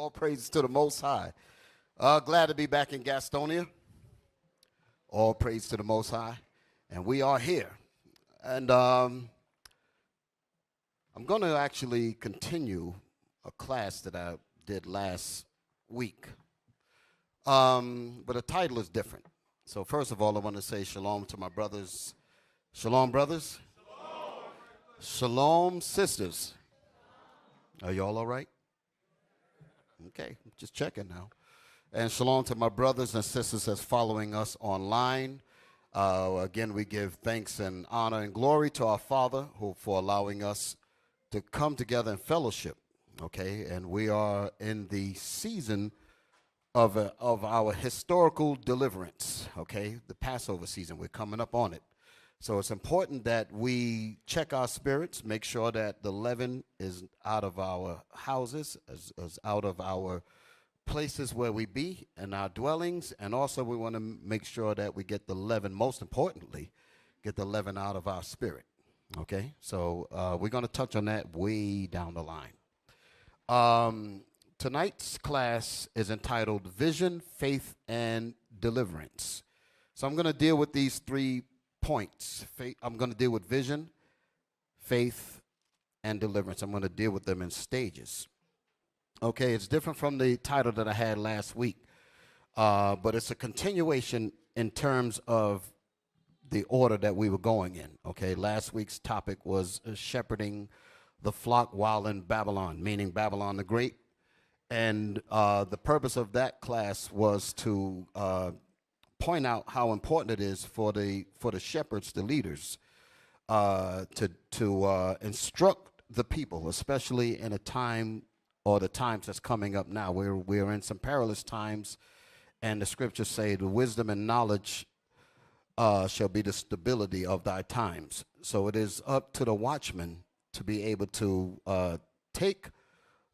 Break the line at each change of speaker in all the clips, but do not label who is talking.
All praises to the Most High. Glad to be back in Gastonia. All praise to the Most High. And we are here. And I'm going to actually continue a class that I did last week. But the title is different. So first of all, I want to say shalom to my brothers. Shalom, brothers. Shalom, shalom sisters. Are y'all all right? Okay, just checking now. And shalom to my brothers and sisters that's following us online. Again, we give thanks and honor and glory to our Father for allowing us to come together in fellowship. Okay, and we are in the season of our historical deliverance. Okay, the Passover season. We're coming up on it. So it's important that we check our spirits, make sure that the leaven is out of our houses, is out of our places where we be, in our dwellings, and also we want to make sure that we get the leaven, most importantly, get the leaven out of our spirit. Okay, so we're going to touch on that way down the line. Tonight's class is entitled Vision, Faith, and Deliverance. So I'm going to deal with these 3 points. I'm going to deal with vision, faith, and deliverance. I'm going to deal with them in stages. Okay, it's different from the title that I had last week, but it's a continuation in terms of the order that we were going in. Okay, last week's topic was shepherding the flock while in Babylon, meaning Babylon the Great. And the purpose of that class was to point out how important it is for the shepherds, the leaders, to instruct the people, especially in a time or the times that's coming up now. We're in some perilous times, and the scriptures say the wisdom and knowledge shall be the stability of thy times. So it is up to the watchman to be able to take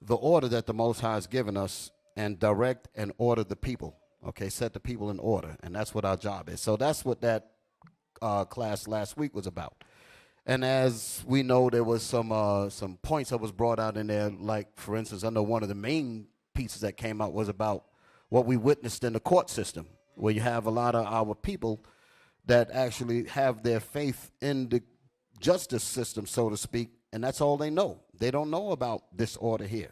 the order that the Most High has given us and direct and order the people. Okay, set the people in order, and that's what our job is. So that's what that class last week was about. And as we know, there was some points that was brought out in there. Like, for instance, I know one of the main pieces that came out was about what we witnessed in the court system, where you have a lot of our people that actually have their faith in the justice system, so to speak, and that's all they know. They don't know about this order here.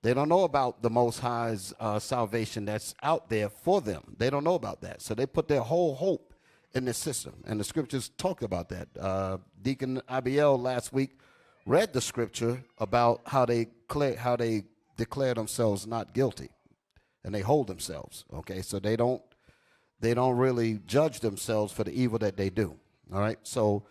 They don't know about the Most High's salvation that's out there for them. They don't know about that. So they put their whole hope in this system. And the scriptures talk about that. Deacon Abiel last week read the scripture about how they declare themselves not guilty. And they hold themselves. Okay, so they don't really judge themselves for the evil that they do. All right, so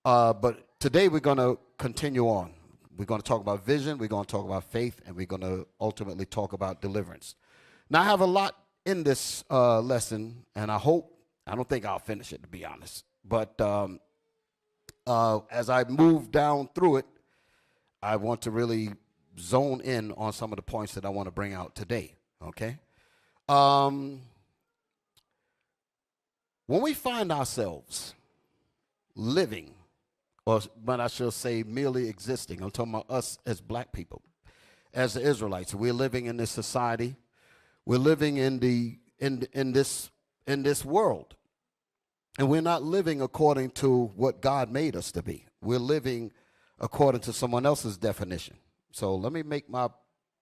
but today we're going to continue on. We're going to talk about vision, we're going to talk about faith, and we're going to ultimately talk about deliverance. Now, I have a lot in this lesson, and I don't think I'll finish it, to be honest. But as I move down through it, I want to really zone in on some of the points that I want to bring out today, okay? When we find ourselves living, but I shall say merely existing. I'm talking about us as black people, as the Israelites. We're living in this society. We're living in this world, and we're not living according to what God made us to be. We're living according to someone else's definition. So let me make my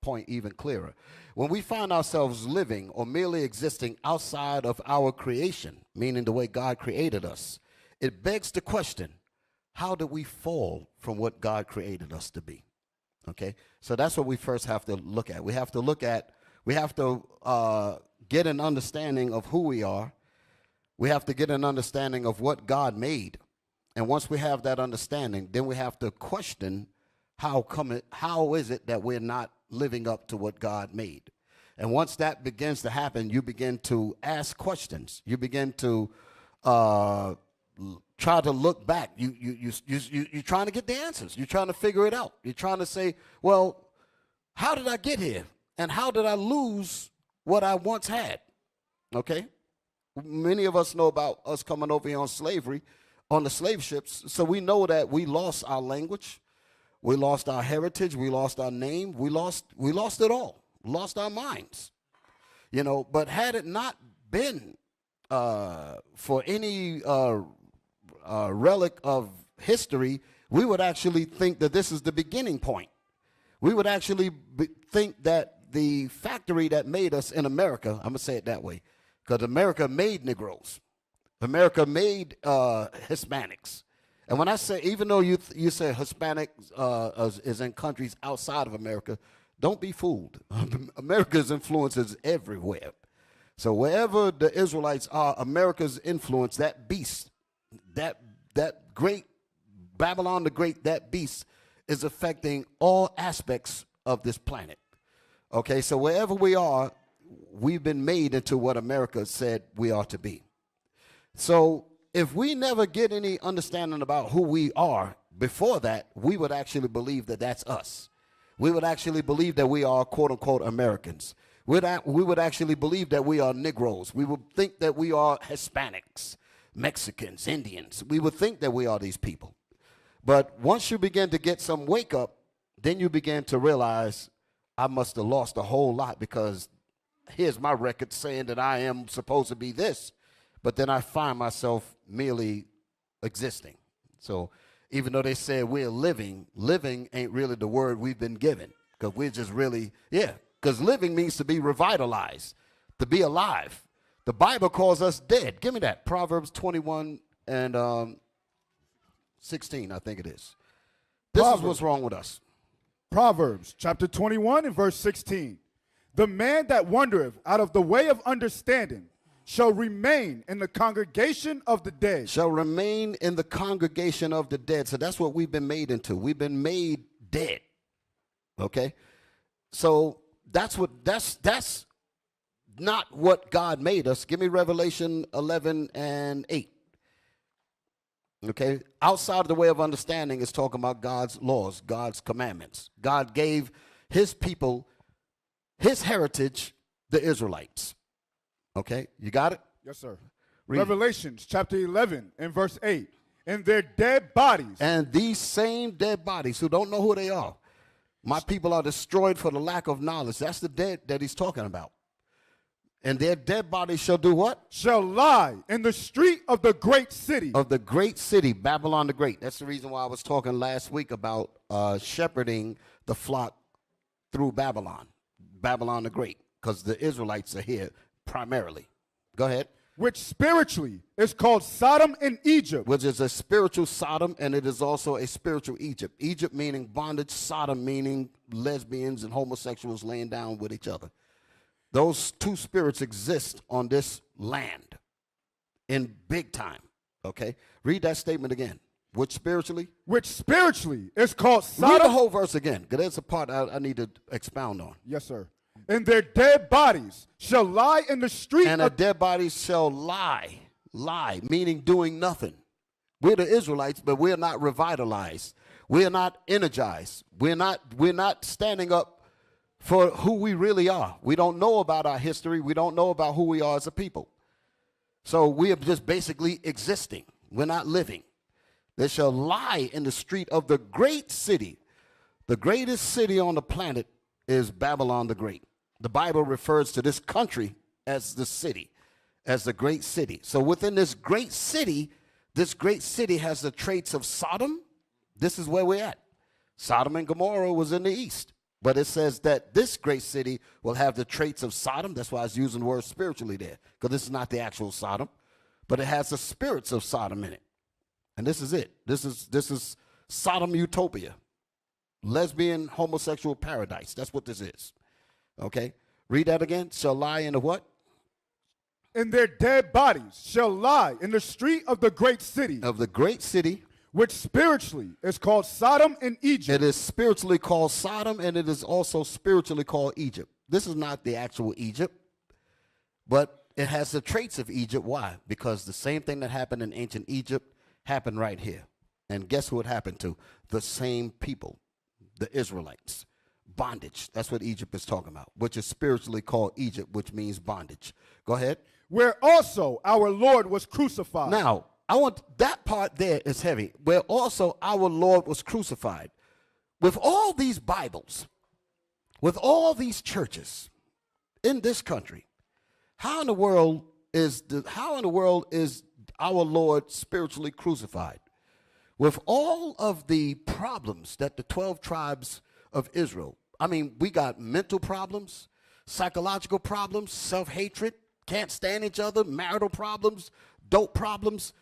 point even clearer. When we find ourselves living or merely existing outside of our creation, meaning the way God created us, it begs the question, how do we fall from what God created us to be? Okay, so that's what we first have to look at. We have to get an understanding of who we are. We have to get an understanding of what God made. And once we have that understanding, then we have to question how is it that we're not living up to what God made? And once that begins to happen, you begin to ask questions. You begin to try to look back. You're trying to get the answers. You're trying to figure it out. You're trying to say, well, how did I get here? And how did I lose what I once had? Okay? Many of us know about us coming over here on slavery, on the slave ships. So we know that we lost our language. We lost our heritage. We lost our name. We lost it all. lost our minds. But had it not been for any relic of history, we would actually think that this is the beginning point. We would actually think that the factory that made us in America, I'm going to say it that way, because America made Negroes. America made Hispanics. And when I say, even though you say Hispanics is in countries outside of America, don't be fooled. America's influence is everywhere. So wherever the Israelites are, America's influence, that beast, that great Babylon the Great, that beast is affecting all aspects of this planet. Okay, so wherever we are, we've been made into what America said we are to be. So if we never get any understanding about who we are before that, we would actually believe that that's us. We would actually believe that we are, quote unquote, Americans. We would actually believe that we are Negroes. We would think that we are Hispanics, Mexicans, Indians. We would think that we are these people. But once you begin to get some wake up, then you begin to realize I must have lost a whole lot, because here's my record saying that I am supposed to be this, but then I find myself merely existing. So even though they say we're living ain't really the word we've been given, because we're just really, because living means to be revitalized, to be alive. The Bible calls us dead. Give me that. Proverbs 21 and 16, I think it is. This is what's wrong with us.
Proverbs chapter 21 and verse 16. The man that wandereth out of the way of understanding shall remain in the congregation of the dead.
Shall remain in the congregation of the dead. So that's what we've been made into. We've been made dead. Okay? So that's not what God made us. Give me Revelation 11 and 8. Okay? Outside of the way of understanding is talking about God's laws, God's commandments. God gave his people, his heritage, the Israelites. Okay? You got it?
Yes, sir.
Read.
Revelations chapter 11 and verse 8. And their dead bodies.
And these same dead bodies who don't know who they are. My people are destroyed for the lack of knowledge. That's the dead that he's talking about. And their dead bodies shall do what?
Shall lie in the street of the great city.
Of the great city, Babylon the Great. That's the reason why I was talking last week about shepherding the flock through Babylon. Babylon the Great. Because the Israelites are here primarily. Go ahead.
Which spiritually is called Sodom and Egypt.
Which is a spiritual Sodom, and it is also a spiritual Egypt. Egypt meaning bondage, Sodom meaning lesbians and homosexuals laying down with each other. Those two spirits exist on this land in big time, okay? Read that statement again. Which spiritually?
Which spiritually is called Sodom.
Read the whole verse again, because there's a part I need to expound on.
Yes, sir. And their dead bodies shall lie in the street.
And their dead bodies shall lie, meaning doing nothing. We're the Israelites, but we're not revitalized. We're not energized. We're not standing up for who we really are. We don't know about our history. We don't know about who we are as a people. So we are just basically existing. We're not living. They shall lie in the street of the great city. The greatest city on the planet is Babylon the Great. The Bible refers to this country as the city, as the great city. So within this great city has the traits of Sodom. This is where we're at. Sodom and Gomorrah was in the east. But it says that this great city will have the traits of Sodom. That's why I was using the word spiritually there, because this is not the actual Sodom, but it has the spirits of Sodom in it. And this is it. This is Sodom utopia, lesbian homosexual paradise. That's what this is. Okay? Read that again. Shall lie in the what?
And their dead bodies shall lie in the street of the great city.
Of the great city.
Which spiritually is called Sodom and Egypt.
It is spiritually called Sodom, and it is also spiritually called Egypt. This is not the actual Egypt, but it has the traits of Egypt. Why? Because the same thing that happened in ancient Egypt happened right here. And guess who it happened to? The same people, the Israelites. Bondage. That's what Egypt is talking about, which is spiritually called Egypt, which means bondage. Go ahead.
Where also our Lord was crucified.
Now, I want that part there is heavy. Where also our Lord was crucified. With all these Bibles, With all these churches in this country, how in the world is our Lord spiritually crucified? With all of the problems that the 12 tribes of Israel, I mean, we got mental problems, psychological problems, self-hatred, can't stand each other, marital problems, dope problems,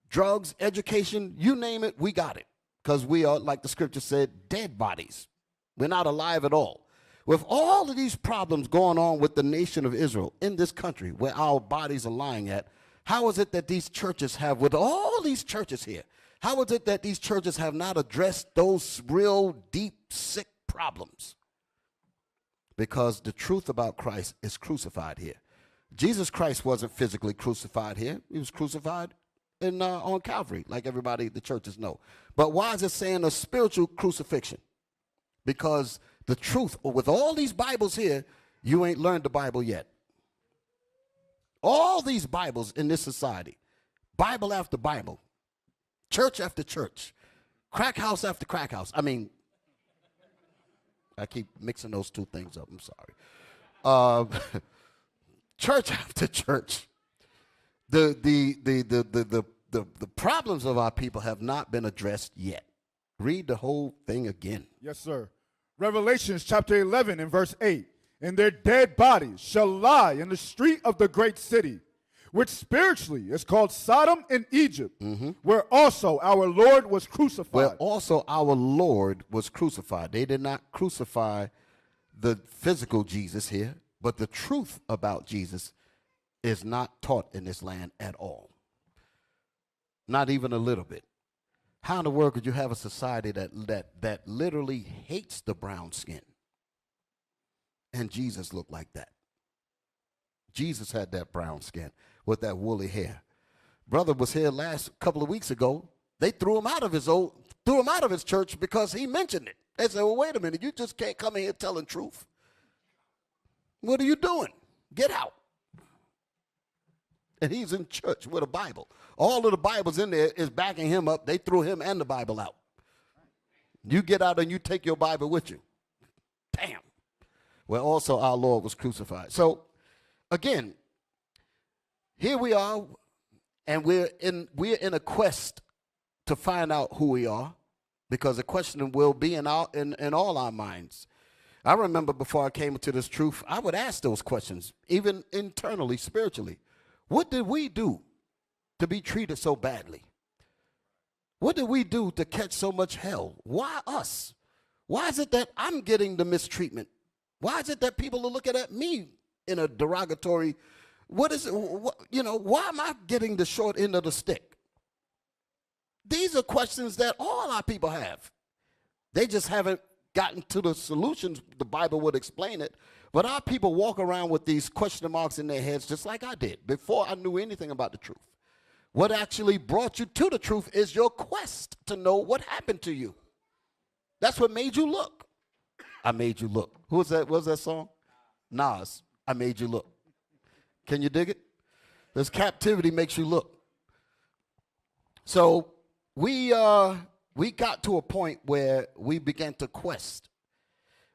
drugs, education, you name it, we got it. Because we are, like the scripture said, dead bodies. We're not alive at all. With all of these problems going on with the nation of Israel in this country where our bodies are lying at, how is it that these churches have, with all these churches here, how is it that these churches have not addressed those real deep, sick problems? Because the truth about Christ is crucified here. Jesus Christ wasn't physically crucified here. He was crucified on Calvary, like everybody, the churches know. But why is it saying a spiritual crucifixion? Because the truth, with all these Bibles here, you ain't learned the Bible yet. All these Bibles in this society, Bible after Bible, church after church, crack house after crack house. I mean, I keep mixing those two things up. I'm sorry. Church after church. The problems of our people have not been addressed yet. Read the whole thing again.
Yes, sir. Revelations chapter 11 and verse 8. And their dead bodies shall lie in the street of the great city, which spiritually is called Sodom and Egypt, where also our Lord was crucified.
Where also our Lord was crucified. They did not crucify the physical Jesus here, but the truth about Jesus is not taught in this land at all. Not even a little bit. How in the world could you have a society that literally hates the brown skin? And Jesus looked like that. Jesus had that brown skin with that woolly hair. Brother was here last couple of weeks ago. They threw him out of his church because he mentioned it. They said, well, wait a minute, you just can't come in here telling truth. What are you doing? Get out. And he's in church with a Bible. All of the Bibles in there is backing him up. They threw him and the Bible out. You get out and you take your Bible with you. Damn. Where also our Lord was crucified. So, again, here we are, and we're in a quest to find out who we are, because the question will be in all our minds. I remember before I came into this truth, I would ask those questions, even internally, spiritually. What did we do to be treated so badly? What did we do to catch so much hell? Why us? Why is it that I'm getting the mistreatment? Why is it that people are looking at me in a derogatory, why am I getting the short end of the stick? These are questions that all our people have. They just haven't gotten to the solutions. The Bible would explain it. But our people walk around with these question marks in their heads just like I did before I knew anything about the truth. What actually brought you to the truth is your quest to know what happened to you. That's what made you look. I made you look. Who was that? What was that song? Nas. I made you look. Can you dig it? This captivity makes you look. So we got to a point where we began to quest.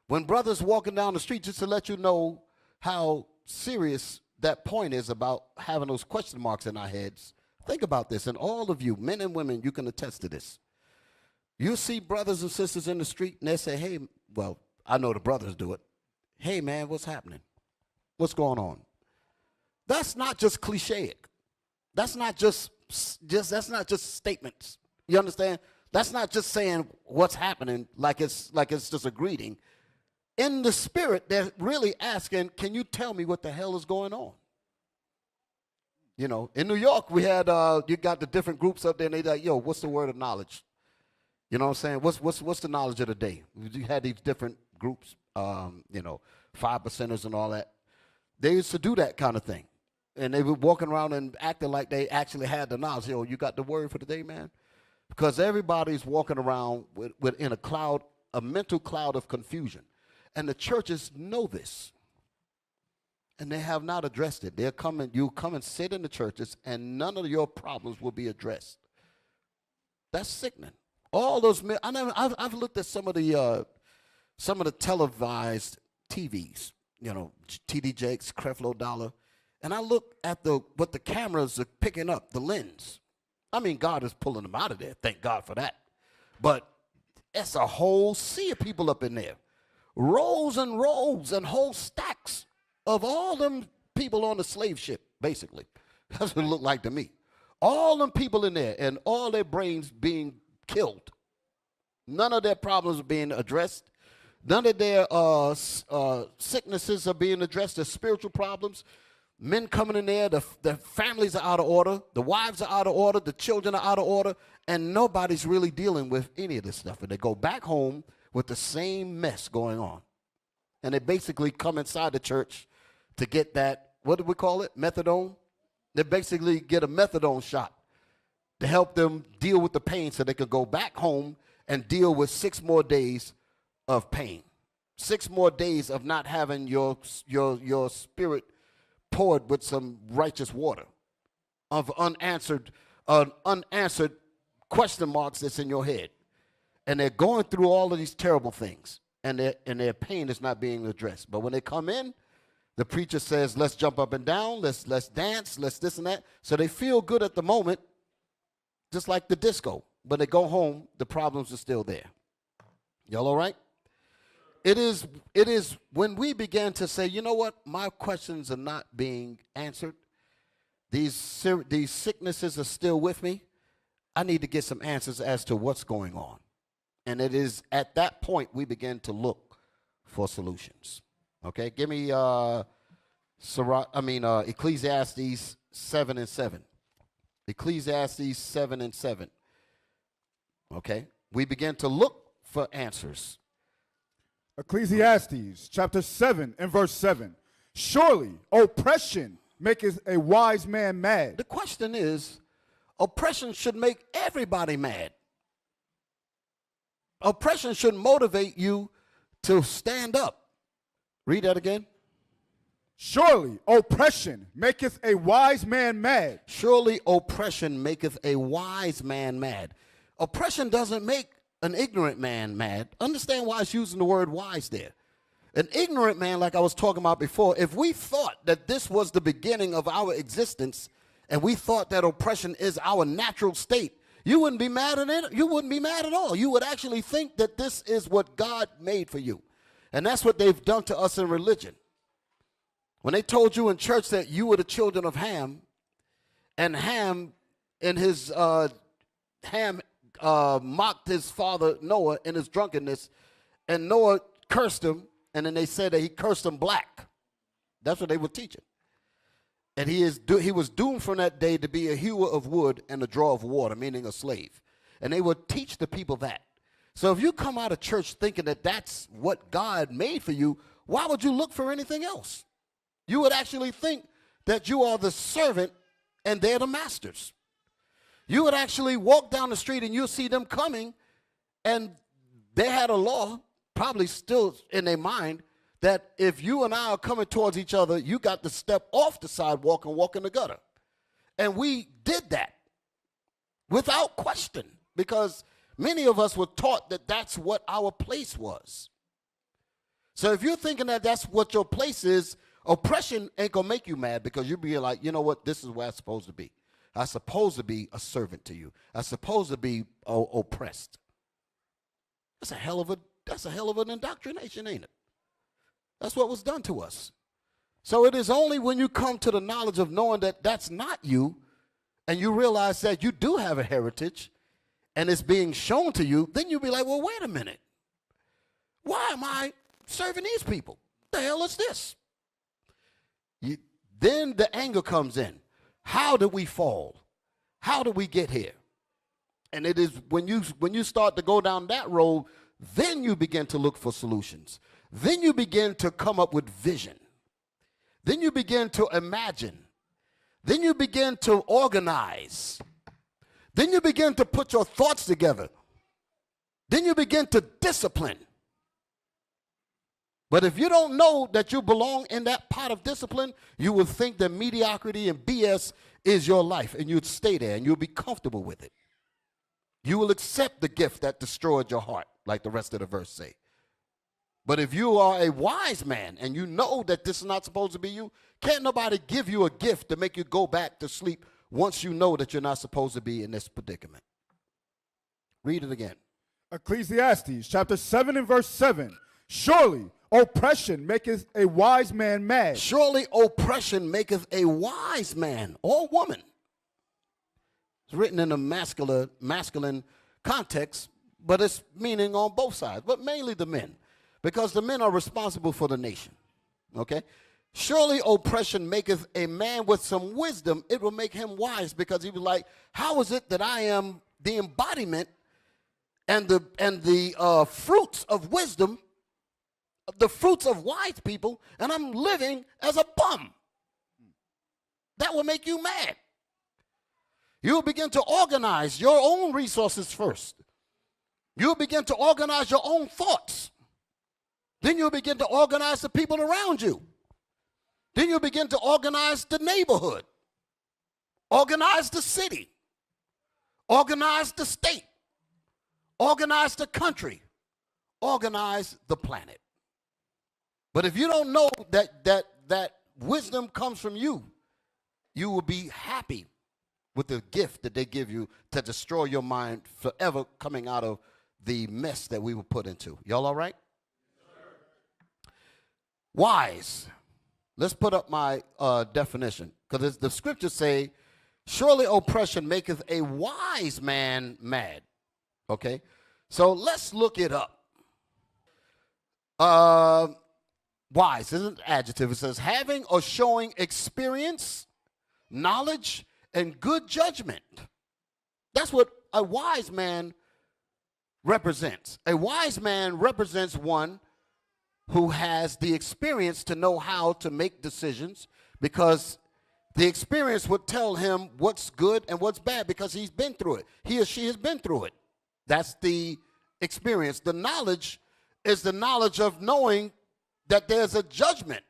When brothers walking down the street, just to let you know how serious that point is about having those question marks in our heads, think about this. And all of you, men and women, you can attest to this. You see brothers and sisters in the street, and they say, hey, well, I know the brothers do it. Hey, man, what's happening? What's going on? That's not just clichéic. That's not just statements. You understand? That's not just saying what's happening like it's just a greeting. In the spirit, they're really asking, can you tell me what the hell is going on? You know, in New York, we had, you got the different groups up there, and they like, yo, what's the word of knowledge? You know what I'm saying? What's the knowledge of the day? You had these different groups, 5%ers and all that. They used to do that kind of thing. And they were walking around and acting like they actually had the knowledge. Yo, you got the word for the day, man? Because everybody's walking around in a mental cloud of confusion. And the churches know this. And they have not addressed it. You come and sit in the churches, and none of your problems will be addressed. That's sickening. All those men, I've looked at some of the televised TVs, TD Jakes, Creflo Dollar, and I look at what the cameras are picking up, the lens. I mean, God is pulling them out of there. Thank God for that. But it's a whole sea of people up in there. Rows and rows and whole stacks of all them people on the slave ship, basically. That's what it looked like to me. All them people in there and all their brains being killed. None of their problems are being addressed. None of their sicknesses are being addressed, their spiritual problems. Men coming in there, the families are out of order, the wives are out of order, the children are out of order, and nobody's really dealing with any of this stuff. And they go back home with the same mess going on. And they basically come inside the church to get that, what do we call it, methadone? They basically get a methadone shot to help them deal with the pain so they can go back home and deal with 6 more days of pain. 6 more days of not having your spirit poured with some righteous water, of unanswered question marks that's in your head. And they're going through all of these terrible things, and their pain is not being addressed. But when they come in, the preacher says, let's jump up and down, let's dance, let's this and that. So they feel good at the moment, just like the disco. When they go home, the problems are still there. Y'all all right? It is when we begin to say, you know what, my questions are not being answered. These sicknesses are still with me. I need to get some answers as to what's going on. And it is at that point we begin to look for solutions. Okay, give me Ecclesiastes 7 and 7. Ecclesiastes 7 and 7. Okay, we begin to look for answers.
Ecclesiastes chapter 7 and verse 7. Surely oppression maketh a wise man mad.
The question is, oppression should make everybody mad. Oppression should motivate you to stand up. Read that again.
Surely oppression maketh a wise man mad.
Surely oppression maketh a wise man mad. Oppression doesn't make an ignorant man mad. Understand why it's using the word wise there. An ignorant man, like I was talking about before, if we thought that this was the beginning of our existence and we thought that oppression is our natural state, you wouldn't be mad at it. You wouldn't be mad at all. You would actually think that this is what God made for you. And that's what they've done to us in religion. When they told you in church that you were the children of Ham, and Ham in his mocked his father Noah in his drunkenness, and Noah cursed him, and then they said that he cursed him black. That's what they were teaching. And he was doomed from that day to be a hewer of wood and a drawer of water, meaning a slave. And they would teach the people that. So if you come out of church thinking that that's what God made for you, why would you look for anything else? You would actually think that you are the servant and they're the masters. You would actually walk down the street and you'll see them coming, and they had a law, probably still in their mind, that if you and I are coming towards each other, you got to step off the sidewalk and walk in the gutter. And we did that without question, because many of us were taught that that's what our place was. So if you're thinking that that's what your place is, oppression ain't going to make you mad, because you'll be like, you know what, this is where I'm supposed to be. I'm supposed to be a servant to you. I'm supposed to be oppressed. That's a hell of an indoctrination, ain't it? That's what was done to us. So it is only when you come to the knowledge of knowing that that's not you, and you realize that you do have a heritage, and it's being shown to you, then you'll be like, well, wait a minute. Why am I serving these people? The hell is this? Then the anger comes in. How did we fall? How did we get here? And it is when you start to go down that road, then you begin to look for solutions. Then you begin to come up with vision. Then you begin to imagine. Then you begin to organize. Then you begin to put your thoughts together. Then you begin to discipline. But if you don't know that you belong in that pot of discipline, you will think that mediocrity and BS is your life, and you'd stay there and you'll be comfortable with it. You will accept the gift that destroyed your heart, like the rest of the verse say. But if you are a wise man and you know that this is not supposed to be you, can't nobody give you a gift to make you go back to sleep once you know that you're not supposed to be in this predicament. Read it again.
Ecclesiastes chapter 7 and verse 7. Surely oppression maketh a wise man mad.
Surely oppression maketh a wise man or woman. It's written in a masculine context, but it's meaning on both sides, but mainly the men, because the men are responsible for the nation. Okay? Surely oppression maketh a man with some wisdom. It will make him wise, because he was like, how is it that I am the embodiment and the fruits of wisdom, the fruits of wise people, and I'm living as a bum? That will make you mad. You'll begin to organize your own resources first. You'll begin to organize your own thoughts. Then you'll begin to organize the people around you. Then you'll begin to organize the neighborhood, organize the city, organize the state, organize the country, organize the planet. But if you don't know that wisdom comes from you, you will be happy with the gift that they give you to destroy your mind forever, coming out of the mess that we were put into. Y'all all right? Wise. Let's put up my definition, because the scriptures say, surely oppression maketh a wise man mad. Okay? So let's look it up. Wise isn't an adjective. It says having or showing experience, knowledge, and good judgment. That's what a wise man represents. A wise man represents one who has the experience to know how to make decisions, because the experience would tell him what's good and what's bad, because he's been through it. He or she has been through it. That's the experience. The knowledge is the knowledge of knowing that there's a judgment,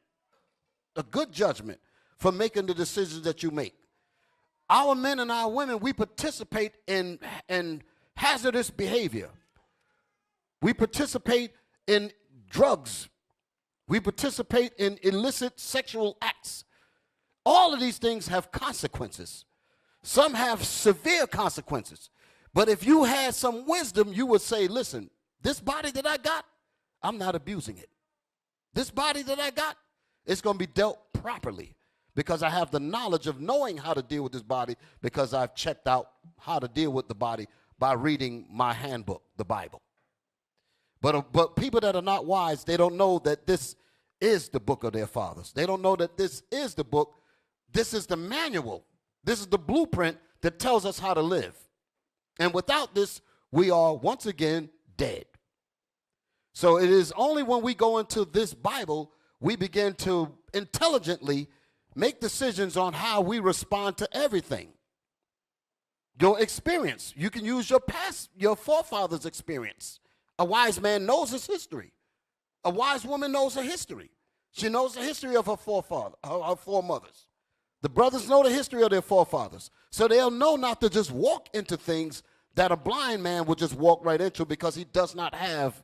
a good judgment for making the decisions that you make. Our men and our women, we participate in hazardous behavior. We participate in drugs. We participate in illicit sexual acts. All of these things have consequences. Some have severe consequences. But if you had some wisdom, you would say, listen, this body that I got, I'm not abusing it. This body that I got, it's going to be dealt properly, because I have the knowledge of knowing how to deal with this body, because I've checked out how to deal with the body by reading my handbook, the Bible. But people that are not wise, they don't know that this is the book of their fathers. They don't know that this is the book. This is the manual. This is the blueprint that tells us how to live. And without this, we are once again dead. So it is only when we go into this Bible, we begin to intelligently make decisions on how we respond to everything. Your experience, you can use your past, your forefathers' experience. A wise man knows his history. A wise woman knows her history. She knows the history of her foremothers. The brothers know the history of their forefathers. So they'll know not to just walk into things that a blind man would just walk right into, because he does not have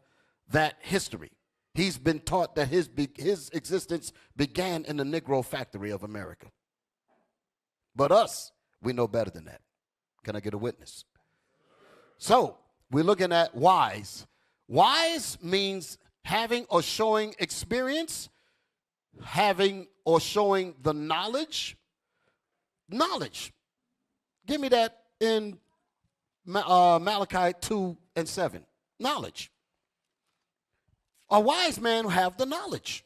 that history. He's been taught that his existence began in the Negro factory of America. But us, we know better than that. Can I get a witness? So we're looking at wise. Wise means having or showing experience, having or showing the knowledge. Knowledge. Give me that in Malachi 2 and 7. Knowledge. A wise man will have the knowledge.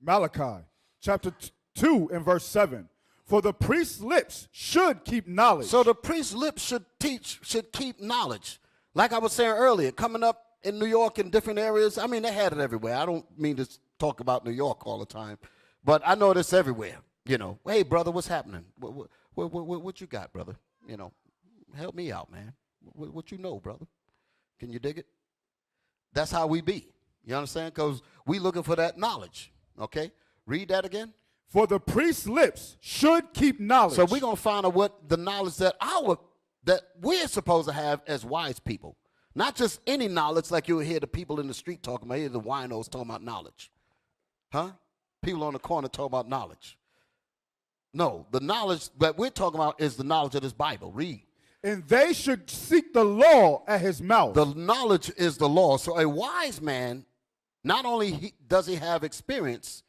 Malachi chapter 2 and verse 7. For the priest's lips should keep knowledge.
So the priest's lips should keep knowledge. Like I was saying earlier, coming up in New York in different areas, I mean, they had it everywhere. I don't mean to talk about New York all the time, but I know this everywhere. You know, hey, brother, what's happening? What you got, brother? You know, help me out, man. What you know, brother? Can you dig it? That's how we be. You understand? Because we looking for that knowledge. Okay? Read that again.
For the priest's lips should keep knowledge.
So we're going to find out what the knowledge that we're supposed to have as wise people. Not just any knowledge like you hear the people in the street talking about. Hear the winos talking about knowledge. Huh? People on the corner talking about knowledge. No, the knowledge that we're talking about is the knowledge of this Bible. Read.
And they should seek the law at his mouth.
The knowledge is the law. So a wise man, not only does he have experience,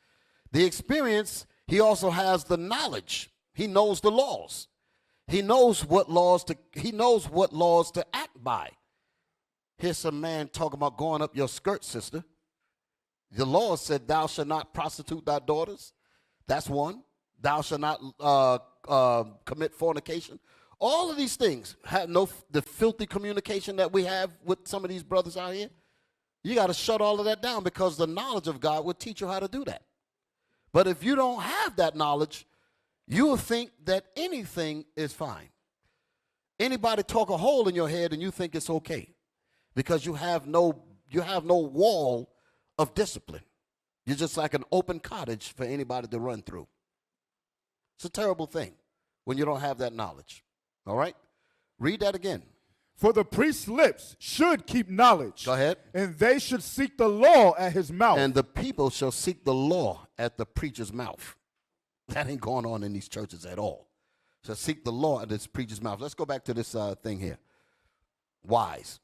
he also has the knowledge. He knows the laws. He knows what laws to act by. Here's some man talking about going up your skirt, sister. The law said, thou shalt not prostitute thy daughters. That's one. Thou shalt not commit fornication. All of these things have the filthy communication that we have with some of these brothers out here. You got to shut all of that down, because the knowledge of God will teach you how to do that. But if you don't have that knowledge, you will think that anything is fine. Anybody talk a hole in your head and you think it's okay, because you have no wall of discipline. You're just like an open cottage for anybody to run through. It's a terrible thing when you don't have that knowledge. All right? Read that again.
For the priest's lips should keep knowledge.
Go ahead.
And they should seek the law at his mouth.
And the people shall seek the law at the preacher's mouth. That ain't going on in these churches at all. So seek the law at this preacher's mouth. Let's go back to this thing here. Wise.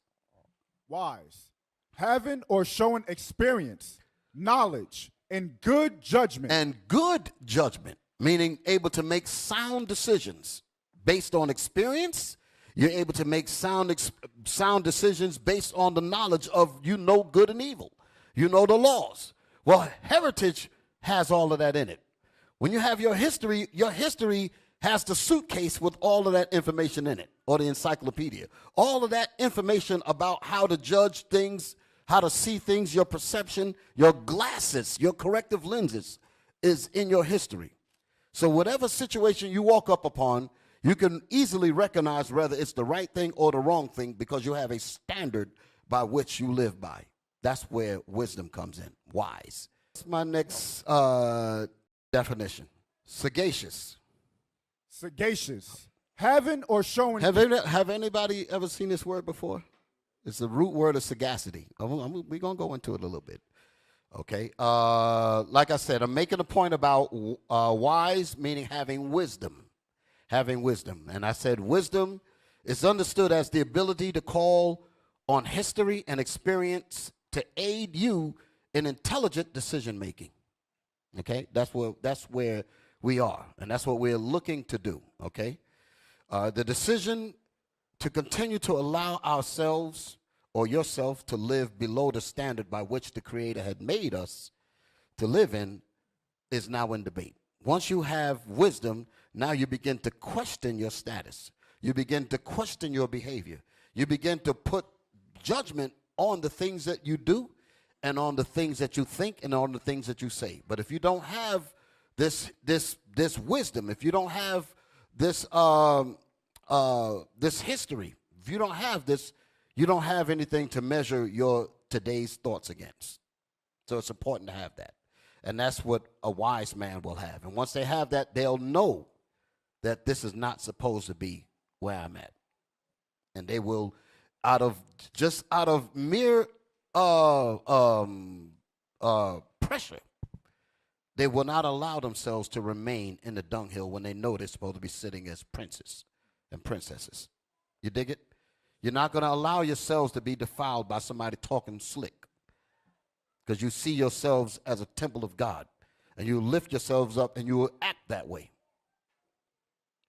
Wise. Having or showing experience, knowledge, and good judgment.
And good judgment, meaning able to make sound decisions based on experience. You're able to make sound decisions based on the knowledge of good and evil. You know the laws. Well, heritage has all of that in it. When you have your history has the suitcase with all of that information in it, or the encyclopedia. All of that information about how to judge things, how to see things, your perception, your glasses, your corrective lenses is in your history. So whatever situation you walk up upon, you can easily recognize whether it's the right thing or the wrong thing, because you have a standard by which you live by. That's where wisdom comes in. Wise. That's my next definition. Sagacious.
Sagacious. Having or showing.
Have anybody ever seen this word before? It's the root word of sagacity. We're going to go into it a little bit. Okay. Like I said, I'm making a point about wise, meaning having wisdom. Having wisdom. And I said wisdom is understood as the ability to call on history and experience to aid you in intelligent decision making. Okay? That's where we are, and that's what we're looking to do. Okay? The decision to continue to allow ourselves or yourself to live below the standard by which the Creator had made us to live in is now in debate. Once you have wisdom, now you begin to question your status. You begin to question your behavior. You begin to put judgment on the things that you do and on the things that you think and on the things that you say. But if you don't have this wisdom, if you don't have this this history, if you don't have this, you don't have anything to measure your today's thoughts against. So it's important to have that. And that's what a wise man will have. And once they have that, they'll know that this is not supposed to be where I'm at. And they will, out of mere pressure, they will not allow themselves to remain in the dunghill when they know they're supposed to be sitting as princes and princesses. You dig it? You're not going to allow yourselves to be defiled by somebody talking slick, because you see yourselves as a temple of God, and you lift yourselves up and you will act that way.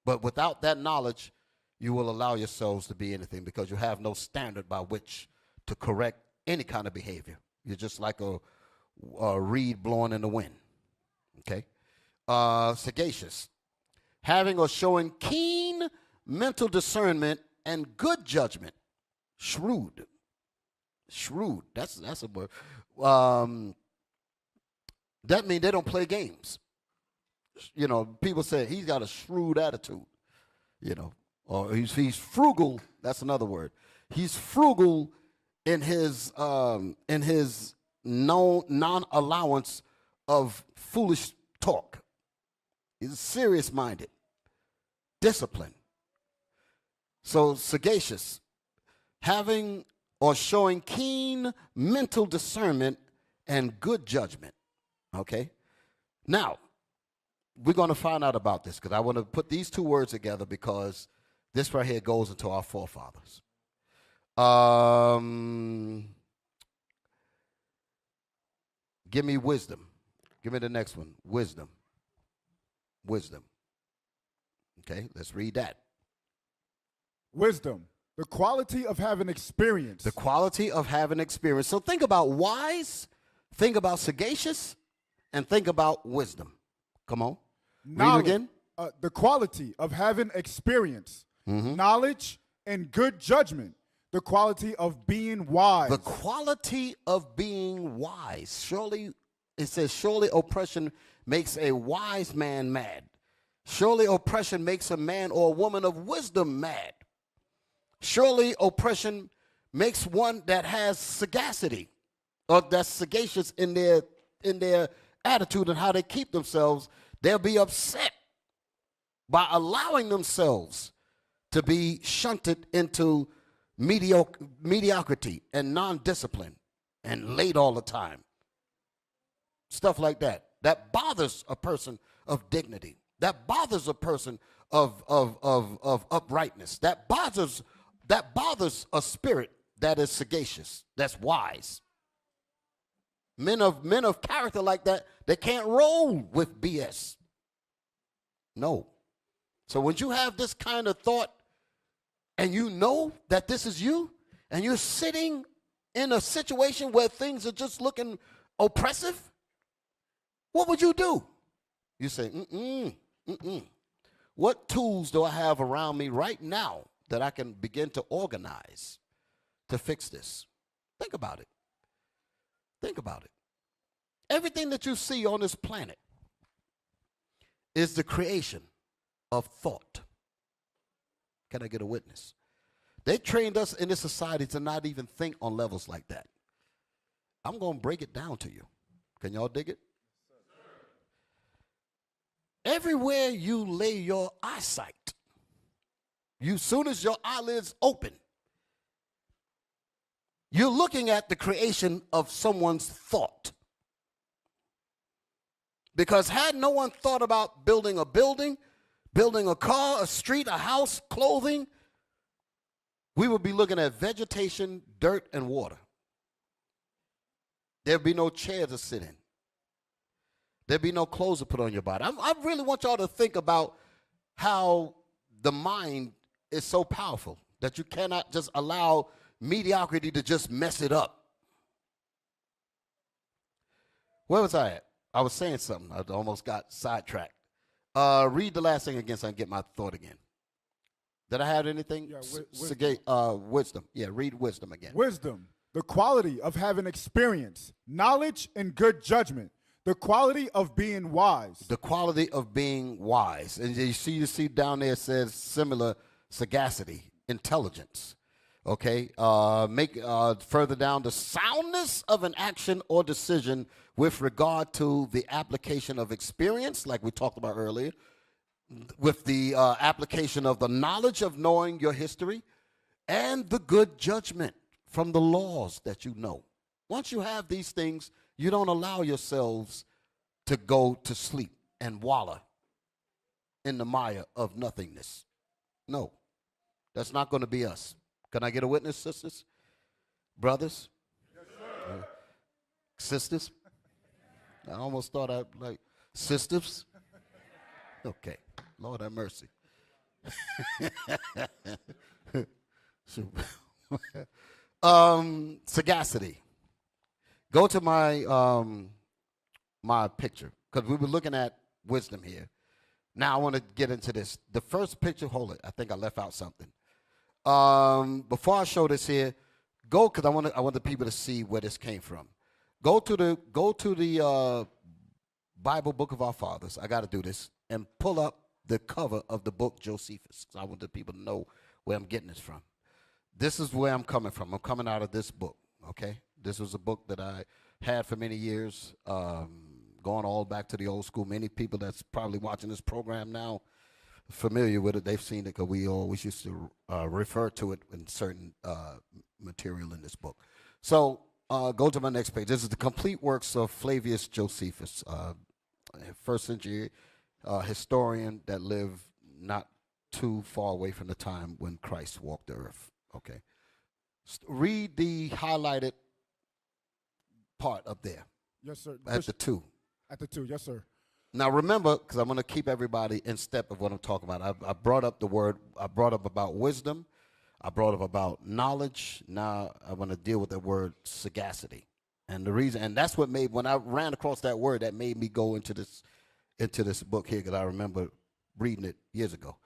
But without that knowledge, you will allow yourselves to be anything, because you have no standard by which to correct any kind of behavior. You're just like a reed blowing in the wind. Okay? Sagacious. Having or showing keen mental discernment and good judgment. Shrewd. Shrewd. That's a word. That means they don't play games. You know, people say he's got a shrewd attitude, you know, or he's frugal. That's another word. He's frugal in his non-allowance of foolish talk. He's serious-minded, disciplined. So sagacious, having or showing keen mental discernment and good judgment. Okay? Now, we're going to find out about this because I want to put these two words together because this right here goes into our forefathers. Give me wisdom. Give me the next one. Wisdom. Wisdom. Okay, let's read that.
Wisdom, the quality of having experience.
The quality of having experience. So think about wise, think about sagacious, and think about wisdom. Come on.
Knowledge,
read it again.
The quality of having experience, knowledge, and good judgment. The quality of being wise.
The quality of being wise. Surely, it says, surely oppression makes a wise man mad. Surely oppression makes a man or a woman of wisdom mad. Surely oppression makes one that has sagacity or that's sagacious in their attitude and how they keep themselves. They'll be upset by allowing themselves to be shunted into mediocrity and non-discipline and late all the time. Stuff like that. That bothers a person of dignity. That bothers a person of uprightness. That bothers a spirit that is sagacious, that's wise. Men of character like that, they can't roll with BS. No. So when you have this kind of thought and you know that this is you and you're sitting in a situation where things are just looking oppressive, what would you do? You say, what tools do I have around me right now that I can begin to organize to fix this? Think about it. Think about it. Everything that you see on this planet is the creation of thought. Can I get a witness? They trained us in this society to not even think on levels like that. I'm going to break it down to you. Can y'all dig it? Everywhere you lay your eyesight, soon as your eyelids open, you're looking at the creation of someone's thought. Because had no one thought about building a building, building a car, a street, a house, clothing, we would be looking at vegetation, dirt, and water. There'd be no chair to sit in. There'd be no clothes to put on your body. I really want y'all to think about how the mind is so powerful that you cannot just allow mediocrity to just mess it up. Where was I at? I was saying something. I almost got sidetracked. Read the last thing again so I can get my thought again. Did I have anything?
Yeah,
wisdom. Yeah, read wisdom again.
Wisdom, the quality of having experience, knowledge, and good judgment. The quality of being wise.
The quality of being wise. And you see down there it says similar sagacity, intelligence. Okay? Further down, the soundness of an action or decision with regard to the application of experience, like we talked about earlier, with the application of the knowledge of knowing your history, and the good judgment from the laws that you know. Once you have these things, you don't allow yourselves to go to sleep and wallow in the mire of nothingness. No, that's not going to be us. Can I get a witness, sisters? Brothers? Yes, sir. Sisters? I almost thought I'd like sisters. Okay, Lord have mercy. Sagacity. Go to my picture, because we were looking at wisdom here. Now I want to get into this. The first picture, hold it. I think I left out something. Before I show this here, go, because I want the people to see where this came from. Go to the Bible Book of Our Fathers. I got to do this, and pull up the cover of the book Josephus. I want the people to know where I'm getting this from. This is where I'm coming from. I'm coming out of this book. Okay, this was a book that I had for many years, going all back to the old school. Many people that's probably watching this program now familiar with it, they've seen it because we always used to refer to it in certain material in this book. So go to my next page. This is the complete works of Flavius Josephus, first century historian that lived not too far away from the time when Christ walked the earth. Okay. Read the highlighted part up there.
Yes, sir.
At the 2.
At the 2, yes, sir.
Now remember, because I'm going to keep everybody in step of what I'm talking about. I brought up the word, I brought up about wisdom. I brought up about knowledge. Now I want to deal with the word sagacity. And the reason, and that's what made, when I ran across that word, that made me go into this book here, because I remember reading it years ago.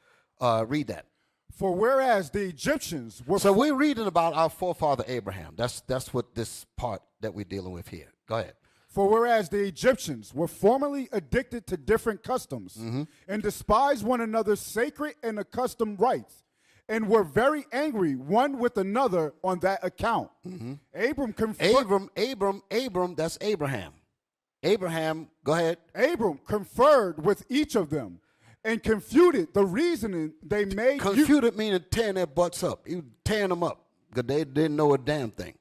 Read that.
For whereas the Egyptians were...
So we're reading about our forefather Abraham. That's what this part that we're dealing with here. Go ahead.
For whereas the Egyptians were formerly addicted to different customs and despised one another's sacred and accustomed rites, and were very angry one with another on that account. Abram, that's Abraham. Abraham, go ahead. Abram conferred with each of them and confuted the reasoning they made.
Confuted meaning tearing their butts up. He was tearing them up because they didn't know a damn thing.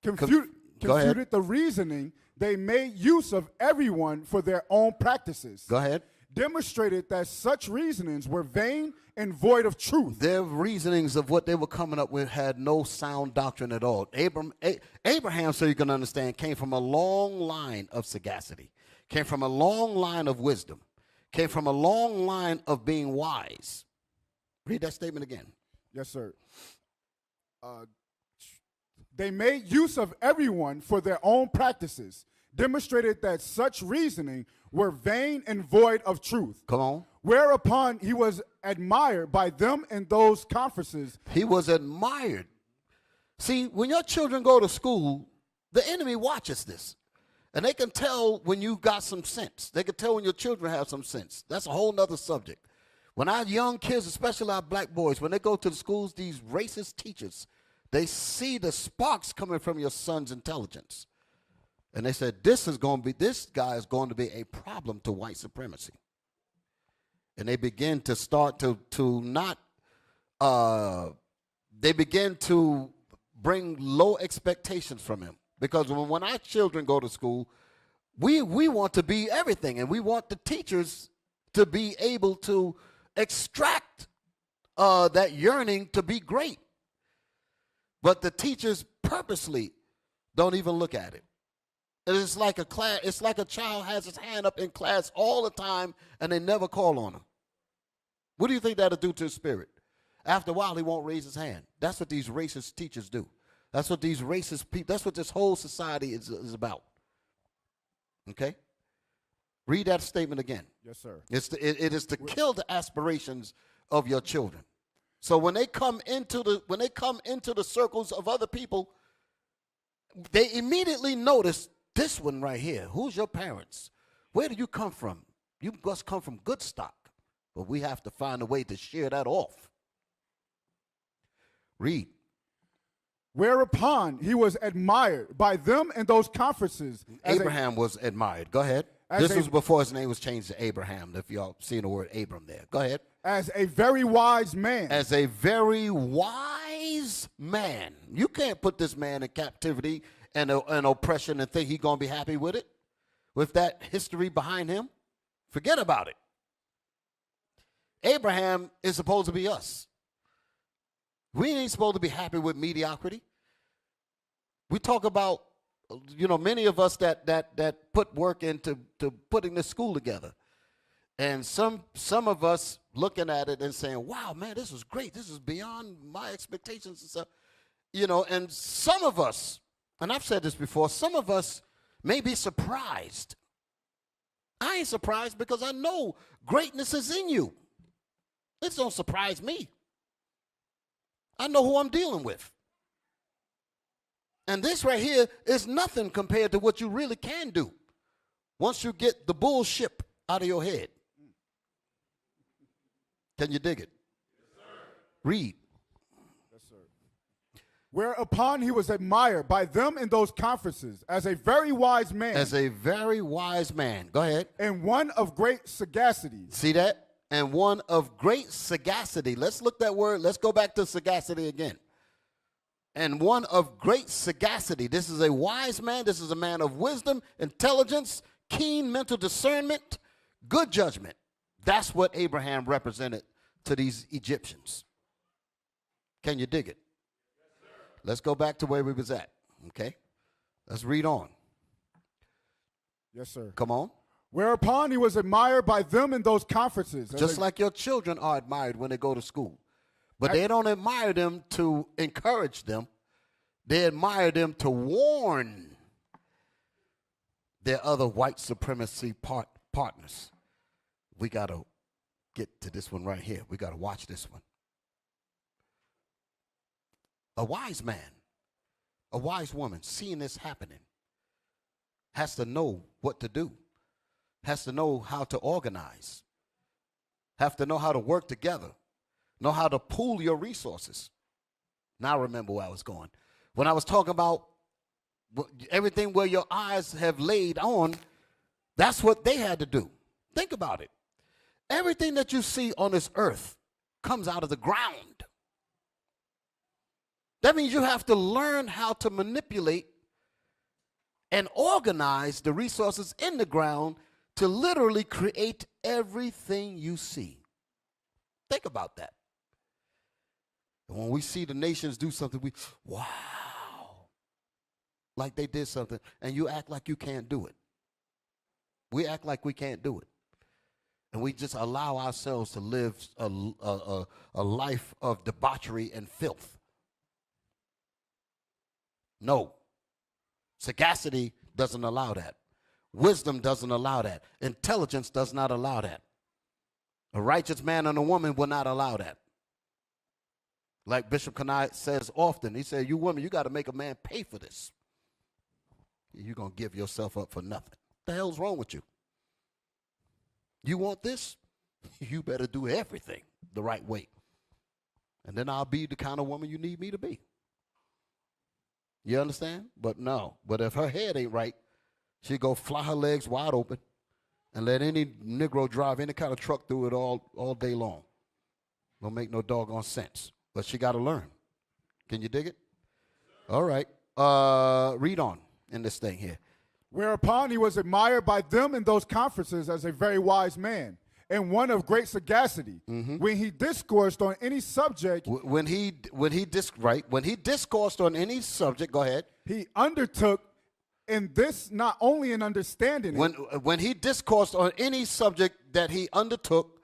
Confuted the reasoning they made use of everyone for their own practices.
Go ahead.
Demonstrated that such reasonings were vain and void of truth.
Their reasonings of what they were coming up with had no sound doctrine at all. Abraham, so you can understand, came from a long line of sagacity, came from a long line of wisdom, came from a long line of being wise. Read that statement again.
Yes, sir. They made use of everyone for their own practices, demonstrated that such reasoning were vain and void of truth.
Come on.
Whereupon he was admired by them in those conferences.
He was admired. See, when your children go to school, the enemy watches this. And they can tell when you got some sense. They can tell when your children have some sense. That's a whole nother subject. When our young kids, especially our black boys, when they go to the schools, these racist teachers, they see the sparks coming from your son's intelligence. And they said, this guy is going to be a problem to white supremacy. And they begin to start they begin to bring low expectations from him. Because when our children go to school, we want to be everything. And we want the teachers to be able to extract that yearning to be great. But the teachers purposely don't even look at it. It's like a class. It's like a child has his hand up in class all the time, and they never call on him. What do you think that'll do to his spirit? After a while, he won't raise his hand. That's what these racist teachers do. That's what these racist people. That's what this whole society is about. Okay. Read that statement again.
Yes, sir.
It is to kill the aspirations of your children. So when they come into the circles of other people, they immediately notice this one right here. Who's your parents? Where do you come from? You must come from good stock. But we have to find a way to shear that off. Read.
Whereupon he was admired by them in those conferences.
Abraham was admired. Go ahead. This was before his name was changed to Abraham, if y'all seen the word Abram there. Go ahead.
As a very wise man.
As a very wise man. You can't put this man in captivity and oppression and think he's going to be happy with it. With that history behind him. Forget about it. Abraham is supposed to be us. We ain't supposed to be happy with mediocrity. We talk about, many of us that put work into putting this school together. And some of us looking at it and saying, wow, man, this is great. This is beyond my expectations and stuff. And some of us, and I've said this before, some of us may be surprised. I ain't surprised because I know greatness is in you. It don't surprise me. I know who I'm dealing with. And this right here is nothing compared to what you really can do once you get the bullshit out of your head. Can you dig it?
Yes, sir.
Read.
Yes, sir. Whereupon he was admired by them in those conferences as a very wise man.
As a very wise man. Go ahead.
And one of great sagacity.
See that? and one of great sagacity. Let's look that word. Let's go back to sagacity again. And one of great sagacity. This is a wise man. This is a man of wisdom, intelligence, keen mental discernment, good judgment. That's what Abraham represented to these Egyptians. Can you dig it? Let's go back to where we was at, okay? Let's read on.
Yes, sir.
Come on.
Whereupon he was admired by them in those conferences.
Just like your children are admired when they go to school. But they don't admire them to encourage them. They admire them to warn their other white supremacy partners. We got to get to this one right here. We got to watch this one. A wise man, a wise woman, seeing this happening, has to know what to do, has to know how to organize, have to know how to work together, know how to pool your resources. Now I remember where I was going. When I was talking about everything where your eyes have laid on, that's what they had to do. Think about it. Everything that you see on this earth comes out of the ground. That means you have to learn how to manipulate and organize the resources in the ground to literally create everything you see. Think about that. And when we see the nations do something, wow, like they did something, and you act like you can't do it. We act like we can't do it. And we just allow ourselves to live a life of debauchery and filth. No. Sagacity doesn't allow that. Wisdom doesn't allow that. Intelligence does not allow that. A righteous man and a woman will not allow that. Like Bishop Kanai says often, he said, you women, you got to make a man pay for this. You're going to give yourself up for nothing. What the hell's wrong with you? You want this? You better do everything the right way. And then I'll be the kind of woman you need me to be. You understand? But no. But if her head ain't right, she'll go fly her legs wide open and let any Negro drive any kind of truck through it all day long. Don't make no doggone sense. But she got to learn. Can you dig it? All right. Read on in this thing here.
Whereupon he was admired by them in those conferences as a very wise man, and one of great sagacity. Mm-hmm. When he discoursed on any subject.
When he discoursed on any subject, go ahead.
He undertook in this not only in understanding it.
When he discoursed on any subject that he undertook,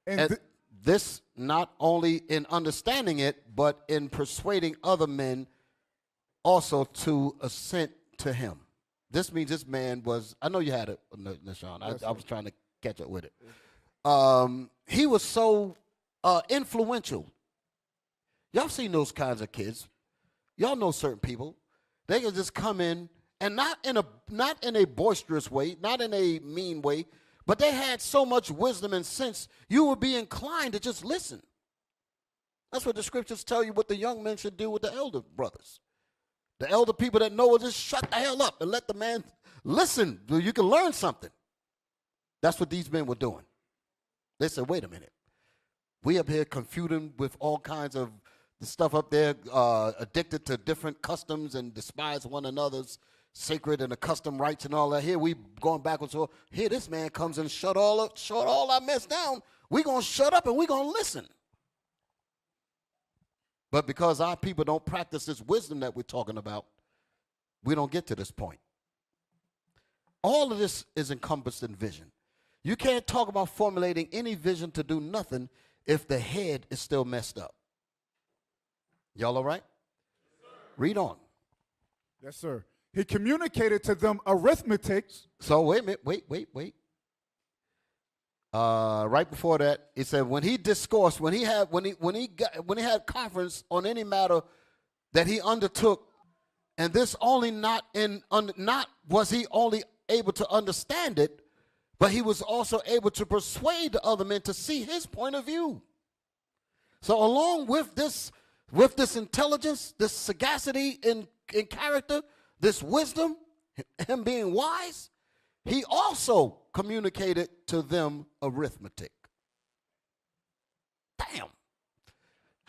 and this not only in understanding it, but in persuading other men also to assent to him. This means this man was, I know you had it, Nahshon. I was trying to catch up with it. He was so influential. Y'all seen those kinds of kids. Y'all know certain people. They can just come in, and not in a boisterous way, not in a mean way, but they had so much wisdom and sense, you would be inclined to just listen. That's what the scriptures tell you what the young men should do with the elder brothers. The elder people that know will just shut the hell up and let the man listen. You can learn something. That's what these men were doing. They said, wait a minute. We up here confuting with all kinds of the stuff up there, addicted to different customs and despise one another's sacred and the custom rights and all that. Here we going backwards. So here this man comes and shut all our mess down. We're going to shut up and we're going to listen. But because our people don't practice this wisdom that we're talking about, we don't get to this point. All of this is encompassed in vision. You can't talk about formulating any vision to do nothing if the head is still messed up. Y'all all right? Yes, read on.
Yes, sir. He communicated to them arithmetic.
So wait a minute, wait. Right before that, he said when he discoursed, when he had conference on any matter that he undertook, and this only not was he only able to understand it, but he was also able to persuade the other men to see his point of view. So along with this intelligence, this sagacity in character, this wisdom, him being wise, he also communicated to them arithmetic.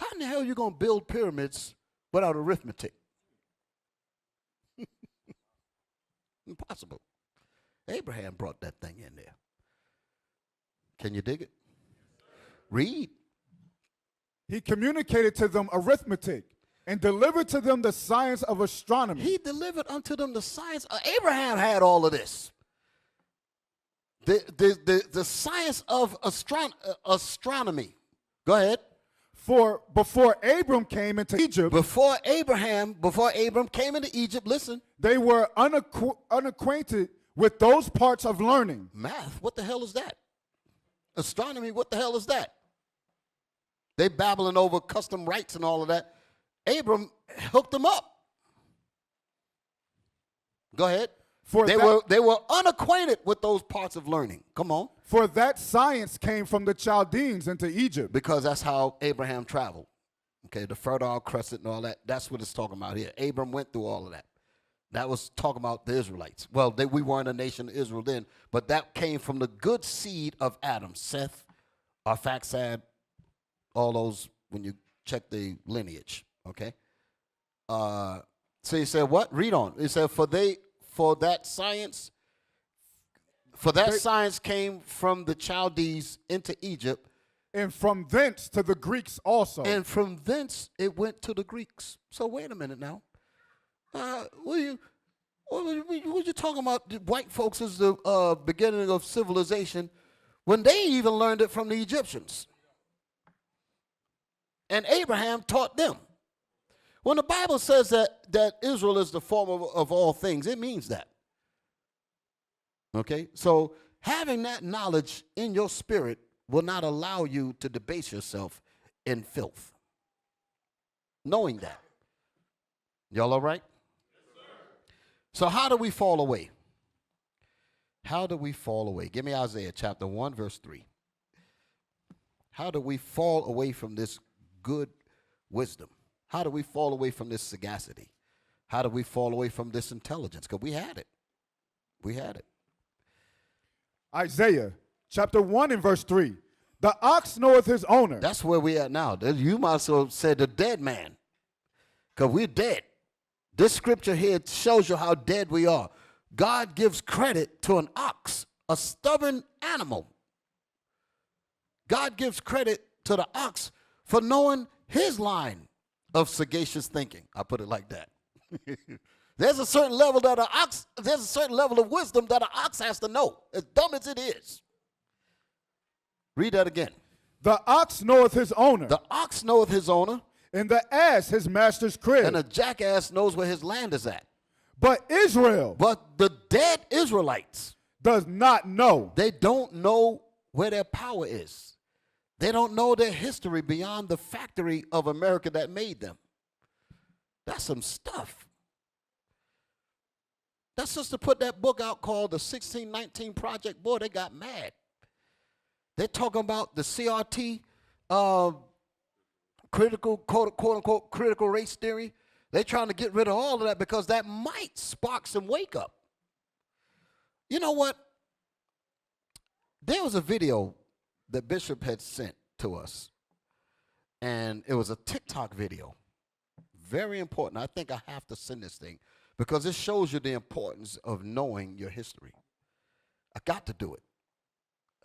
How in the hell are you going to build pyramids without arithmetic? Impossible. Abraham brought that thing in there. Can you dig it? Read.
He communicated to them arithmetic and delivered to them the science of astronomy.
He delivered unto them the science. Abraham had all of this. The science of astronomy. Go ahead.
For before Abram came into Egypt,
Before Abram came into Egypt, listen.
they were unacquainted with those parts of learning.
Math, what the hell is that? Astronomy, what the hell is that? They babbling over custom rights and all of that. Abram hooked them up. Go ahead. They were unacquainted with those parts of learning. Come on.
For that science came from the Chaldeans into Egypt.
Because that's how Abraham traveled. Okay, the Fertile Crescent and all that. That's what it's talking about here. Abram went through all of that. That was talking about the Israelites. Well, we weren't a nation of Israel then, but that came from the good seed of Adam. Seth, Arphaxad, all those when you check the lineage. Okay. So he said, what? Read on. He said, for that science came from the Chaldees into Egypt.
And from thence to the Greeks also.
And from thence it went to the Greeks. So wait a minute now. What you talking about? The white folks is the beginning of civilization when they even learned it from the Egyptians. And Abraham taught them. When the Bible says that Israel is the form of all things, it means that. Okay? So having that knowledge in your spirit will not allow you to debase yourself in filth. Knowing that. Y'all all right? So how do we fall away? How do we fall away? Give me Isaiah chapter 1, verse 3. How do we fall away from this good wisdom? How do we fall away from this sagacity? How do we fall away from this intelligence? Because we had it. We had it.
Isaiah chapter 1 and verse 3. The ox knoweth his owner.
That's where we at now. You might as well say the dead man. Because we're dead. This scripture here shows you how dead we are. God gives credit to an ox, a stubborn animal. God gives credit to the ox for knowing his line of sagacious thinking. I put it like that. There's a certain level there's a certain level of wisdom that an ox has to know, as dumb as it is. Read that again.
The ox knoweth his owner.
The ox knoweth his owner.
And the ass his master's crib.
And a jackass knows where his land is at.
But Israel.
But the dead Israelites.
Does not know.
They don't know where their power is. They don't know their history beyond the factory of America that made them. That's some stuff. That sister put that book out called The 1619 Project. Boy, they got mad. They're talking about the CRT, critical, quote unquote, critical race theory. They're trying to get rid of all of that because that might spark some wake up. You know what? There was a video that Bishop had sent to us, and it was a TikTok video. Very important. I think I have to send this thing because it shows you the importance of knowing your history. I got to do it.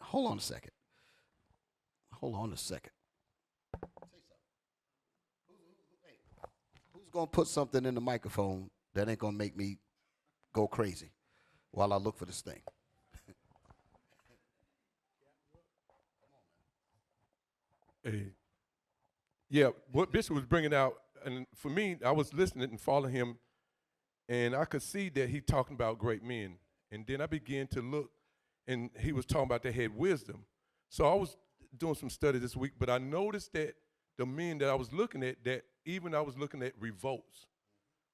Hold on a second. Hold on a second. Who's going to put something in the microphone that ain't going to make me go crazy while I look for this thing?
Hey. Yeah, what Bishop was bringing out, and for me, I was listening and following him, and I could see that he talking about great men. And then I began to look, and he was talking about they had wisdom. So I was doing some study this week, but I noticed that the men that I was looking at, that even I was looking at revolts.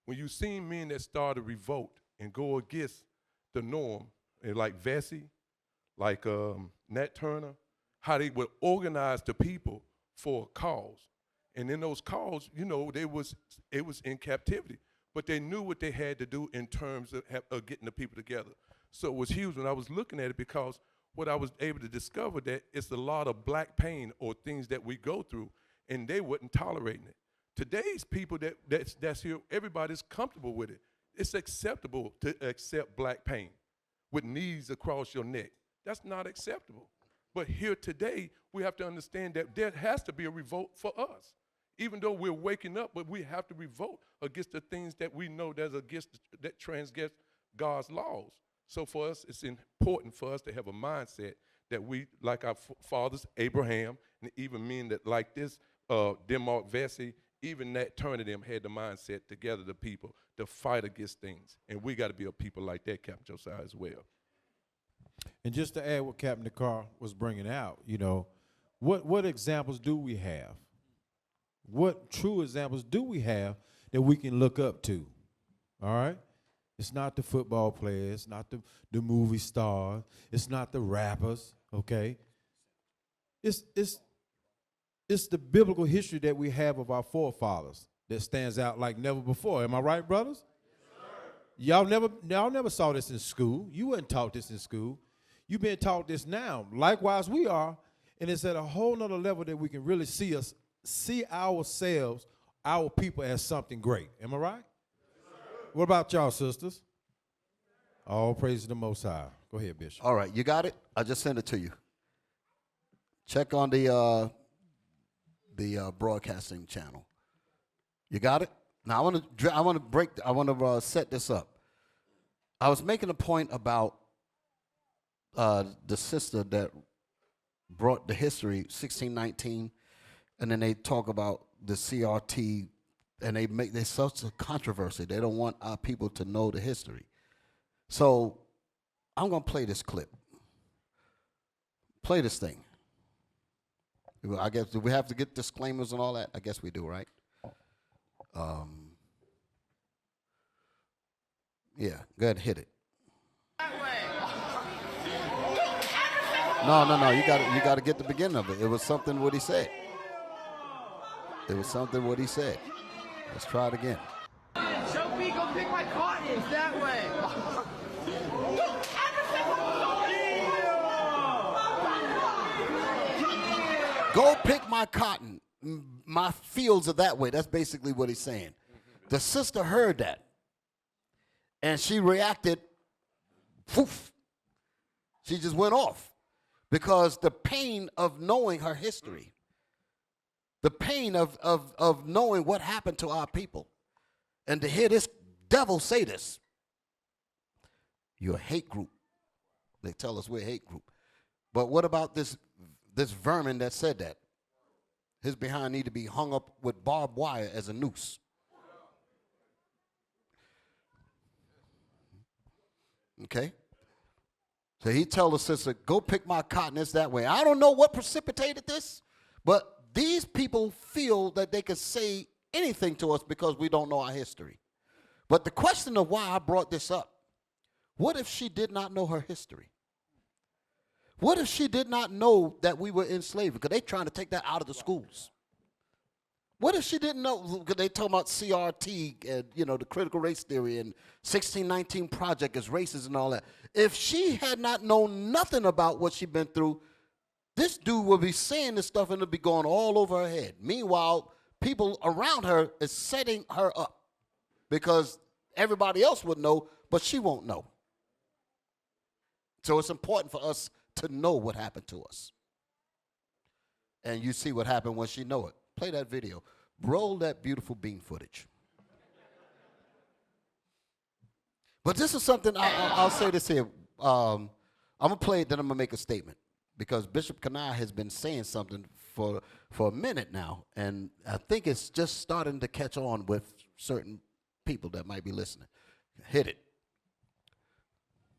When you see men that start a revolt and go against the norm, and like Vesey, like Nat Turner, how they would organize the people for a cause. And in those calls, you know, it was in captivity, but they knew what they had to do in terms of getting the people together. So it was huge when I was looking at it, because what I was able to discover that it's a lot of black pain or things that we go through, and they wasn't tolerating it. Today's people that's here, everybody's comfortable with it. It's acceptable to accept black pain with knees across your neck. That's not acceptable. But here today, we have to understand that there has to be a revolt for us. Even though we're waking up, but we have to revolt against the things that we know that transgress God's laws. So for us, it's important for us to have a mindset that we, like our fathers, Abraham, and even men that like this, Denmark Vesey, even that turn of them had the mindset to gather the people to fight against things. And we got to be a people like that, Captain Josiah, as well.
And just to add what Captain Dakar was bringing out, you know, what examples do we have? What true examples do we have that we can look up to? All right? It's not the football players, it's not the movie stars, it's not the rappers, okay? It's the biblical history that we have of our forefathers that stands out like never before. Am I right, brothers? Yes, y'all never saw this in school. You weren't taught this in school. You've been taught this now. Likewise, we are, and it's at a whole nother level that we can really see ourselves, our people, as something great. Am I right? What about y'all, sisters? All praise to the Most High. Go ahead, Bishop.
All right, you got it? I just sent it to you. Check on the broadcasting channel. You got it? Now I want to set this up. I was making a point about the sister that brought the history 1619, and then they talk about the CRT, and there's such a controversy. They don't want our people to know the history. So I'm gonna play this clip. Play this thing. I guess, do we have to get disclaimers and all that? I guess we do, right? Yeah, go ahead and hit it. No, you got to get the beginning of it. It was something what he said. Let's try it again.
Show me, go pick my cottons that way.
Go pick my cotton. My fields are that way. That's basically what he's saying. The sister heard that, and she reacted, poof. She just went off because the pain of knowing her history, the pain of knowing what happened to our people, and to hear this devil say this. You're a hate group. They tell us we're a hate group. But what about this vermin that said that? His behind need to be hung up with barbed wire as a noose. Okay? So he told the sister, go pick my cotton, it's that way. I don't know what precipitated this, but these people feel that they can say anything to us because we don't know our history. But the question of why I brought this up, what if she did not know her history? What if she did not know that we were in slavery? Because they're trying to take that out of the schools. What if she didn't know? Because they talk about CRT and, the critical race theory and 1619 Project is racist and all that. If she had not known nothing about what she'd been through, this dude would be saying this stuff and it'd be going all over her head. Meanwhile, people around her is setting her up because everybody else would know, but she won't know. So it's important for us to know what happened to us. And you see what happened when she know it. Play that video. Roll that beautiful beam footage. But this is something, I'll say this here. I'm going to play it, then I'm going to make a statement. Because Bishop Kanai has been saying something for a minute now. And I think it's just starting to catch on with certain people that might be listening. Hit it.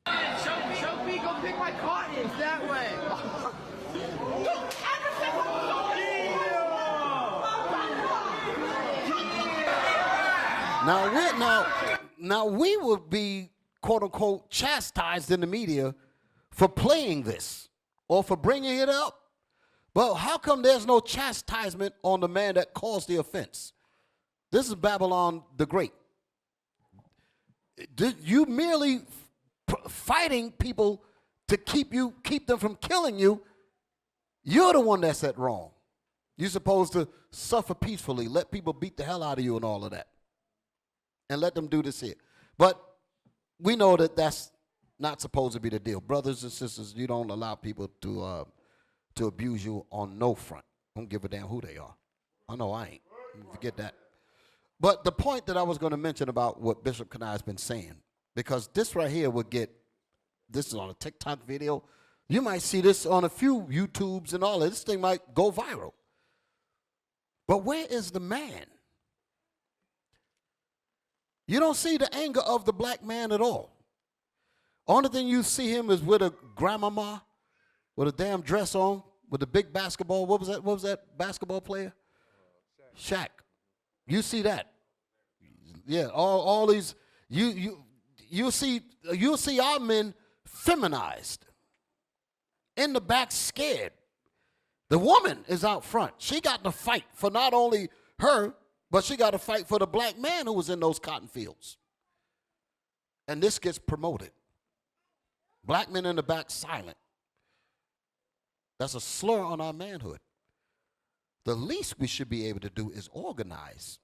Show me, go pick my cottons that way.
Now we will be, quote unquote, chastised in the media for playing this or for bringing it up. But how come there's no chastisement on the man that caused the offense? This is Babylon the Great. You merely fighting people to keep them from killing you. You're the one that's at wrong. You're supposed to suffer peacefully, let people beat the hell out of you and all of that, and let them do this here. But we know that that's not supposed to be the deal. Brothers and sisters, you don't allow people to abuse you on no front. Don't give a damn who they are. I know I ain't. Forget that. But the point that I was going to mention about what Bishop Kanai has been saying, because this right here would get, this is on a TikTok video. You might see this on a few YouTubes and all that. This thing might go viral. But where is the man? You don't see the anger of the black man at all. Only thing you see him is with a grandmama, with a damn dress on, with a big basketball. What was that? What was that basketball player? Shaq. You see that? Yeah. All these. You see our men feminized, in the back, scared. The woman is out front. She got to fight for not only her, but she got to fight for the black man who was in those cotton fields. And this gets promoted. Black men in the back silent. That's a slur on our manhood. The least we should be able to do is organize.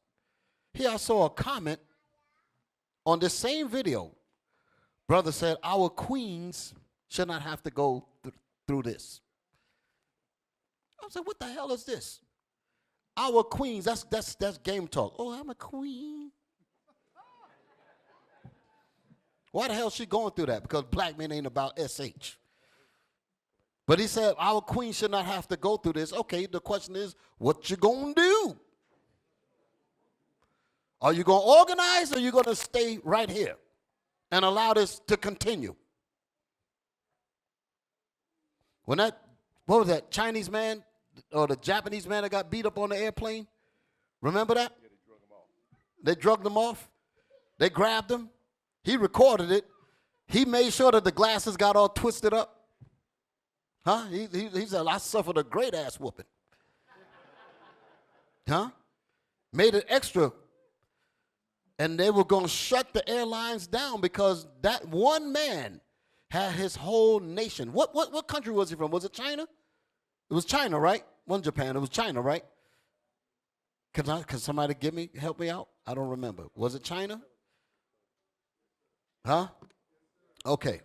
Here I saw a comment on this same video. Brother said, our queens should not have to go through this. I was like, what the hell is this? Our queens, that's game talk. Oh, I'm a queen. Why the hell is she going through that? Because black men ain't about SH. But he said, our queen should not have to go through this. Okay, the question is, what you gonna do? Are you gonna organize, or are you gonna stay right here and allow this to continue? When that, what was that, Chinese man or the Japanese man that got beat up on the airplane? Remember that? Yeah, they drug him off. They drugged him off. They grabbed him. He recorded it. He made sure that the glasses got all twisted up. Huh? He said, I suffered a great ass whooping. Huh? Made it extra. And they were going to shut the airlines down because that one man had his whole nation. What country was he from? Was it China? It was China, right? Wasn't Japan. It was China, right? Can somebody help me out? I don't remember. Was it China? Huh? Okay.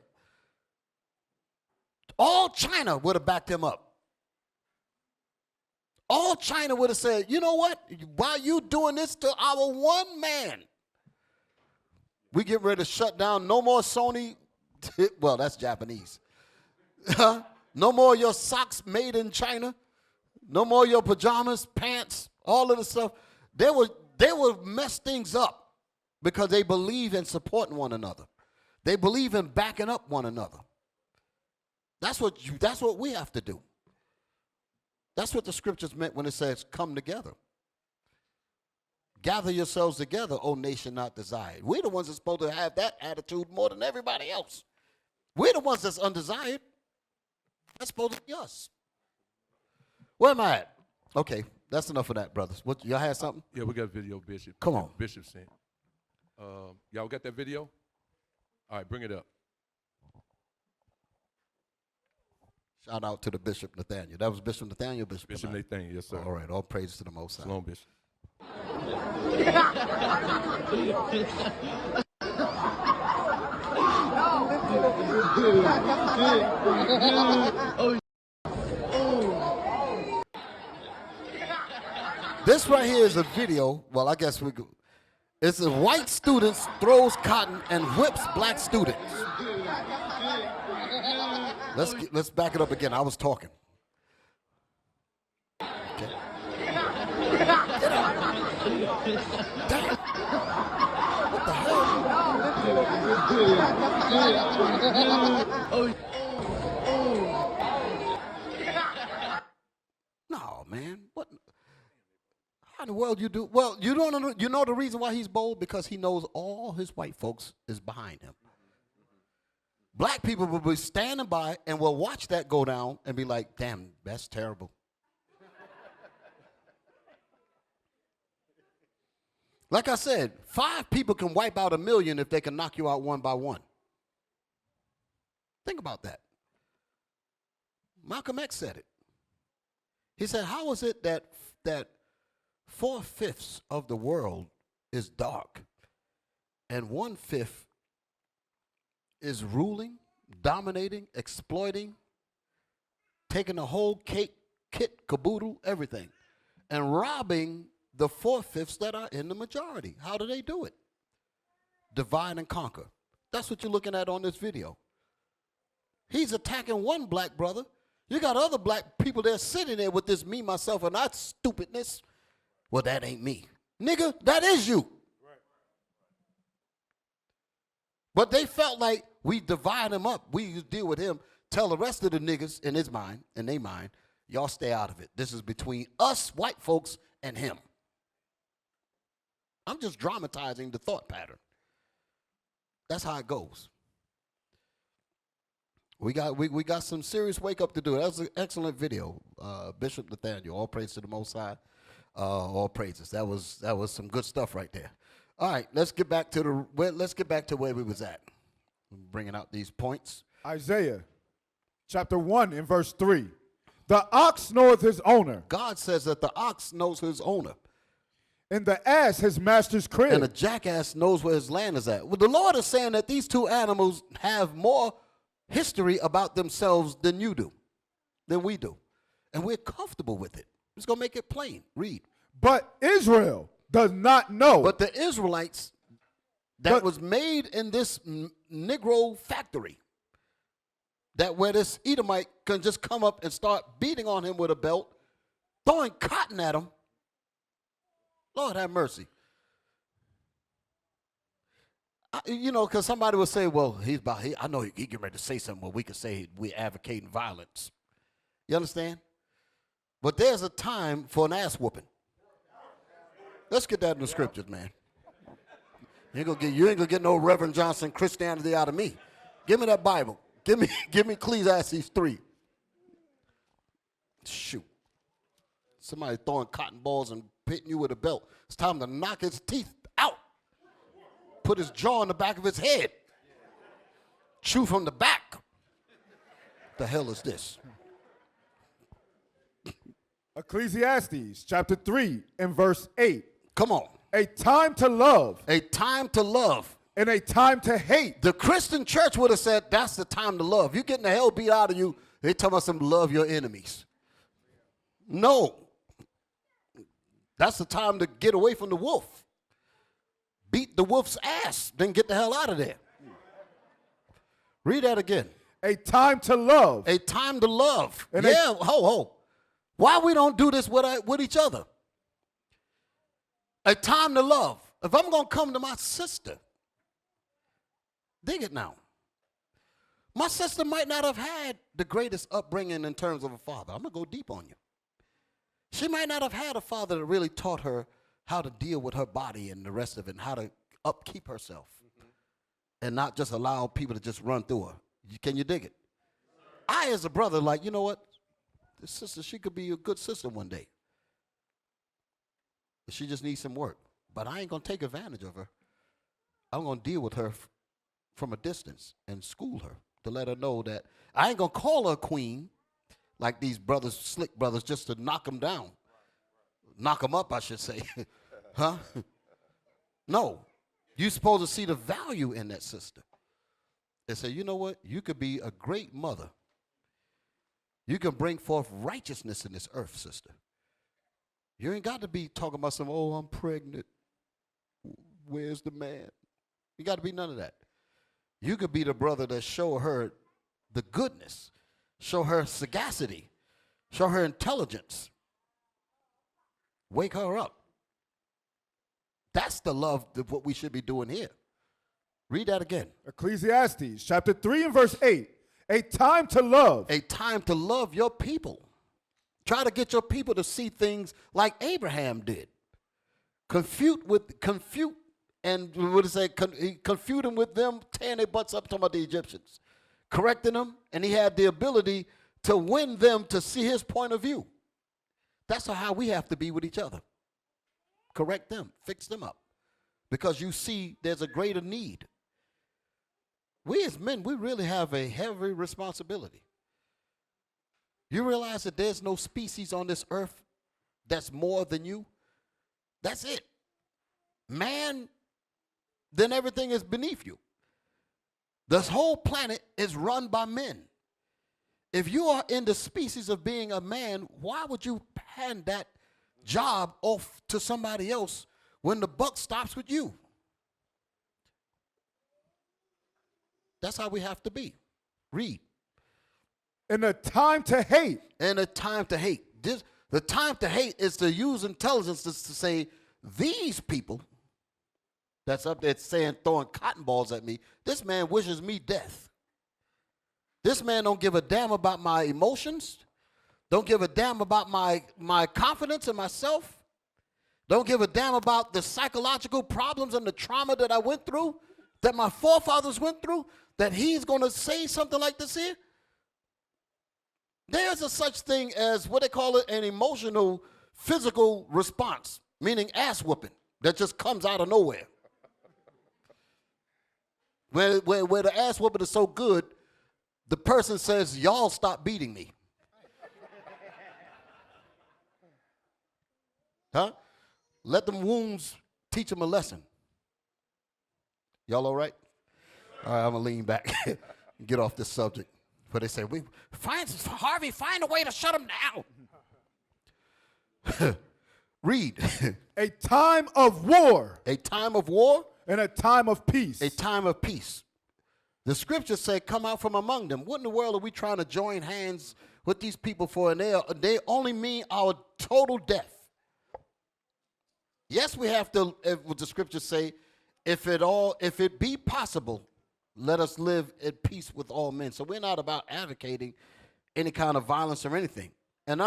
All China would have backed him up. All China would have said, you know what? Why are you doing this to our one man? We get ready to shut down. No more Sony. Well, that's Japanese. No more your socks made in China. No more your pajamas, pants, all of the stuff. They would mess things up because they believe in supporting one another. They believe in backing up one another. That's what we have to do. That's what the scriptures meant when it says, come together. Gather yourselves together, O nation not desired. We're the ones that's supposed to have that attitude more than everybody else. We're the ones that's undesired. That's supposed to be us. Where am I at? Okay, that's enough of that, brothers. Y'all had something?
Yeah, we got a video, Bishop.
Come on.
Bishop sent. Y'all got that video? All right, bring it up.
Shout out to the Bishop Nathaniel. That was Bishop Nathaniel, Bishop
Nathaniel, yes, sir.
All right, all praise to the Most High.
Shalom, Bishop.
This right here is a video. Well, I guess we go. It's a white student throws cotton and whips black students. Let's back it up again. I was talking. Okay. Get up. Damn. What the hell? No, man. What? How in the world you do? Well, you know the reason why he's bold? Because he knows all his white folks is behind him. Black people will be standing by and will watch that go down and be like, damn, that's terrible. Like I said, 5 people can wipe out 1 million if they can knock you out one by one. Think about that. Malcolm X said it. He said, how is it that that 4/5 of the world is dark and 1/5 is ruling, dominating, exploiting, taking the whole cake, kit, caboodle, everything, and robbing the 4/5 that are in the majority. How do they do it? Divide and conquer. That's what you're looking at on this video. He's attacking one black brother. You got other black people there sitting there with this me, myself, and I stupidness. Well, that ain't me. Nigga, that is you. But they felt like we divide him up. We deal with him. Tell the rest of the niggas in his mind, in their mind, y'all stay out of it. This is between us white folks and him. I'm just dramatizing the thought pattern. That's how it goes. We got some serious wake up to do. That was an excellent video, Bishop Nathaniel. All praise to the Most High. All praises. That was some good stuff right there. All right, let's get back to where we was at. I'm bringing out these points.
Isaiah chapter 1 and verse 3. The ox knoweth his owner,
God says that the ox knows his owner,
and the ass his master's crib.
and the jackass knows where his land is at. Well, the Lord is saying that these two animals have more history about themselves than you do, than we do. And we're comfortable with it. It's going to make it plain. Read.
But Israel does not know.
But the Israelites that was made in this Negro factory, that where this Edomite can just come up and start beating on him with a belt, throwing cotton at him. Lord have mercy. Because somebody would say, well, I know he getting ready to say something where we could say we're advocating violence. You understand? But there's a time for an ass whooping. Let's get that in the scriptures, man. You ain't gonna get no Reverend Johnson Christianity out of me. Give me that Bible. Give me Ecclesiastes 3. Shoot. Somebody throwing cotton balls and hitting you with a belt. It's time to knock his teeth out. Put his jaw in the back of his head. Chew from the back. The hell is this?
Ecclesiastes chapter 3 and verse 8.
Come on.
A time to love.
A time to love.
And a time to hate.
The Christian church would have said, that's the time to love. You're getting the hell beat out of you. They tell us to love your enemies. No. That's the time to get away from the wolf. Beat the wolf's ass, then get the hell out of there. Read that again.
A time to love.
A time to love.
And
yeah, ho. Why we don't do this with each other? A time to love. If I'm going to come to my sister, dig it now. My sister might not have had the greatest upbringing in terms of a father. I'm going to go deep on you. She might not have had a father that really taught her how to deal with her body and the rest of it, and how to upkeep herself, and not just allow people to just run through her. Can you dig it? I, as a brother, like, you know what? This sister, she could be a good sister one day. But she just needs some work. But I ain't going to take advantage of her. I'm going to deal with her from a distance and school her to let her know that I ain't going to call her a queen like these brothers, slick brothers, just to knock them down. Knock them up, I should say. Huh? No. You're supposed to see the value in that sister. And say, you know what? You could be a great mother. You can bring forth righteousness in this earth, sister. You ain't got to be talking about some, oh, I'm pregnant. Where's the man? You got to be none of that. You could be the brother that show her the goodness, show her sagacity, show her intelligence. Wake her up. That's the love of what we should be doing here. Read that again.
Ecclesiastes chapter 3 and verse 8. A time to love.
A time to love your people. Try to get your people to see things like Abraham did. Confute them with them tearing their butts up, talking about the Egyptians. Correcting them, and he had the ability to win them to see his point of view. That's how we have to be with each other. Correct them, fix them up. Because you see there's a greater need. We as men, we really have a heavy responsibility. You realize that there's no species on this earth that's more than you, that's it. Man, then everything is beneath you. This whole planet is run by men. If you are in the species of being a man, why would you hand that job off to somebody else when the buck stops with you? That's how we have to be. Read.
In a time to hate.
In a time to hate. The time to hate is to use intelligence to say, these people that's up there saying, throwing cotton balls at me, this man wishes me death. This man don't give a damn about my emotions. Don't give a damn about my confidence in myself. Don't give a damn about the psychological problems and the trauma that I went through, that my forefathers went through, that he's going to say something like this here. There's a such thing as what they call it, an emotional physical response, meaning ass whooping that just comes out of nowhere. Where the ass whooping is so good, the person says, y'all stop beating me. Huh? Let them wounds teach them a lesson. Y'all all right? All right, I'm going to lean back and get off this subject. But they say, Harvey, find a way to shut him down. Read.
A time of war.
A time of war.
And a time of peace.
A time of peace. The scriptures say, come out from among them. What in the world are we trying to join hands with these people for? And they only mean our total death. Yes, we have to, what the scriptures say, if it be possible, let us live at peace with all men. So we're not about advocating any kind of violence or anything. And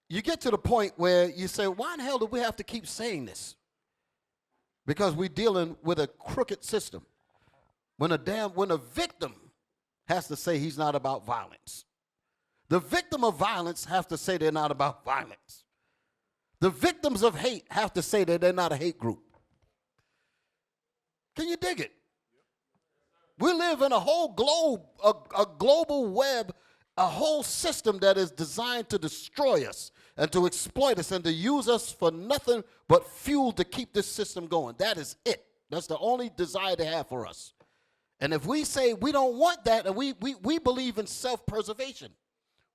you get to the point where you say, why in the hell do we have to keep saying this? Because we're dealing with a crooked system. When a victim has to say he's not about violence. The victim of violence have to say they're not about violence. The victims of hate have to say that they're not a hate group. Can you dig it? We live in a whole globe, a global web, a whole system that is designed to destroy us and to exploit us and to use us for nothing but fuel to keep this system going. That is it. That's the only desire they have for us. And if we say we don't want that, and we believe in self-preservation.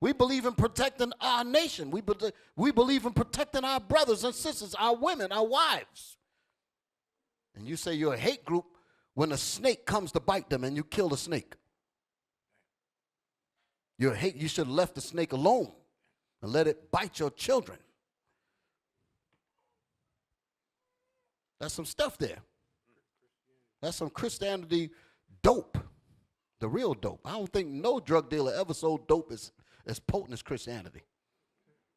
We believe in protecting our nation. We believe in protecting our brothers and sisters, our women, our wives. And you say you're a hate group when a snake comes to bite them and you kill the snake. You're a hate. You should have left the snake alone and let it bite your children. That's some stuff there. That's some Christianity dope, the real dope. I don't think no drug dealer ever sold dope as potent as Christianity.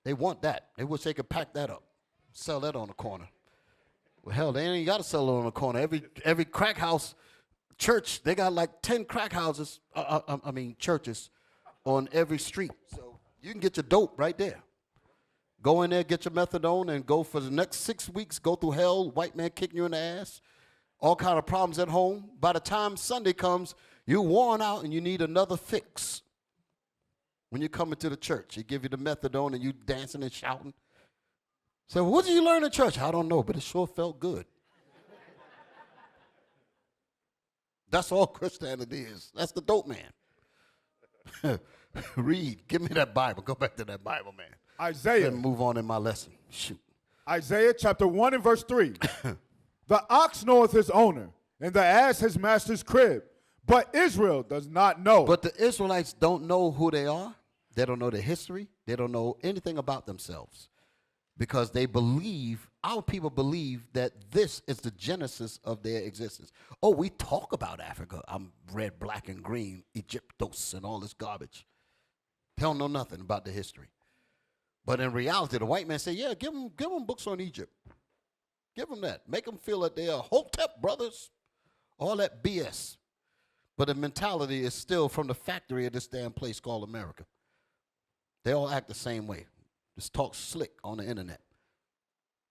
They want that. They wish they could pack that up, sell that on the corner. Well, hell, they ain't got to sell it on the corner. Every crack house, church, they got like 10 crack houses, churches on every street. So you can get your dope right there. Go in there, get your methadone, and go for the next 6 weeks, go through hell, white man kicking you in the ass, all kind of problems at home. By the time Sunday comes, you're worn out and you need another fix. When you come into the church, he give you the methadone and you dancing and shouting. So what did you learn in church? I don't know, but it sure felt good. That's all Christianity is. That's the dope man. Read. Give me that Bible. Go back to that Bible, man.
Isaiah.
Let me move on in my lesson. Shoot.
Isaiah chapter 1 and verse 3. The ox knoweth his owner, and the ass his master's crib. But Israel does not know.
But the Israelites don't know who they are. They don't know their history. They don't know anything about themselves. Because they believe, our people believe that this is the genesis of their existence. Oh, we talk about Africa. I'm red, black, and green, Egyptos, and all this garbage. They don't know nothing about the history. But in reality, the white man say, yeah, give them books on Egypt. Give them that. Make them feel that they are Hotep brothers. All that BS. But the mentality is still from the factory of this damn place called America. They all act the same way. Just talk slick on the internet.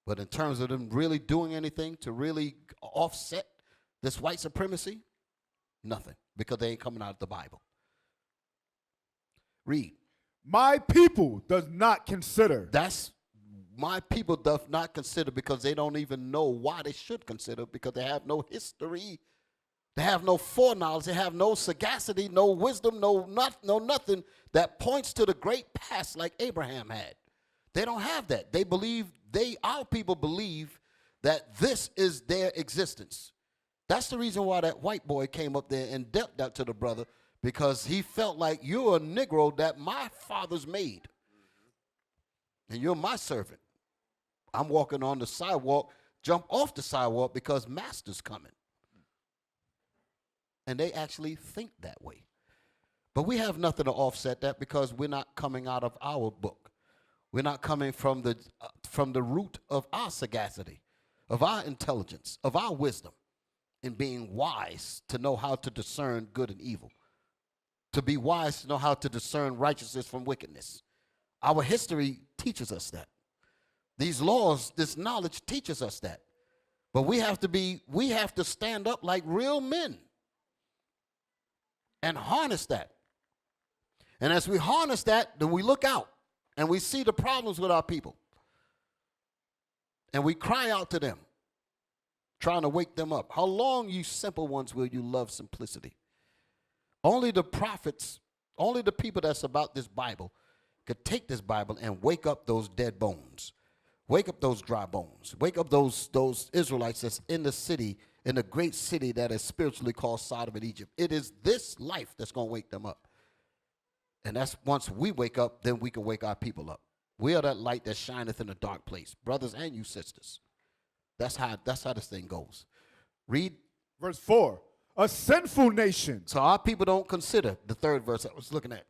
But in terms of them really doing anything to really offset this white supremacy, nothing. Because they ain't coming out of the Bible. Read.
My people does not consider.
That's my people doth not consider because they don't even know why they should consider, because they have no history. They have no foreknowledge. They have no sagacity, no wisdom, no nothing that points to the great past like Abraham had. They don't have that. They believe, our people believe that this is their existence. That's the reason why that white boy came up there and dealt that to the brother, because he felt like, you're a Negro that my fathers made. And you're my servant. I'm walking on the sidewalk, jump off the sidewalk because master's coming. And they actually think that way. But we have nothing to offset that because we're not coming out of our book. We're not coming from the root of our sagacity, of our intelligence, of our wisdom, in being wise to know how to discern good and evil, to be wise to know how to discern righteousness from wickedness. Our history teaches us that. These laws, this knowledge teaches us that. But we have to stand up like real men and harness that. And as we harness that, then we look out and we see the problems with our people. And we cry out to them, trying to wake them up. How long, you simple ones, will you love simplicity? Only the prophets, only the people that's about this Bible could take this Bible and wake up those dead bones. Wake up those dry bones. Wake up those Israelites that's in the city, in the great city that is spiritually called Sodom and Egypt. It is this life that's going to wake them up. And that's once we wake up, then we can wake our people up. We are that light that shineth in a dark place, brothers and you sisters. That's how this thing goes. Read
verse 4. A sinful nation.
So our people don't consider, the third verse I was looking at.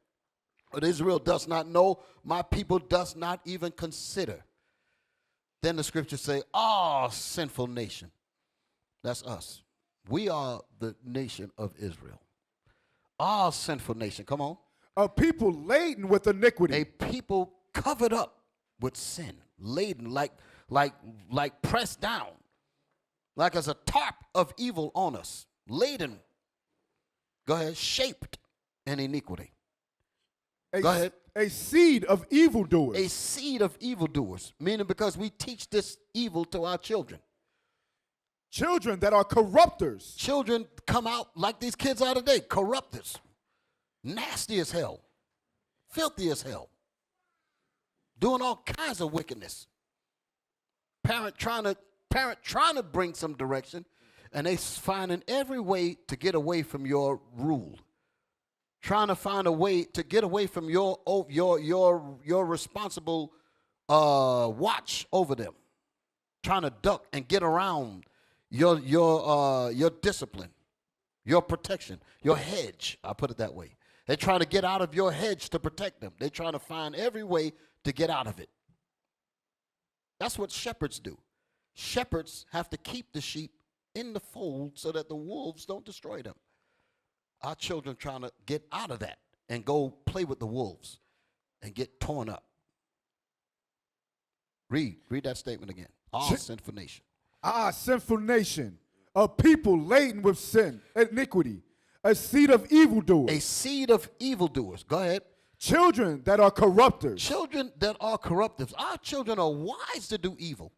But Israel does not know, my people does not even consider. Then the scriptures say, sinful nation. That's us. We are the nation of Israel. Sinful nation. Come on.
A people laden with iniquity.
A people covered up with sin. Laden, like pressed down. Like as a tarp of evil on us. Laden. Go ahead. Shaped in iniquity. Go ahead.
A seed of evildoers.
A seed of evildoers. Meaning because we teach this evil to our children.
Children that are corrupters.
Children come out like these kids are today. Corrupters. Nasty as hell. Filthy as hell. Doing all kinds of wickedness. Parent trying to bring some direction, and they finding every way to get away from your rule. Trying to find a way to get away from your responsible watch over them. Trying to duck and get around your discipline, your protection, your hedge. I'll put it that way. They're trying to get out of your hedge to protect them. They're trying to find every way to get out of it. That's what shepherds do. Shepherds have to keep the sheep in the fold so that the wolves don't destroy them. Our children trying to get out of that and go play with the wolves and get torn up. Read that statement again. Sinful nation.
Sinful nation. A people laden with sin, iniquity. A seed of evildoers.
A seed of evildoers. Go ahead.
Children that are corrupters.
Children that are corruptors. Our children are wise to do evil.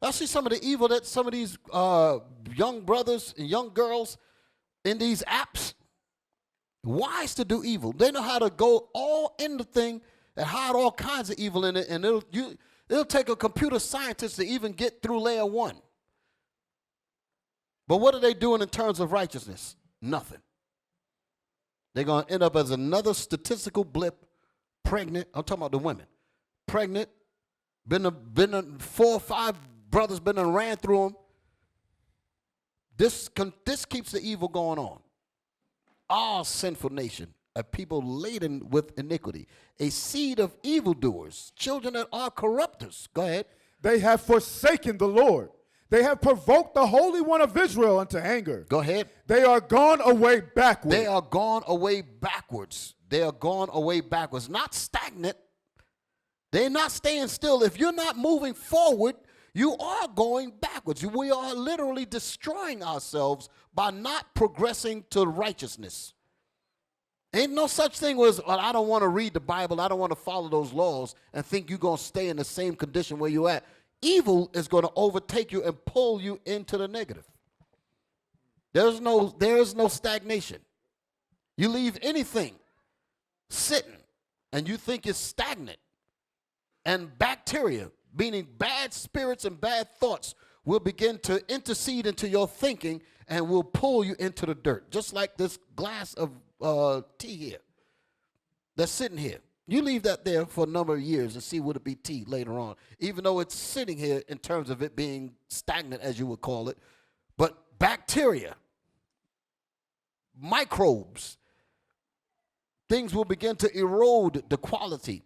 I see some of the evil that some of these young brothers and young girls in these apps, wise to do evil. They know how to go all in the thing and hide all kinds of evil in it, and it'll take a computer scientist to even get through layer 1. But what are they doing in terms of righteousness? Nothing. They're going to end up as another statistical blip, pregnant. I'm talking about the women. Pregnant, been 4 or 5 brothers been and ran through them. This keeps the evil going on. Our sinful nation, a people laden with iniquity, a seed of evildoers, children that are corrupters. Go ahead.
They have forsaken the Lord. They have provoked the Holy One of Israel unto anger.
Go ahead.
They are gone away backwards.
They are gone away backwards. They are gone away backwards. Not stagnant. They're not staying still. If you're not moving forward, you are going backwards. We are literally destroying ourselves by not progressing to righteousness. Ain't no such thing as, well, I don't want to read the Bible, I don't want to follow those laws, and think you're going to stay in the same condition where you're at. Evil is going to overtake you and pull you into the negative. There is no stagnation. You leave anything sitting, and you think it's stagnant. And bacteria, meaning bad spirits and bad thoughts, will begin to intercede into your thinking and will pull you into the dirt. Just like this glass of tea here that's sitting here. You leave that there for a number of years and see would it be tea later on, even though it's sitting here in terms of it being stagnant, as you would call it. But bacteria, microbes, things will begin to erode the quality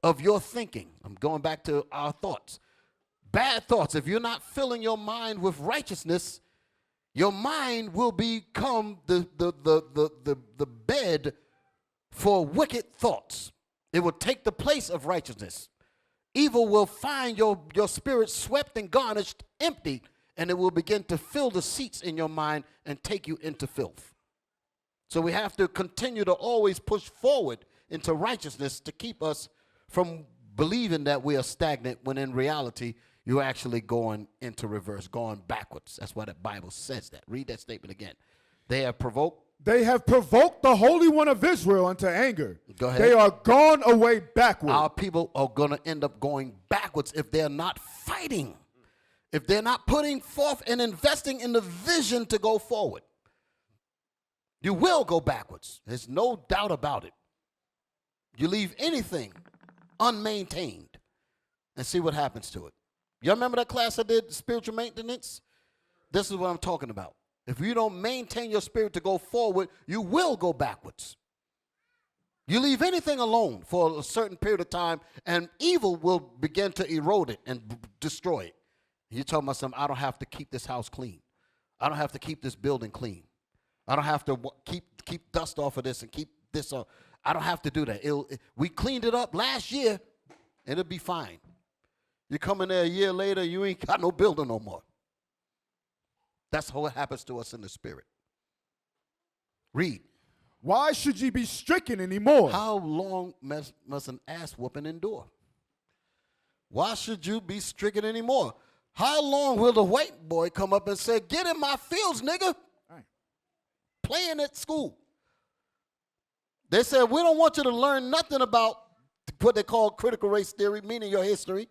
of your thinking. I'm going back to our thoughts. Bad thoughts. If you're not filling your mind with righteousness, your mind will become the bed for wicked thoughts. It will take the place of righteousness. Evil will find your spirit swept and garnished, empty, and it will begin to fill the seats in your mind and take you into filth. So we have to continue to always push forward into righteousness to keep us from believing that we are stagnant, when in reality, you're actually going into reverse, going backwards. That's why the Bible says that. Read that statement again. They have provoked
the Holy One of Israel into anger.
Go ahead.
They are gone away backward.
Our people are going to end up going backwards if they're not fighting, if they're not putting forth and investing in the vision to go forward. You will go backwards. There's no doubt about it. You leave anything unmaintained and see what happens to it. Y'all remember that class I did, spiritual maintenance? This is what I'm talking about. If you don't maintain your spirit to go forward, you will go backwards. You leave anything alone for a certain period of time, and evil will begin to erode it and destroy it. You're talking about something, I don't have to keep this house clean. I don't have to keep this building clean. I don't have to keep dust off of this and keep this off. I don't have to do that. We cleaned it up last year, and it'll be fine. You come in there a year later, you ain't got no building no more. That's how it happens to us in the spirit. Read.
Why should ye be stricken anymore?
How long must an ass whooping endure? Why should you be stricken anymore? How long will the white boy come up and say, get in my fields, nigga?
Right.
Playing at school. They said, we don't want you to learn nothing about what they call critical race theory, meaning your history.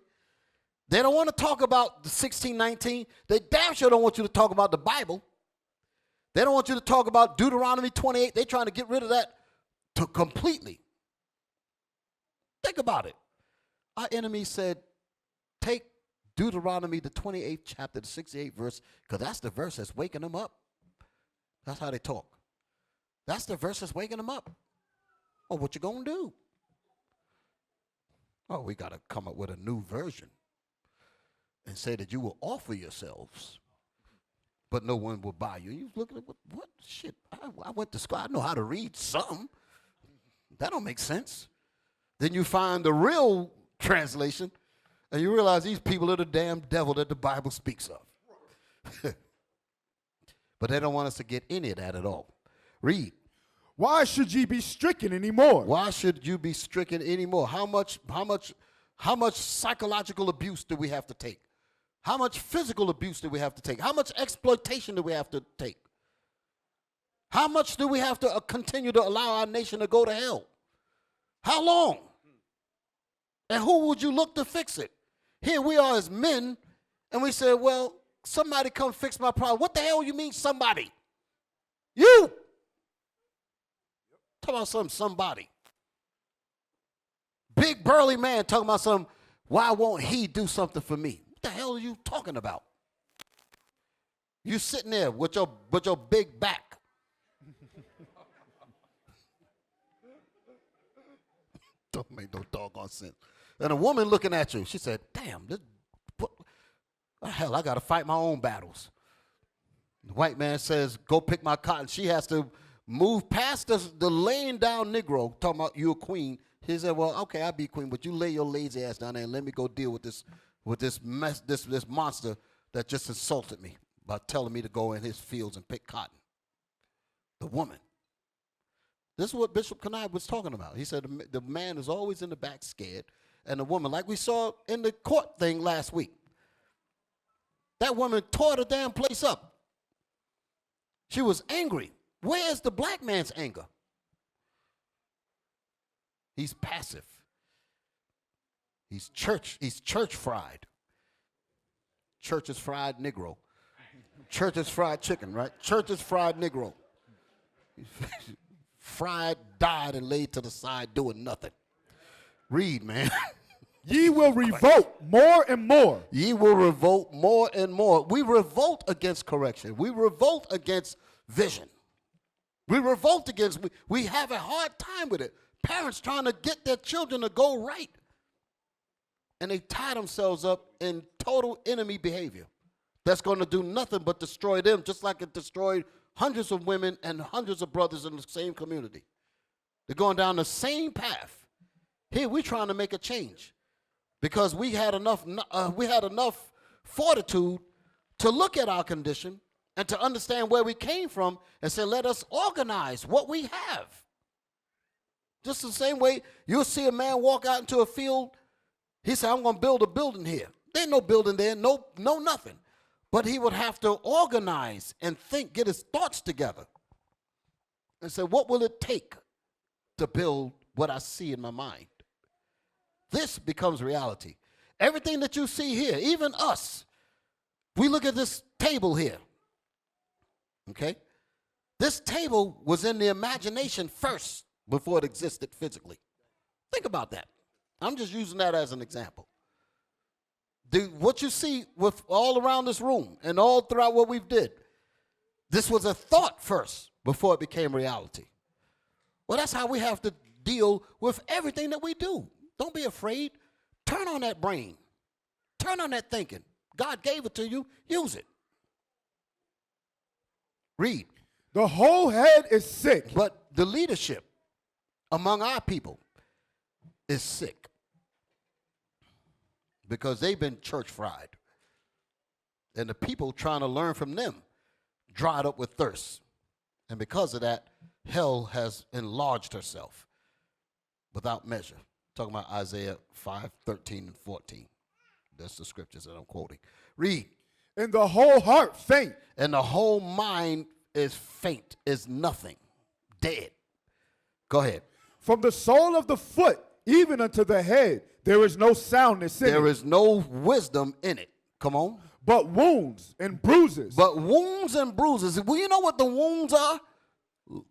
They don't want to talk about the 1619. They damn sure don't want you to talk about the Bible. They don't want you to talk about Deuteronomy 28. They're trying to get rid of that completely. Think about it. Our enemy said, take Deuteronomy, the 28th chapter, the 68th verse, because that's the verse that's waking them up. That's how they talk. That's the verse that's waking them up. Oh, what you going to do? Oh, we got to come up with a new version and say that you will offer yourselves, but no one will buy you. You look at it, what shit? I went to school. I know how to read something. That don't make sense. Then you find the real translation, and you realize these people are the damn devil that the Bible speaks of. But they don't want us to get any of that at all. Read.
Why should ye be stricken anymore?
Why should you be stricken anymore? How much psychological abuse do we have to take? How much physical abuse do we have to take? How much exploitation do we have to take? How much do we have to continue to allow our nation to go to hell? How long? And who would you look to fix it? Here we are as men, and we say, well, somebody come fix my problem. What the hell you mean somebody? You! Talking about somebody. Big burly man talking about something, why won't he do something for me? What the hell are you talking about? You sitting there with your big back. Don't make no doggone sense. And a woman looking at you, she said, damn, what the hell, I got to fight my own battles. The white man says, go pick my cotton. She has to move past the laying down Negro, talking about you a queen. He said, well, okay, I'll be queen, but you lay your lazy ass down there and let me go deal with this monster that just insulted me by telling me to go in his fields and pick cotton. The woman. This is what Bishop Kanai was talking about. He said the man is always in the back scared, and the woman, like we saw in the court thing last week, that woman tore the damn place up. She was angry. Where's the black man's anger? He's passive. He's church fried. Church is fried Negro. Church is fried chicken, right? Church is fried Negro. Fried, died, and laid to the side doing nothing. Read, man.
Ye will revolt more and more.
Ye will revolt more and more. We revolt against correction. We revolt against vision. We revolt against, we have a hard time with it. Parents trying to get their children to go right. And they tie themselves up in total enemy behavior that's going to do nothing but destroy them, just like it destroyed hundreds of women and hundreds of brothers in the same community. They're going down the same path. Here, we're trying to make a change because we had enough fortitude to look at our condition and to understand where we came from and say, let us organize what we have. Just the same way you'll see a man walk out into a field. He said, I'm going to build a building here. There's no building there, no nothing. But he would have to organize and think, get his thoughts together. And say, what will it take to build what I see in my mind? This becomes reality. Everything that you see here, even us, we look at this table here. Okay? This table was in the imagination first before it existed physically. Think about that. I'm just using that as an example. What you see with all around this room and all throughout what we've did, this was a thought first before it became reality. Well, that's how we have to deal with everything that we do. Don't be afraid. Turn on that brain. Turn on that thinking. God gave it to you. Use it. Read.
The whole head is sick.
But the leadership among our people is sick because they've been church fried. And the people trying to learn from them dried up with thirst. And because of that, hell has enlarged herself without measure. Talking about Isaiah 5:13 and 14. That's the scriptures that I'm quoting. Read.
And the whole heart faint.
And the whole mind is faint, is nothing, dead. Go ahead.
From the sole of the foot even unto the head, there is no soundness in it.
There is no wisdom in it. Come on.
But wounds and bruises.
But wounds and bruises. Well, you know what the wounds are?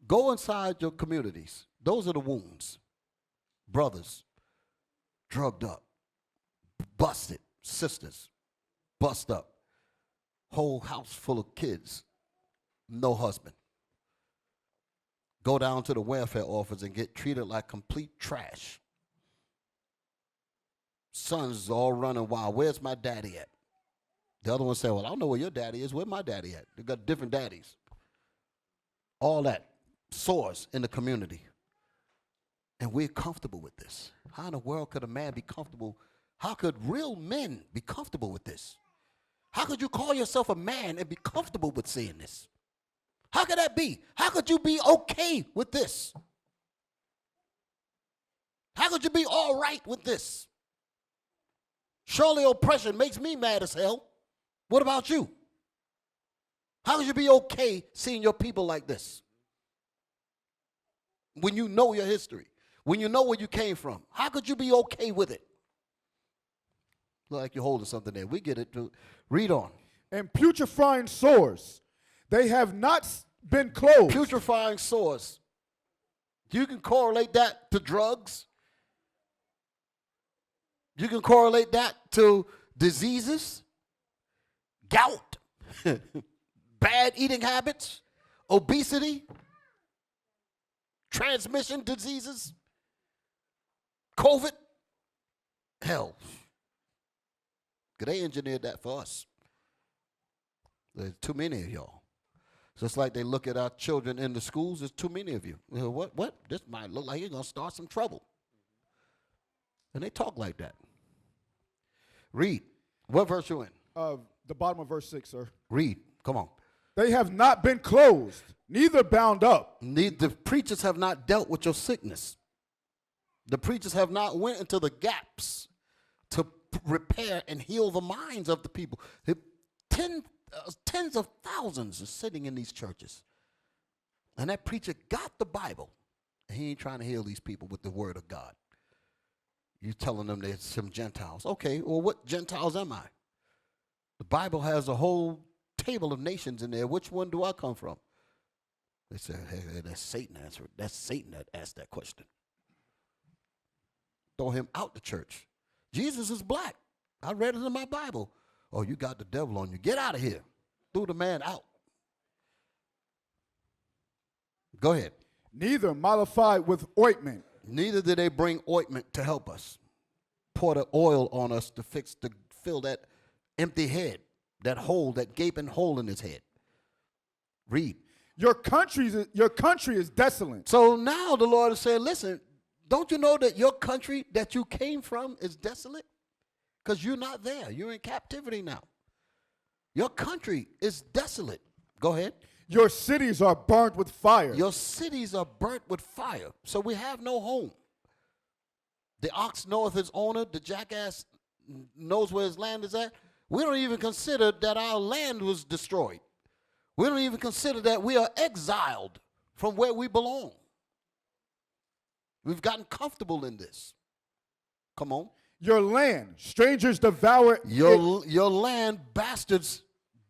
Go inside your communities. Those are the wounds. Brothers, drugged up, busted. Sisters, bust up. Whole house full of kids, no husband. Go down to the welfare office and get treated like complete trash. Sons all running wild. Where's my daddy at? The other one said, well, I don't know where your daddy is. Where my daddy at? They got different daddies. All that soars in the community. And we're comfortable with this. How in the world could a man be comfortable? How could real men be comfortable with this? How could you call yourself a man and be comfortable with seeing this? How could that be? How could you be okay with this? How could you be all right with this? Surely oppression makes me mad as hell. What about you? How could you be okay seeing your people like this? When you know your history, when you know where you came from, how could you be okay with it? Look like you're holding something there. We get it. Read on.
And putrefying sores, they have not been closed.
Putrefying sores. You can correlate that to drugs. You can correlate that to diseases, gout, bad eating habits, obesity, transmission diseases, COVID. Hell. They engineered that for us. There's too many of y'all. Just like they look at our children in the schools, there's too many of you. You know, what? This might look like you're going to start some trouble. And they talk like that. Read. What verse you in?
The bottom of verse 6, sir.
Read. Come on.
They have not been closed, neither bound up.
The preachers have not dealt with your sickness. The preachers have not went into the gaps to repair and heal the minds of the people. Tens of thousands are sitting in these churches. And that preacher got the Bible. And he ain't trying to heal these people with the word of God. You're telling them there's some Gentiles. Okay, well, what Gentiles am I? The Bible has a whole table of nations in there. Which one do I come from? They said, hey, that's Satan answered. That's Satan that asked that question. Throw him out the church. Jesus is black. I read it in my Bible. Oh, you got the devil on you. Get out of here. Threw the man out. Go ahead.
Neither mollified with ointment.
Neither did they bring ointment to help us. Pour the oil on us to fill that empty head, that hole, that gaping hole in his head. Read.
Your country is desolate.
So now the Lord is saying, listen, don't you know that your country that you came from is desolate? Because you're not there. You're in captivity now. Your country is desolate. Go ahead.
Your cities are burnt with fire.
Your cities are burnt with fire. So we have no home. The ox knoweth his owner. The jackass knows where his land is at. We don't even consider that our land was destroyed. We don't even consider that we are exiled from where we belong. We've gotten comfortable in this. Come on.
Your land, strangers devour
your land, bastards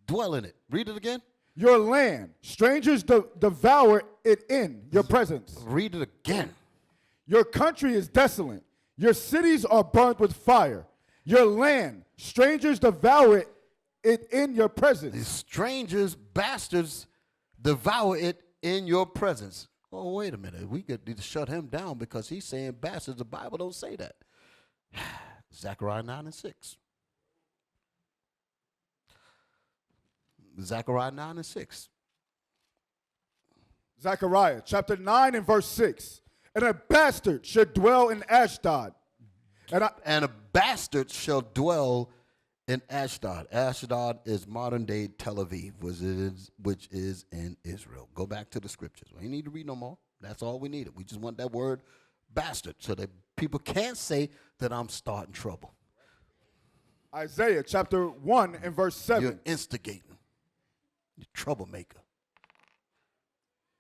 dwell in it. Read it again.
Your land, strangers devour it in your presence.
Read it again.
Your country is desolate. Your cities are burnt with fire. Your land, strangers devour it in your presence.
The strangers, bastards, devour it in your presence. Oh, wait a minute. We need to shut him down because he's saying bastards. The Bible don't say that. Zechariah 9 and 6. Zechariah 9 and 6.
Zechariah chapter 9 and verse 6. And a bastard should dwell in Ashdod.
And a bastard shall dwell in Ashdod. Ashdod is modern day Tel Aviv, which is in Israel. Go back to the scriptures. We need to read no more. That's all we needed. We just want that word bastard so that people can't say that I'm starting trouble.
Isaiah chapter 1 and verse 7.
You're instigating. You're a troublemaker.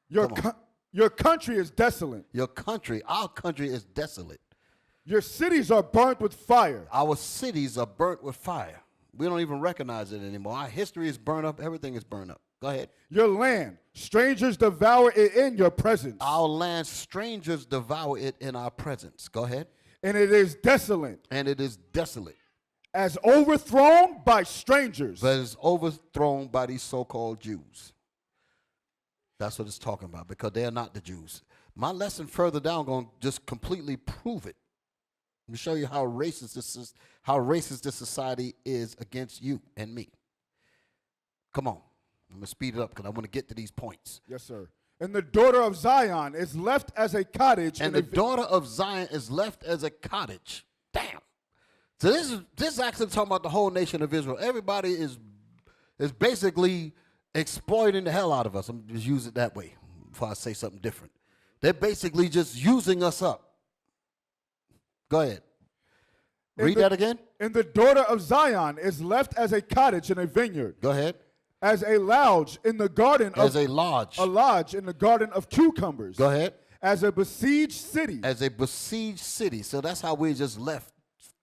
Your country is desolate.
Our country is desolate.
Your cities are burnt with fire.
Our cities are burnt with fire. We don't even recognize it anymore. Our history is burned up. Everything is burned up. Go ahead.
Your land, strangers devour it in your presence.
Our land, strangers devour it in our presence. Go ahead.
And it is desolate.
And it is desolate.
As overthrown by strangers.
But it's overthrown by these so-called Jews. That's what it's talking about, because they're not the Jews. My lesson further down going to just completely prove it. Let me show you how racist this society is against you and me. Come on. I'm going to speed it up because I want to get to these points.
Yes, sir. And the daughter of Zion is left as a cottage.
And the daughter of Zion is left as a cottage. Damn. So this is actually talking about the whole nation of Israel. Everybody is basically exploiting the hell out of us. I'm just use it that way before I say something different. They're basically just using us up. Go ahead. Read that again.
And the daughter of Zion is left as a cottage in a vineyard.
Go ahead.
As a lodge in the garden of...
As a lodge.
A lodge in the garden of cucumbers.
Go ahead.
As a besieged city.
As a besieged city. So that's how we just left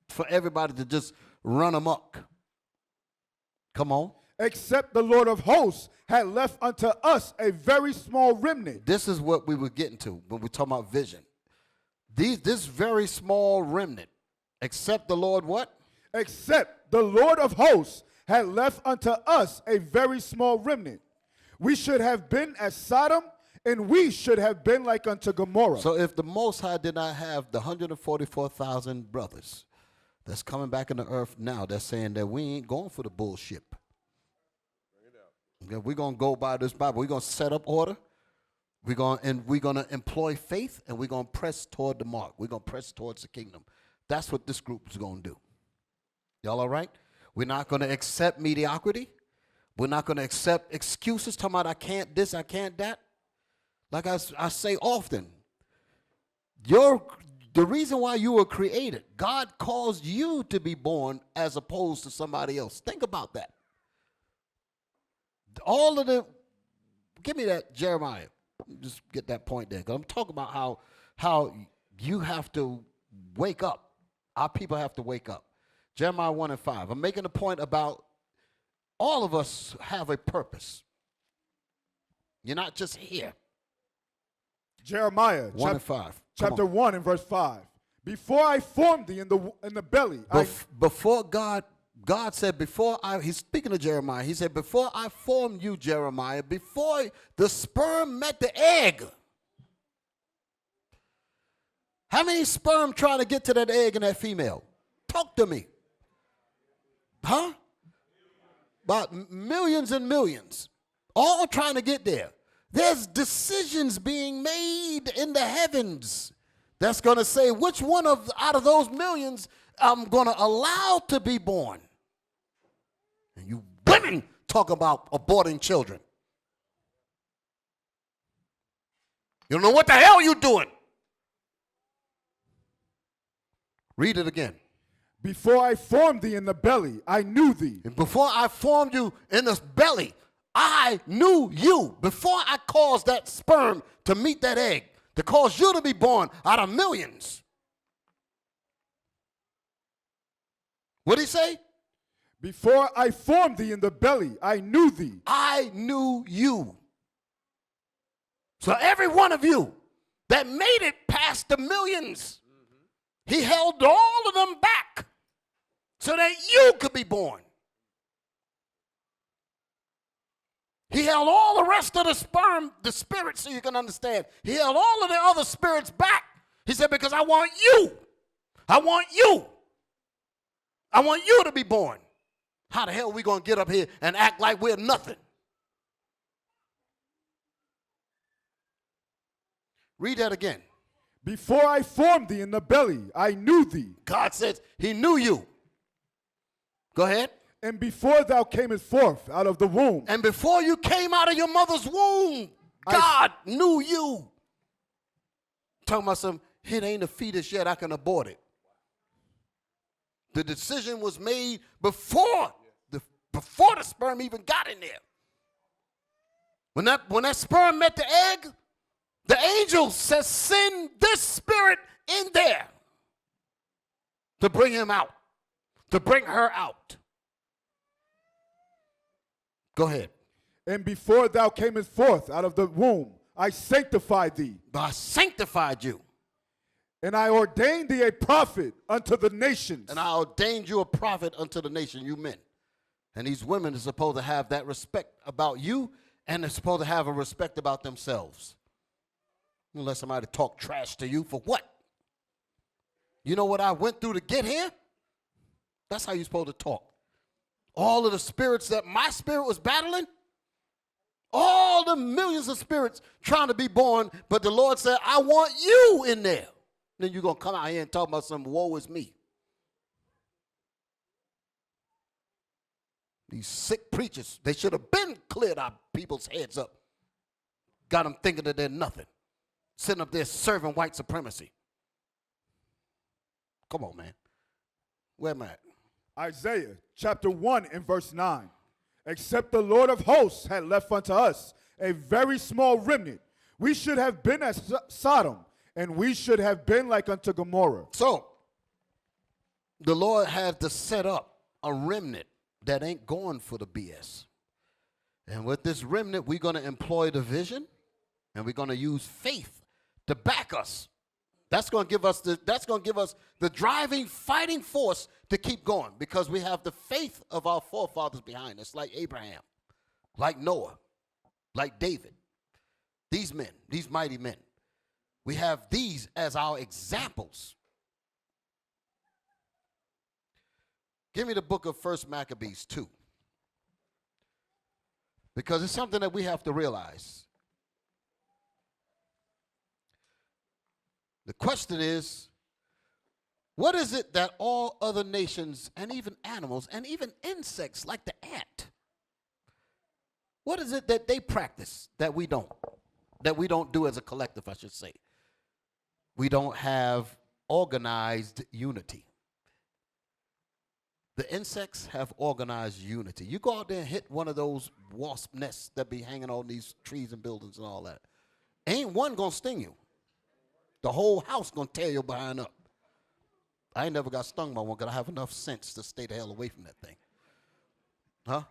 for everybody to just run amok. Come on.
Except the Lord of hosts had left unto us a very small remnant.
This is what we were getting to when we're talking about vision. This very small remnant. Except the Lord what?
Except the Lord of hosts had left unto us a very small remnant. We should have been as Sodom, and we should have been like unto Gomorrah.
So if the Most High did not have the 144,000 brothers that's coming back in the earth now, that's saying that we ain't going for the bullshit. Okay, we're going to go by this Bible. We're going to set up order. We're going to employ faith, and we're going to press toward the mark. We're going to press towards the kingdom. That's what this group is going to do. Y'all all right? We're not going to accept mediocrity, We're not going to accept excuses talking about I can't this, I can't that. Like I say often, the reason why you were created, God caused you to be born as opposed to somebody else. Think about that. Give me that Jeremiah. Just get that point there. 'Cause I'm talking about how you have to wake up. Our people have to wake up. Jeremiah 1 and 5. I'm making a point about all of us have a purpose. You're not just here.
Jeremiah
1 and 5.
chapter 1 and verse 5. Before I formed thee in the belly.
Before God said, he's speaking to Jeremiah, he said, before I formed you, Jeremiah, before the sperm met the egg. How many sperm trying to get to that egg and that female? Talk to me. Huh? About millions and millions. All trying to get there. There's decisions being made in the heavens that's going to say which one out of those millions I'm going to allow to be born. And you women talk about aborting children. You don't know what the hell you're doing. Read it again.
Before I formed thee in the belly, I knew thee.
And before I formed you in the belly, I knew you. Before I caused that sperm to meet that egg, to cause you to be born out of millions. What did he say?
Before I formed thee in the belly, I knew thee.
I knew you. So every one of you that made it past the millions, he held all of them back so that you could be born. He held all the rest of the sperm, the spirits, so you can understand. He held all of the other spirits back. He said, because I want you. I want you. I want you to be born. How the hell are we going to get up here and act like we're nothing? Read that again.
Before I formed thee in the belly, I knew thee.
God says he knew you. Go ahead.
And before thou camest forth out of the womb.
And before you came out of your mother's womb, God knew you. Talking about it ain't a fetus yet, I can abort it. The decision was made before the sperm even got in there. When that sperm met the egg, the angel says, send this spirit in there to bring him out, to bring her out. Go ahead.
And before thou camest forth out of the womb, I sanctified thee.
I sanctified you.
And I ordained thee a prophet unto the nations.
And I ordained you a prophet unto the nation, you men. And these women are supposed to have that respect about you, and they're supposed to have a respect about themselves. You let somebody talk trash to you for what? You know what I went through to get here? That's how you're supposed to talk. All of the spirits that my spirit was battling, all the millions of spirits trying to be born, but the Lord said, I want you in there. Then you're going to come out here and talk about some woe is me. These sick preachers, they should have been cleared our people's heads up. Got them thinking that they're nothing. Sitting up there serving white supremacy. Come on, man. Where am I at?
Isaiah chapter 1 and verse 9. Except the Lord of hosts had left unto us a very small remnant, we should have been as Sodom, and we should have been like unto Gomorrah.
So, the Lord had to set up a remnant that ain't going for the BS. And with this remnant, we're going to employ the vision, and we're going to use faith to back us. That's going to give us the driving, fighting force to keep going, because we have the faith of our forefathers behind us, like Abraham, like Noah, like David. These men, these mighty men. We have these as our examples. Give me the book of 1 Maccabees 2. Because it's something that we have to realize. The question is, what is it that all other nations and even animals and even insects like the ant What is it that they practice that we don't? That we don't do as a collective, I should say. We don't have organized unity. The insects have organized unity. You go out there and hit one of those wasp nests that be hanging on these trees and buildings and all that. Ain't one gonna sting you. The whole house gonna tear you behind up. I ain't never got stung by one because I have enough sense to stay the hell away from that thing. Huh?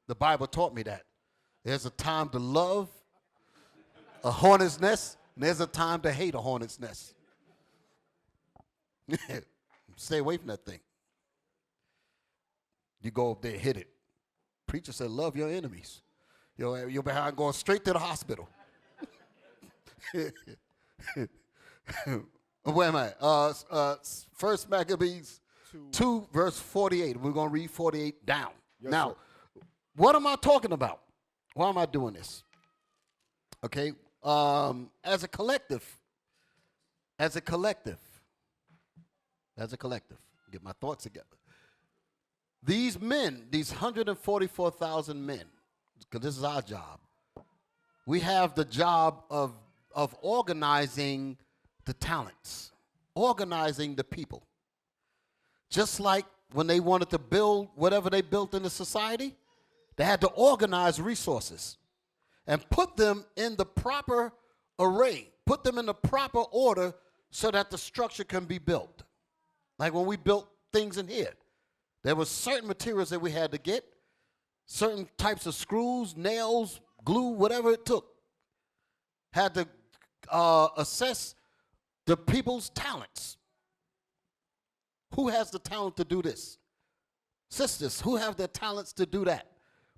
The Bible taught me that. There's a time to love a hornet's nest, and there's a time to hate a hornet's nest. Stay away from that thing. You go up there and hit it. Preacher said, love your enemies. You're behind going straight to the hospital. Where am I? First Maccabees 2 verse 48. We're going to read 48 down.
Yes,
now,
sir.
What am I talking about? Why am I doing this? Okay. As a collective, get my thoughts together. These men, these 144,000 men, because this is our job, we have the job of organizing the talents, organizing the people. Just like when they wanted to build whatever they built in the society, they had to organize resources and put them in the proper array, put them in the proper order so that the structure can be built. Like when we built things in here, there were certain materials that we had to get, certain types of screws, nails, glue, whatever it took. Had to assess the people's talents. Who has the talent to do this? Sisters, who have the talents to do that?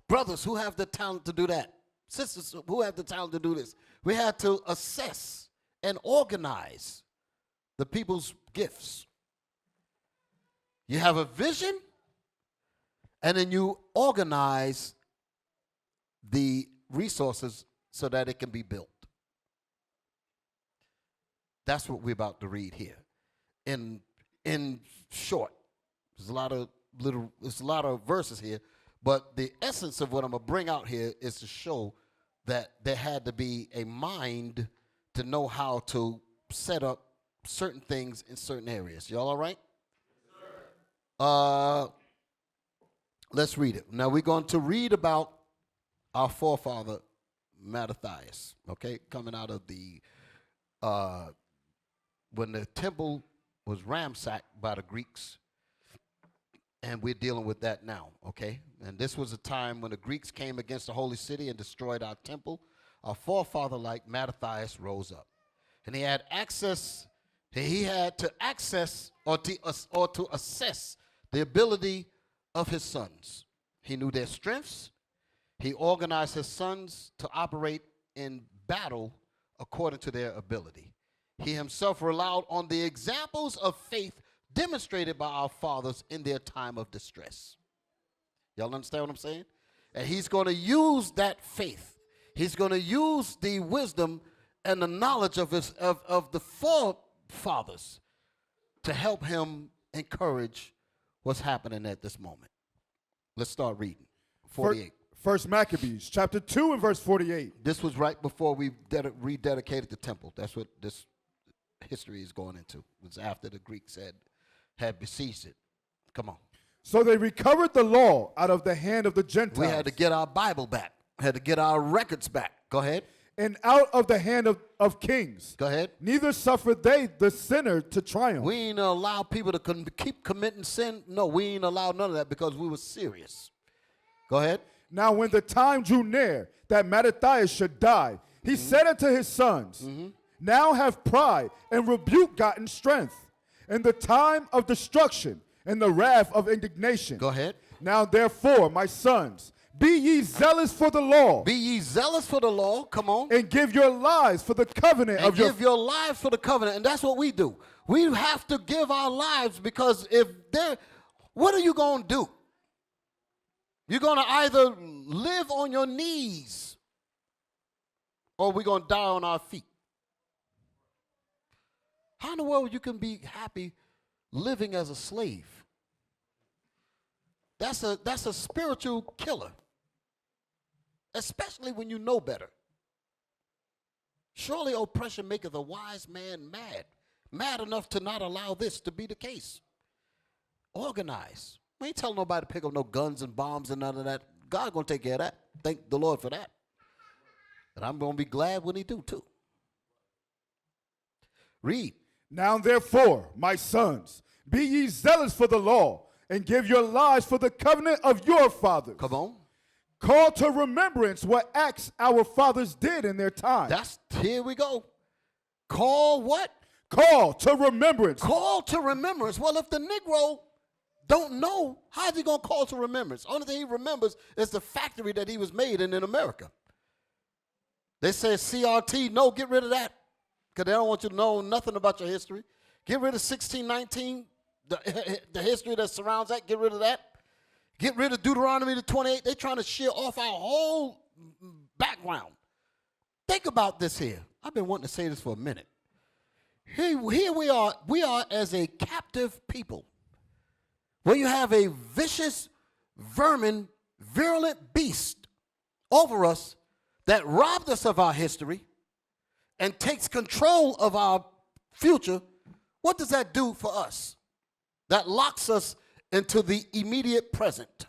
Brothers, who have the talent to do that? Sisters, who have the talent to do this? We had to assess and organize the people's gifts. You have a vision, and then you organize the resources so that it can be built. That's what we're about to read here. In short, there's a lot of verses here, but the essence of what I'm going to bring out here is to show that there had to be a mind to know how to set up certain things in certain areas. Y'all all right? Let's read it. Now we're going to read about our forefather Mattathias, okay, coming out of the when the temple was ransacked by the Greeks, and we're dealing with that now, okay? And this was a time when the Greeks came against the holy city and destroyed our temple. Our forefather, like Mattathias, rose up, and he had access. He had to access or to assess the ability of his sons. He knew their strengths. He organized his sons to operate in battle according to their ability. He himself relied on the examples of faith demonstrated by our fathers in their time of distress. Y'all understand what I'm saying? And he's going to use that faith. He's going to use the wisdom and the knowledge of the forefathers to help him encourage what's happening at this moment. Let's start reading. 48.
First Maccabees, chapter 2 and verse 48.
This was right before we rededicated the temple. That's what this history is going into. It was after the Greeks had besieged it. Come on.
So they recovered the law out of the hand of the Gentiles.
We had to get our Bible back. Had to get our records back. Go ahead.
And out of the hand of kings.
Go ahead.
Neither suffered they the sinner to triumph.
We ain't allow people to keep committing sin. No, we ain't allowed none of that because we were serious. Go ahead.
Now when the time drew near that Mattathias should die, he said unto his sons, now have pride and rebuke gotten strength in the time of destruction and the wrath of indignation.
Go ahead.
Now therefore, my sons, be ye zealous for the law.
Be ye zealous for the law. Come on.
And give your lives for the covenant
and give your lives for the covenant. And that's what we do. We have to give our lives because what are you going to do? You're going to either live on your knees or we're going to die on our feet. How in the world you can be happy living as a slave? That's a spiritual killer. especially when you know better. Surely oppression maketh a wise man mad, mad enough to not allow this to be the case. Organize. We ain't telling nobody to pick up no guns and bombs and none of that. God gonna take care of that. Thank the Lord for that. And I'm gonna be glad when he do too. Read.
Now therefore, my sons, be ye zealous for the law, and give your lives for the covenant of your fathers.
Come on.
Call to remembrance what acts our fathers did in their time.
Here we go. Call what?
Call to remembrance.
Call to remembrance. Well, if the Negro don't know, how's he going to call to remembrance? Only thing he remembers is the factory that he was made in America. They say CRT, no, get rid of that, because they don't want you to know nothing about your history. Get rid of 1619, the history that surrounds that, get rid of that. Get rid of Deuteronomy the 28. They're trying to shear off our whole background. Think about this here. I've been wanting to say this for a minute. Here we are as a captive people, where you have a vicious, vermin, virulent beast over us that robbed us of our history and takes control of our future. What does that do for us? That locks us into the immediate present.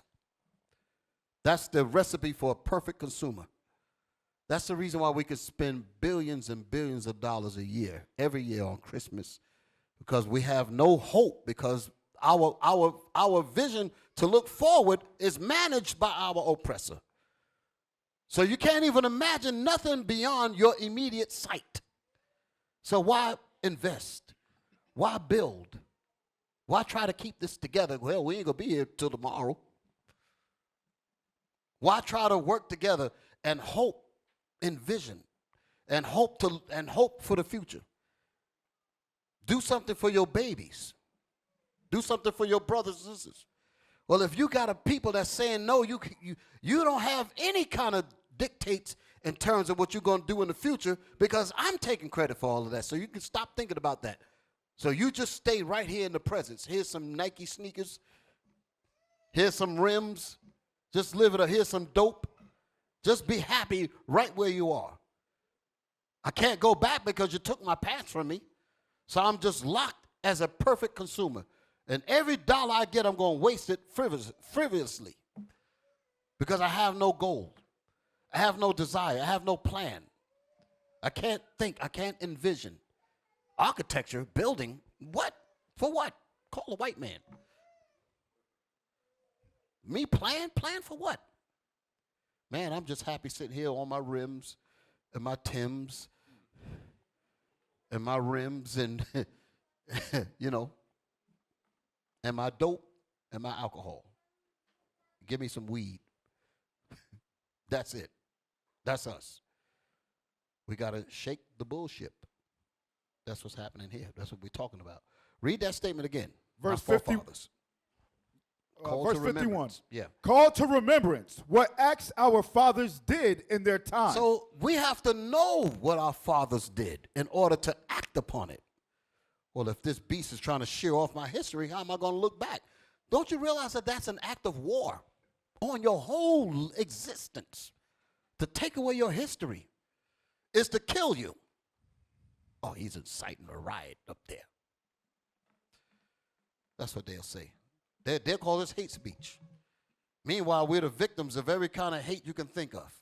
That's the recipe for a perfect consumer. That's the reason why we could spend billions and billions of dollars a year, every year on Christmas, because we have no hope, because our vision to look forward is managed by our oppressor. So you can't even imagine nothing beyond your immediate sight. So why invest? Why build? Why try to keep this together? Well, we ain't going to be here till tomorrow. Why try to work together and hope in vision and hope for the future? Do something for your babies. Do something for your brothers and sisters. Well, if you got a people that's saying no, you don't have any kind of dictates in terms of what you're going to do in the future, because I'm taking credit for all of that. So you can stop thinking about that. So you just stay right here in the presence. Here's some Nike sneakers. Here's some rims. Just live it up. Here's some dope. Just be happy right where you are. I can't go back because you took my pants from me. So I'm just locked as a perfect consumer. And every dollar I get, I'm going to waste it frivolously, because I have no goal. I have no desire. I have no plan. I can't think. I can't envision. Architecture, building, what? For what? Call a white man. Me plan? Plan for what? Man, I'm just happy sitting here on my rims and my Timbs and my rims and, you know, and my dope and my alcohol. Give me some weed. That's it. That's us. We got to shake the bullshit. That's what's happening here. That's what we're talking about. Read that statement again.
Verse
50.
Verse 51.
Yeah.
Call to remembrance what acts our fathers did in their time.
So we have to know what our fathers did in order to act upon it. Well, if this beast is trying to shear off my history, how am I going to look back? Don't you realize that that's an act of war on your whole existence? To take away your history is to kill you. Oh, he's inciting a riot up there. That's what they'll say. They'll call this hate speech. Meanwhile, we're the victims of every kind of hate you can think of.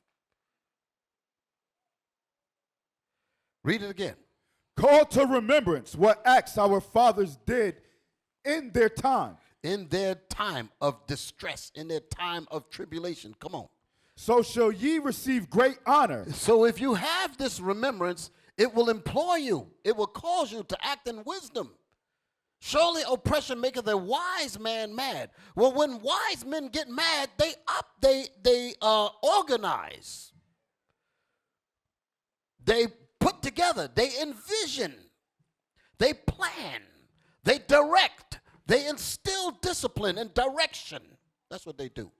Read it again.
Call to remembrance what acts our fathers did in their time.
In their time of distress, in their time of tribulation. Come on.
So shall ye receive great honor.
So if you have this remembrance, it will employ you. It will cause you to act in wisdom. Surely oppression maketh a wise man mad. Well, when wise men get mad, they organize. They put together. They envision. They plan. They direct. They instill discipline and direction. That's what they do.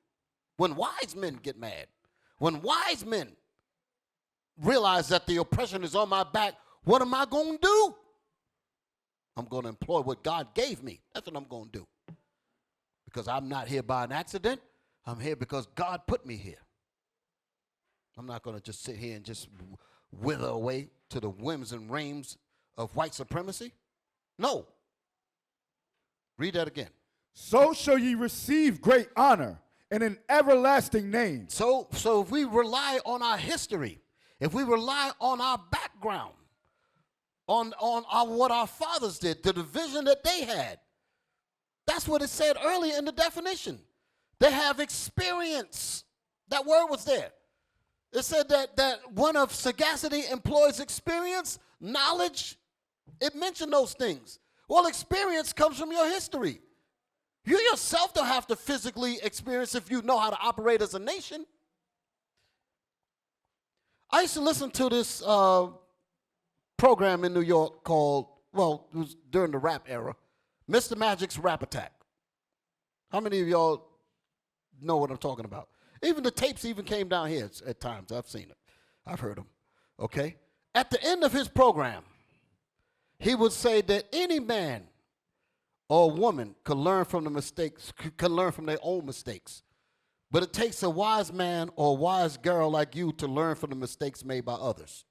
When wise men get mad, when wise men realize that the oppression is on my back, what am I going to do? I'm going to employ what God gave me. That's what I'm going to do. Because I'm not here by an accident. I'm here because God put me here. I'm not going to just sit here and just wither away to the whims and whims of white supremacy. No. Read that again.
So shall ye receive great honor and an everlasting name.
So if we rely on our history, if we rely on our background, on what our fathers did, the vision that they had, that's what it said earlier in the definition. They have experience. That word was there. It said that one of sagacity employs experience, knowledge. It mentioned those things. Well, experience comes from your history. You yourself don't have to physically experience if you know how to operate as a nation. I used to listen to this program in New York called, well, it was during the rap era, Mr. Magic's Rap Attack. How many of y'all know what I'm talking about? Even the tapes even came down here at times. I've seen it. I've heard them. Okay? At the end of his program, he would say that any man or woman could learn from the mistakes, could learn from their own mistakes. But it takes a wise man or a wise girl like you to learn from the mistakes made by others.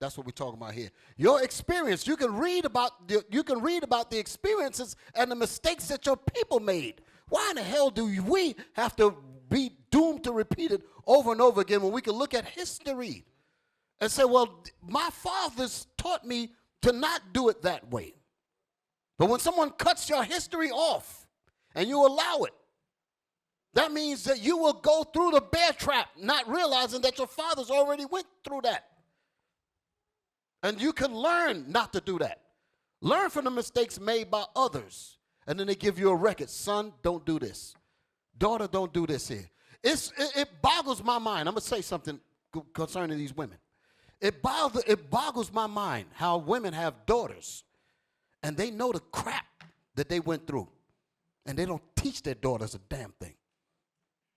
That's what we're talking about here. Your experience, you can read about the experiences and the mistakes that your people made. Why in the hell do we have to be doomed to repeat it over and over again when we can look at history and say, well, my fathers taught me to not do it that way. But when someone cuts your history off and you allow it, that means that you will go through the bear trap, not realizing that your fathers already went through that. And you can learn not to do that. Learn from the mistakes made by others. And then they give you a record. Son, don't do this. Daughter, don't do this here. It boggles my mind. I'm going to say something concerning these women. It boggles my mind how women have daughters and they know the crap that they went through. And they don't teach their daughters a damn thing.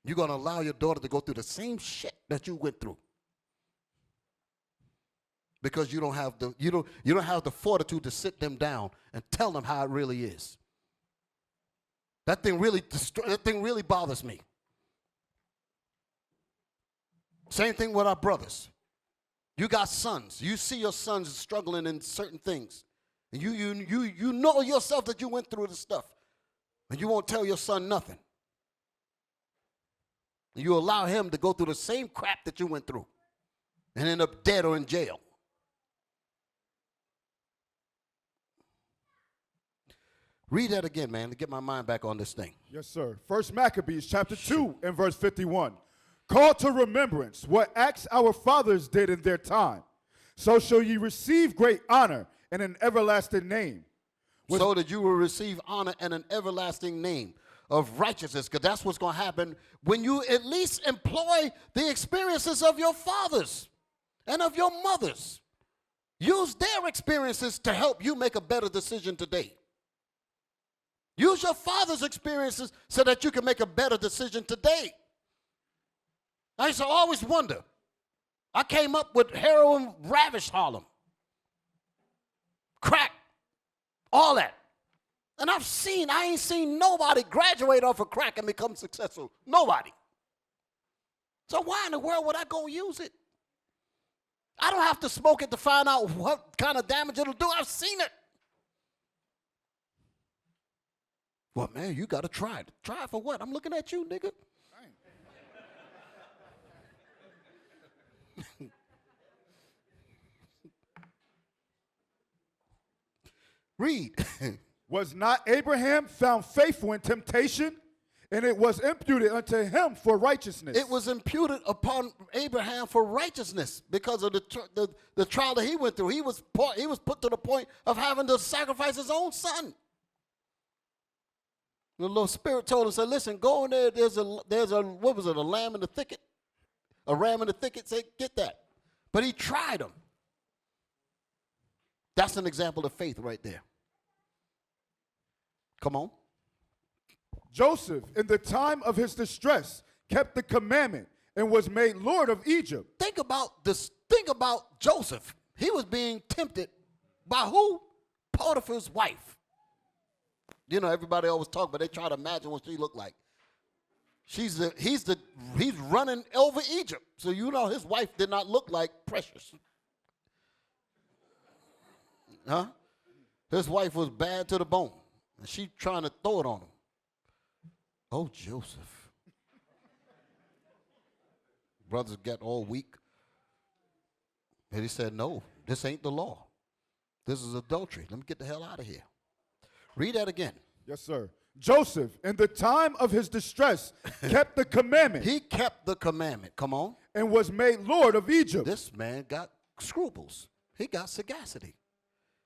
You're going to allow your daughter to go through the same shit that you went through. Because you don't have the fortitude to sit them down and tell them how it really is. That thing really bothers me. Same thing with our brothers. You got sons. You see your sons struggling in certain things. And you know yourself that you went through the stuff. And you won't tell your son nothing. You allow him to go through the same crap that you went through and end up dead or in jail. Read that again, man, to get my mind back on this thing.
Yes, sir. 1 Maccabees chapter 2 and verse 51. Call to remembrance what acts our fathers did in their time. So shall ye receive great honor and an everlasting name.
So that you will receive honor and an everlasting name of righteousness, because that's what's going to happen when you at least employ the experiences of your fathers and of your mothers. Use their experiences to help you make a better decision today. Use your father's experiences so that you can make a better decision today. I used to always wonder. I came up with heroin ravished Harlem. Crack. All that. And I ain't seen nobody graduate off of crack and become successful. Nobody. So why in the world would I go use it? I don't have to smoke it to find out what kind of damage it'll do. I've seen it. Well, man, you got to try it. Try it for what? I'm looking at you, nigga. Read.
Was not Abraham found faithful in temptation? And it was imputed unto him for righteousness.
It was imputed upon Abraham for righteousness because of the trial that he went through. He was put to the point of having to sacrifice his own son. The Lord Spirit told him, said, listen, go in there. There's a what was it, a lamb in the thicket? A ram in the thicket, say, get that. But he tried him. That's an example of faith right there. Come on.
Joseph, in the time of his distress, kept the commandment and was made Lord of Egypt.
Think about this. Think about Joseph. He was being tempted by who? Potiphar's wife. You know, everybody always talk, but they try to imagine what she looked like. He's running over Egypt. So you know his wife did not look like Precious. Huh? His wife was bad to the bone. And she trying to throw it on him. Oh, Joseph. Brothers get all weak. And he said, no, this ain't the law. This is adultery. Let me get the hell out of here. Read that again.
Yes, sir. Joseph, in the time of his distress, kept the commandment.
He kept the commandment. Come on.
And was made Lord of Egypt.
This man got scruples. He got sagacity.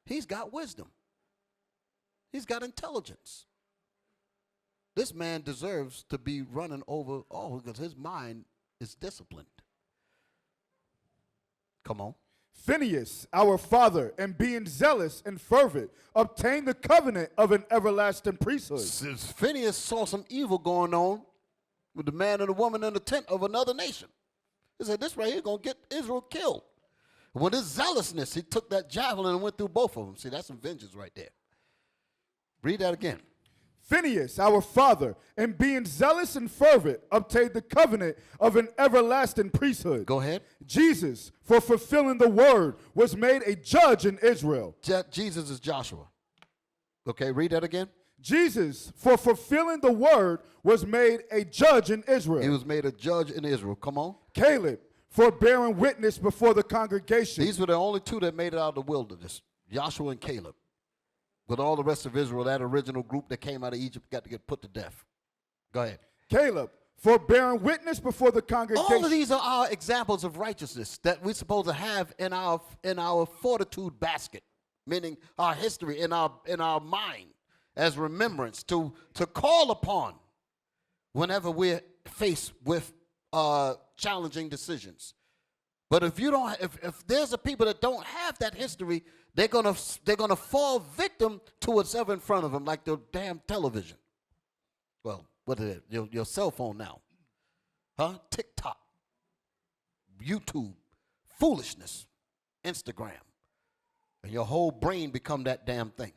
He's got wisdom. He's got intelligence. This man deserves to be running over all because his mind is disciplined. Come on.
Phinehas, our father, and being zealous and fervent, obtained the covenant of an everlasting priesthood.
Since Phinehas saw some evil going on with the man and the woman in the tent of another nation. He said, this right here going to get Israel killed. With his zealousness, he took that javelin and went through both of them. See, that's some vengeance right there. Read that again.
Phinehas, our father, and being zealous and fervent, obtained the covenant of an everlasting priesthood.
Go ahead.
Jesus, for fulfilling the word, was made a judge in Israel.
Jesus is Joshua. Okay, read that again.
Jesus, for fulfilling the word, was made a judge in Israel.
He was made a judge in Israel. Come on.
Caleb, for bearing witness before the congregation.
These were the only two that made it out of the wilderness, Joshua and Caleb. But all the rest of Israel, that original group that came out of Egypt, got to get put to death. Go ahead.
Caleb, for bearing witness before the congregation.
All of these are our examples of righteousness that we're supposed to have in our fortitude basket, meaning our history in our mind as remembrance to call upon whenever we're faced with challenging decisions. But if you don't, if there's a people that don't have that history, they're gonna fall victim to what's ever in front of them, like the damn television. Well, what is it? Your cell phone now, huh? TikTok, YouTube, foolishness, Instagram, and your whole brain become that damn thing.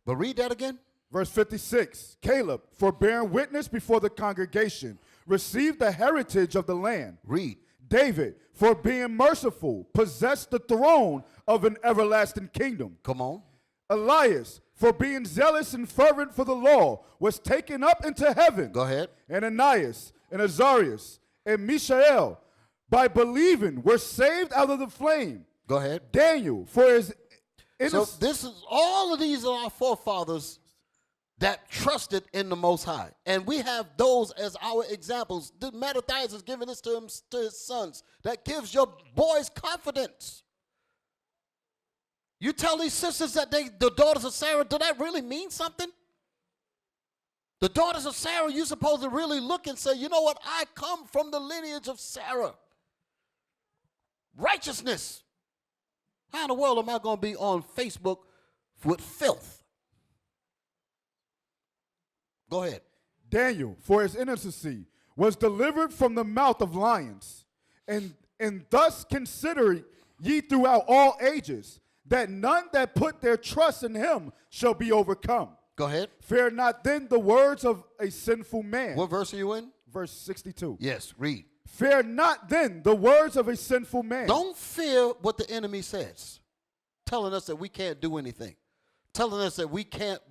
But read that again.
Verse 56, Caleb, for bearing witness before the congregation, received the heritage of the land.
Read.
David, for being merciful, possessed the throne of an everlasting kingdom.
Come on.
Elias, for being zealous and fervent for the law, was taken up into heaven.
Go ahead.
And Ananias, and Azarias, and Mishael, by believing, were saved out of the flame.
Go ahead.
Daniel, for his
So this is all of these are our forefathers that trusted in the Most High. And we have those as our examples. Mattathias is giving this to his sons. That gives your boys confidence. You tell these sisters that the daughters of Sarah, do that really mean something? The daughters of Sarah, you're supposed to really look and say, you know what? I come from the lineage of Sarah. Righteousness. How in the world am I going to be on Facebook with filth? Go ahead.
Daniel, for his innocency, was delivered from the mouth of lions. And thus consider ye throughout all ages, that none that put their trust in him shall be overcome.
Go ahead.
Fear not then the words of a sinful man.
What verse are you in?
Verse 62.
Yes, read.
Fear not then the words of a sinful man.
Don't fear what the enemy says, telling us that we can't do anything, telling us that we can't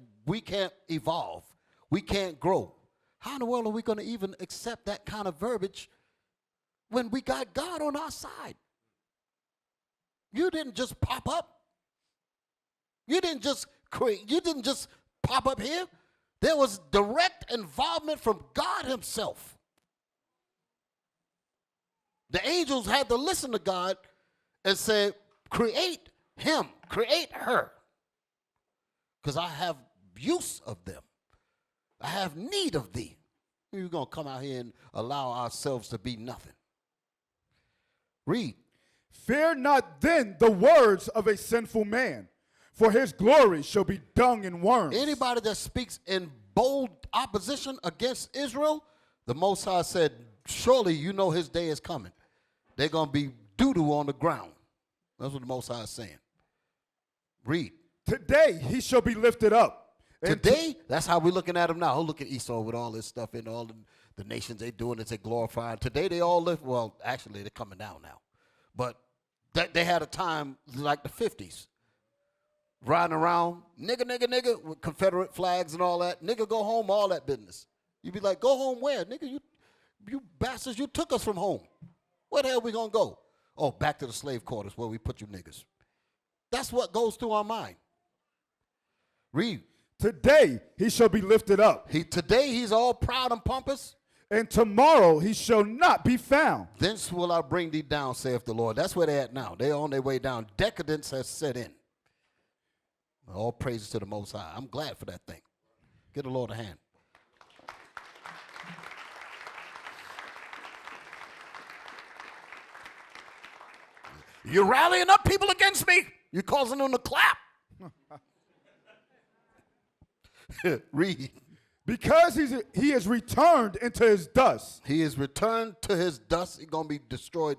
evolve, we can't grow. How in the world are we going to even accept that kind of verbiage when we got God on our side? You didn't just pop up. You didn't just create. You didn't just pop up here. There was direct involvement from God himself. The angels had to listen to God and say, create him, create her, because I have use of them. I have need of thee. We're going to come out here and allow ourselves to be nothing. Read.
Fear not then the words of a sinful man, for his glory shall be dung and worms.
Anybody that speaks in bold opposition against Israel, the Most High said, surely you know his day is coming. They're going to be doo-doo on the ground. That's what the Most High is saying. Read.
Today he shall be lifted up,
Today, that's how we're looking at them now. Oh, look at Esau with all this stuff and all the nations they doing it, they glorifying. Today they all live, well, actually they're coming down now. But they had a time like the 50s. Riding around, nigga, with Confederate flags and all that. Nigga, go home, all that business. You be like, go home where? Nigga, you bastards, you took us from home. Where the hell we gonna go? Oh, back to the slave quarters where we put you niggas. That's what goes through our mind. Read.
Today he shall be lifted up,
Today he's all proud and pompous.
and tomorrow he shall not be found.
Thence will I bring thee down, saith the Lord. That's where they're at now. They're on their way down. Decadence has set in. All praises to the Most High. I'm glad for that thing. Give the Lord a hand. You're rallying up people against me. You're causing them to clap. Read.
Because he is returned into his dust,
He is returned to his dust. He's going to be destroyed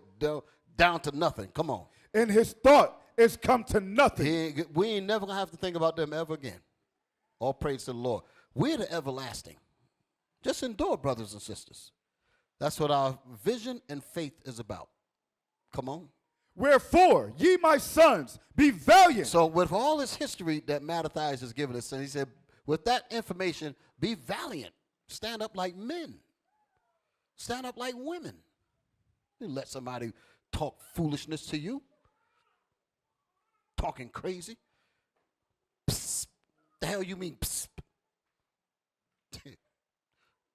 down to nothing. Come on.
and his thought is come to nothing.
We ain't never going to have to think about them ever again. All praise to the Lord. We're the everlasting. Just endure, brothers and sisters. That's what our vision and faith is about. Come on.
Wherefore, ye my sons, be valiant.
So with all this history that Mattathias has given us, and he said, with that information, be valiant. Stand up like men. Stand up like women. You let somebody talk foolishness to you. Talking crazy. Psst. The hell you mean psst?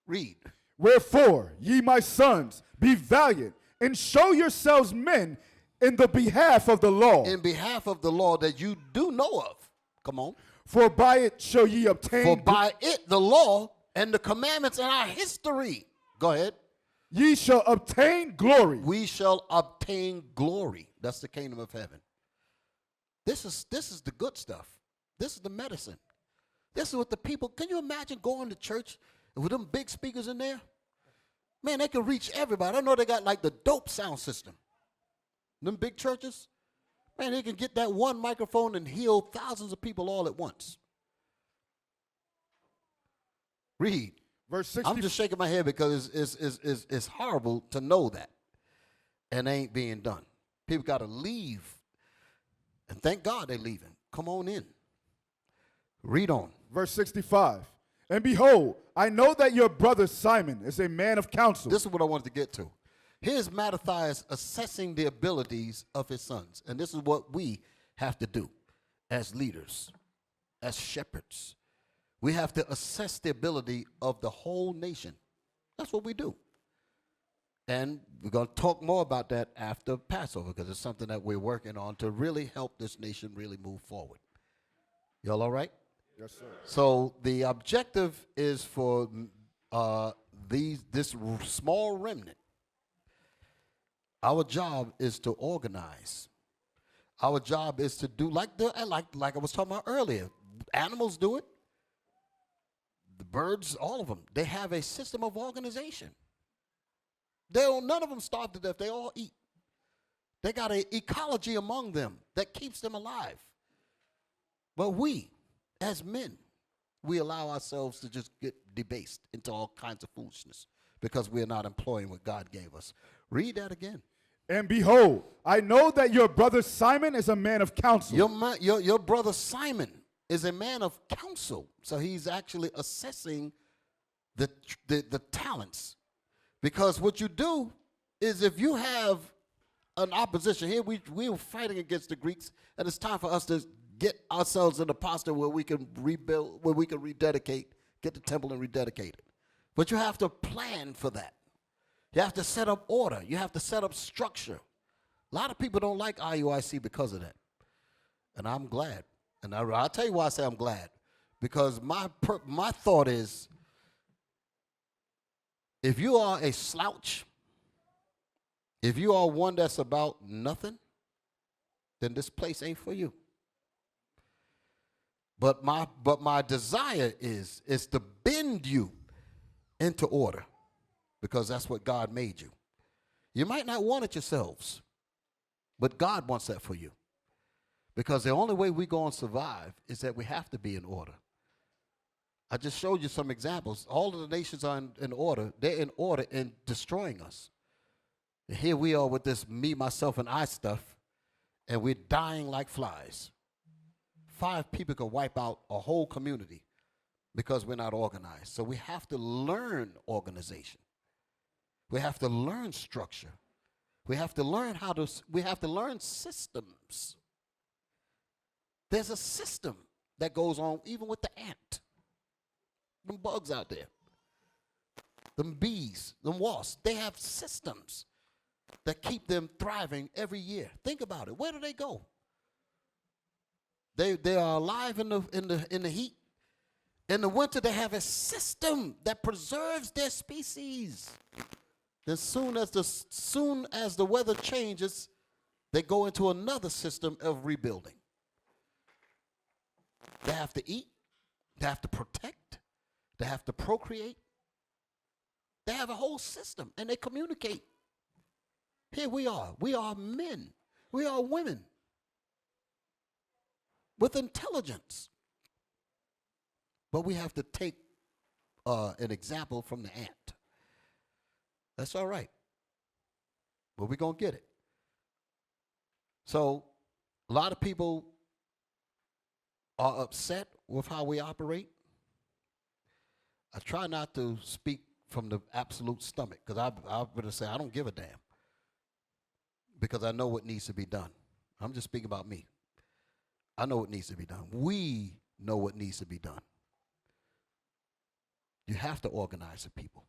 Read.
Wherefore, ye my sons, be valiant, and show yourselves men in the behalf of the law.
In behalf of the law that you do know of. Come on.
For by it shall ye obtain.
For by it, the law and the commandments in our history. Go ahead.
Ye shall obtain glory.
We shall obtain glory. That's the kingdom of heaven. This is the good stuff. This is the medicine. This is what the people, can you imagine going to church with them big speakers in there? Man, they can reach everybody. I know they got like the dope sound system. Them big churches, man, they can get that one microphone and heal thousands of people all at once. Read.
Verse 60.
I'm just shaking my head because it's horrible to know that. And it ain't being done. People got to leave. And thank God they're leaving. Come on in. Read on.
Verse 65. And behold, I know that your brother Simon is a man of counsel.
This is what I wanted to get to. Here's Mattathias assessing the abilities of his sons. And this is what we have to do as leaders, as shepherds. We have to assess the ability of the whole nation. That's what we do. And we're going to talk more about that after Passover because it's something that we're working on to really help this nation really move forward. Y'all all right?
Yes, sir.
So the objective is for this small remnant. Our job is to organize. Our job is to do like I was talking about earlier. Animals do it. The birds, all of them, they have a system of organization. None of them starve to death. They all eat. They got an ecology among them that keeps them alive. But we, as men, we allow ourselves to just get debased into all kinds of foolishness because we're not employing what God gave us. Read that again.
And behold, I know that your brother Simon is a man of counsel.
Your brother Simon is a man of counsel. So he's actually assessing the talents. Because what you do is if you have an opposition, here we were fighting against the Greeks, and it's time for us to get ourselves in a posture where we can rebuild, where we can rededicate, get the temple and rededicate it. But you have to plan for that. You have to set up order. You have to set up structure. A lot of people don't like IUIC because of that. And I'm glad. And I'll tell you why I say I'm glad. Because my thought is, if you are a slouch, if you are one that's about nothing, then this place ain't for you. But my desire is to bend you into order, because that's what God made you. You might not want it yourselves, but God wants that for you. Because the only way we're going to survive is that we have to be in order. I just showed you some examples. All of the nations are in order. They're in order in destroying us. And here we are with this me, myself, and I stuff, and we're dying like flies. 5 people can wipe out a whole community because we're not organized. So we have to learn organization. We have to learn structure. We have to learn we have to learn systems. There's a system that goes on even with the ant. Them bugs out there. Them bees, them wasps, they have systems that keep them thriving every year. Think about it. Where do they go? They are alive in the heat. In the winter, they have a system that preserves their species. As soon as the weather changes, they go into another system of rebuilding. They have to eat. They have to protect. They have to procreate. They have a whole system, and they communicate. Here we are. We are men. We are women with intelligence. But we have to take an example from the ant. That's all right. But we're going to get it. So a lot of people are upset with how we operate. I try not to speak from the absolute stomach, because I would say I don't give a damn, because I know what needs to be done. I'm just speaking about me. I know what needs to be done. We know what needs to be done. You have to organize the people.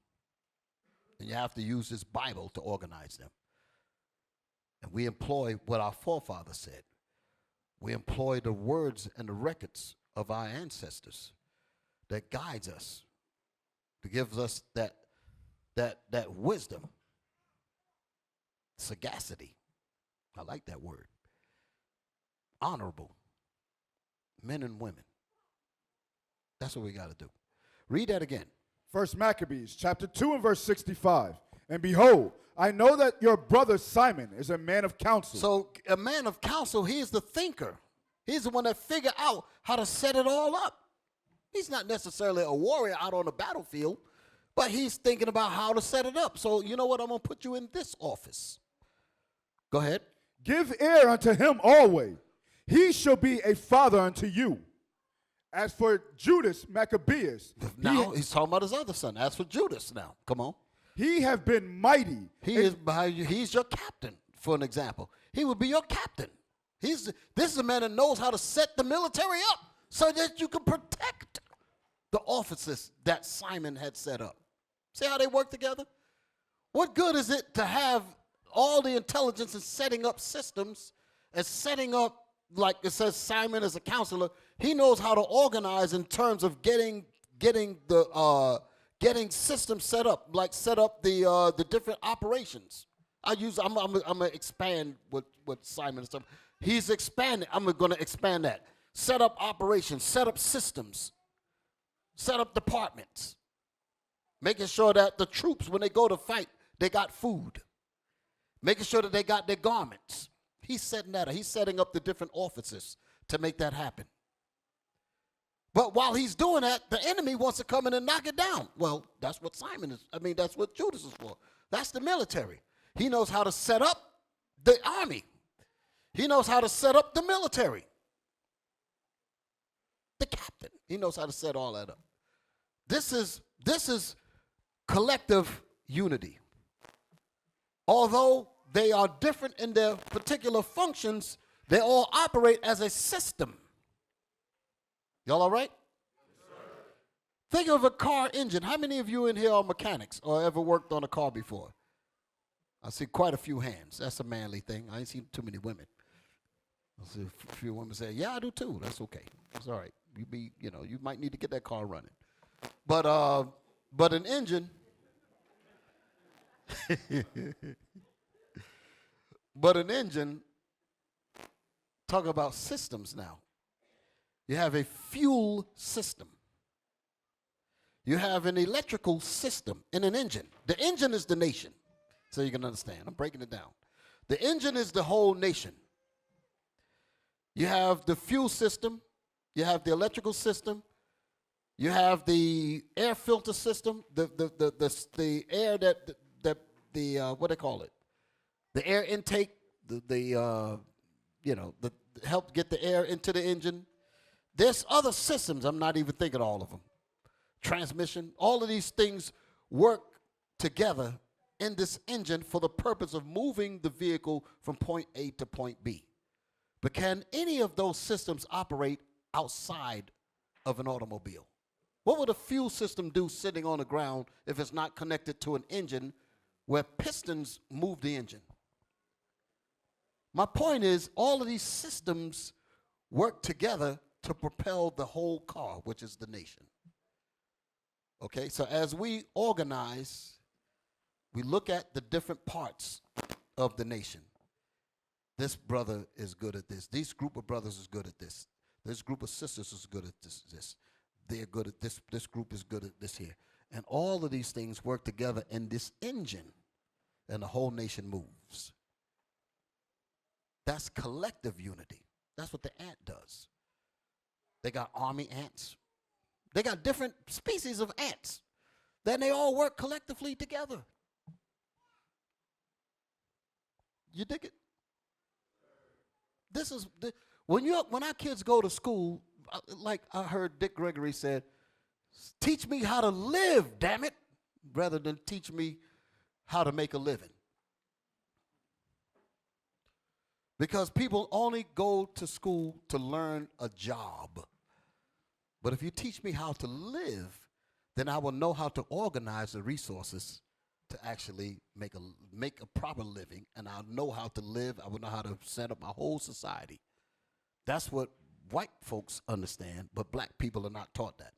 And you have to use this Bible to organize them. And we employ what our forefathers said. We employ the words and the records of our ancestors that guides us, that gives us that wisdom, sagacity. I like that word. Honorable men and women. That's what we got to do. Read that again.
1 Maccabees chapter 2 and verse 65. And behold, I know that your brother Simon is a man of counsel.
So a man of counsel, he is the thinker. He's the one that figured out how to set it all up. He's not necessarily a warrior out on the battlefield, but he's thinking about how to set it up. So you know what? I'm going to put you in this office. Go ahead.
Give ear unto him always. He shall be a father unto you. As for Judas Maccabees,
now he's talking about his other son. As for Judas now, come on.
He have been mighty.
He's your captain, for an example. He would be your captain. This is a man that knows how to set the military up so that you can protect the offices that Simon had set up. See how they work together? What good is it to have all the intelligence in setting up systems and setting up, like it says, Simon as a counselor? He knows how to organize in terms of getting systems set up, like set up the different operations. I'm gonna expand what Simon is talking. He's expanding. I'm going to expand that. Set up operations, set up systems, set up departments, making sure that the troops, when they go to fight, they got food, making sure that they got their garments. He's setting that up. He's setting up the different offices to make that happen. But while he's doing that, the enemy wants to come in and knock it down. Well, that's what that's what Judas is for. That's the military. He knows how to set up the army. He knows how to set up the military. The captain. He knows how to set all that up. This is collective unity. Although they are different in their particular functions, they all operate as a system. Y'all all right? Yes, think of a car engine. How many of you in here are mechanics or ever worked on a car before? I see quite a few hands. That's a manly thing. I ain't seen too many women. I see a few women say, yeah, I do too. That's okay. It's all right. You might need to get that car running. But an engine, talk about systems now. You have a fuel system. You have an electrical system in an engine. The engine is the nation, so you can understand. I'm breaking it down. The engine is the whole nation. You have the fuel system. You have the electrical system. You have the air filter system, the air that what they call it, the air intake, the help get the air into the engine. There's other systems. I'm not even thinking of all of them. Transmission, all of these things work together in this engine for the purpose of moving the vehicle from point A to point B. But can any of those systems operate outside of an automobile? What would a fuel system do sitting on the ground if it's not connected to an engine where pistons move the engine? My point is, all of these systems work together to propel the whole car, which is the nation. Okay, so as we organize, we look at the different parts of the nation. This brother is good at this. This group of brothers is good at this. This group of sisters is good at this. They're good at this. This group is good at this here. And all of these things work together in this engine, and the whole nation moves. That's collective unity. That's what the ant does. They got army ants. They got different species of ants. Then they all work collectively together. You dig it? This is when our kids go to school, like I heard Dick Gregory said, teach me how to live, damn it, rather than teach me how to make a living. Because people only go to school to learn a job. But if you teach me how to live, then I will know how to organize the resources to actually make a proper living, and I'll know how to live. I will know how to set up my whole society. That's what white folks understand, but black people are not taught that.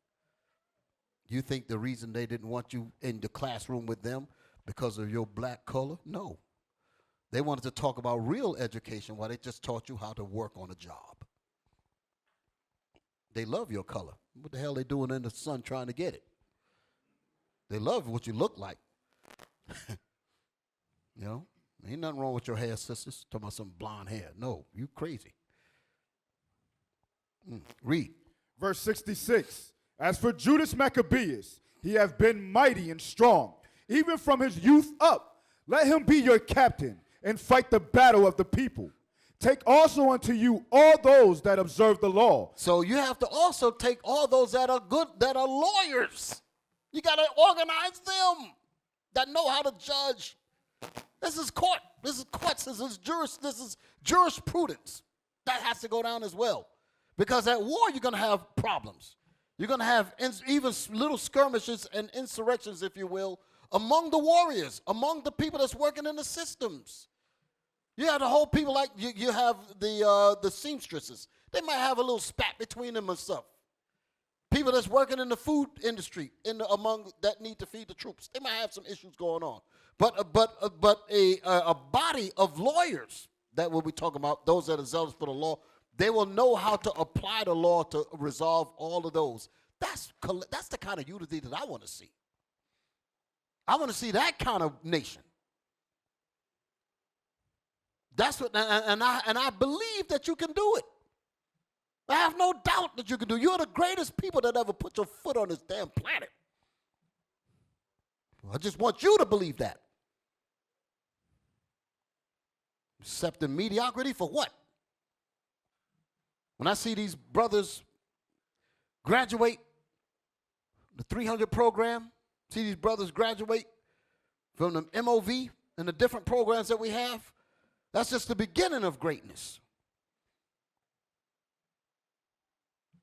You think the reason they didn't want you in the classroom with them because of your black color? No. They wanted to talk about real education while they just taught you how to work on a job. They love your color. What the hell are they doing in the sun trying to get it? They love what you look like. You know, ain't nothing wrong with your hair, sisters. Talking about some blonde hair. No, you crazy. Read.
Verse 66. As for Judas Maccabees, he hath been mighty and strong, even from his youth up. Let him be your captain and fight the battle of the people. Take also unto you all those that observe the law.
So you have to also take all those that are good, that are lawyers. You got to organize them that know how to judge. This is court. This is courts. This is jurisprudence. That has to go down as well. Because at war, you're going to have problems. You're going to have even little skirmishes and insurrections, if you will, among the warriors, among the people that's working in the systems. You have the whole people like you have the seamstresses. They might have a little spat between them and stuff. People that's working in the food industry, among that need to feed the troops, they might have some issues going on. But a body of lawyers that we'll be talking about, those that are zealous for the law, they will know how to apply the law to resolve all of those. That's the kind of unity that I want to see. I want to see that kind of nation. That's what, and I believe that you can do it. I have no doubt that you can do it. You're the greatest people that ever put your foot on this damn planet. I just want you to believe that. Accepting mediocrity for what? When I see these brothers graduate the 300 program, see these brothers graduate from the MOV and the different programs that we have, that's just the beginning of greatness.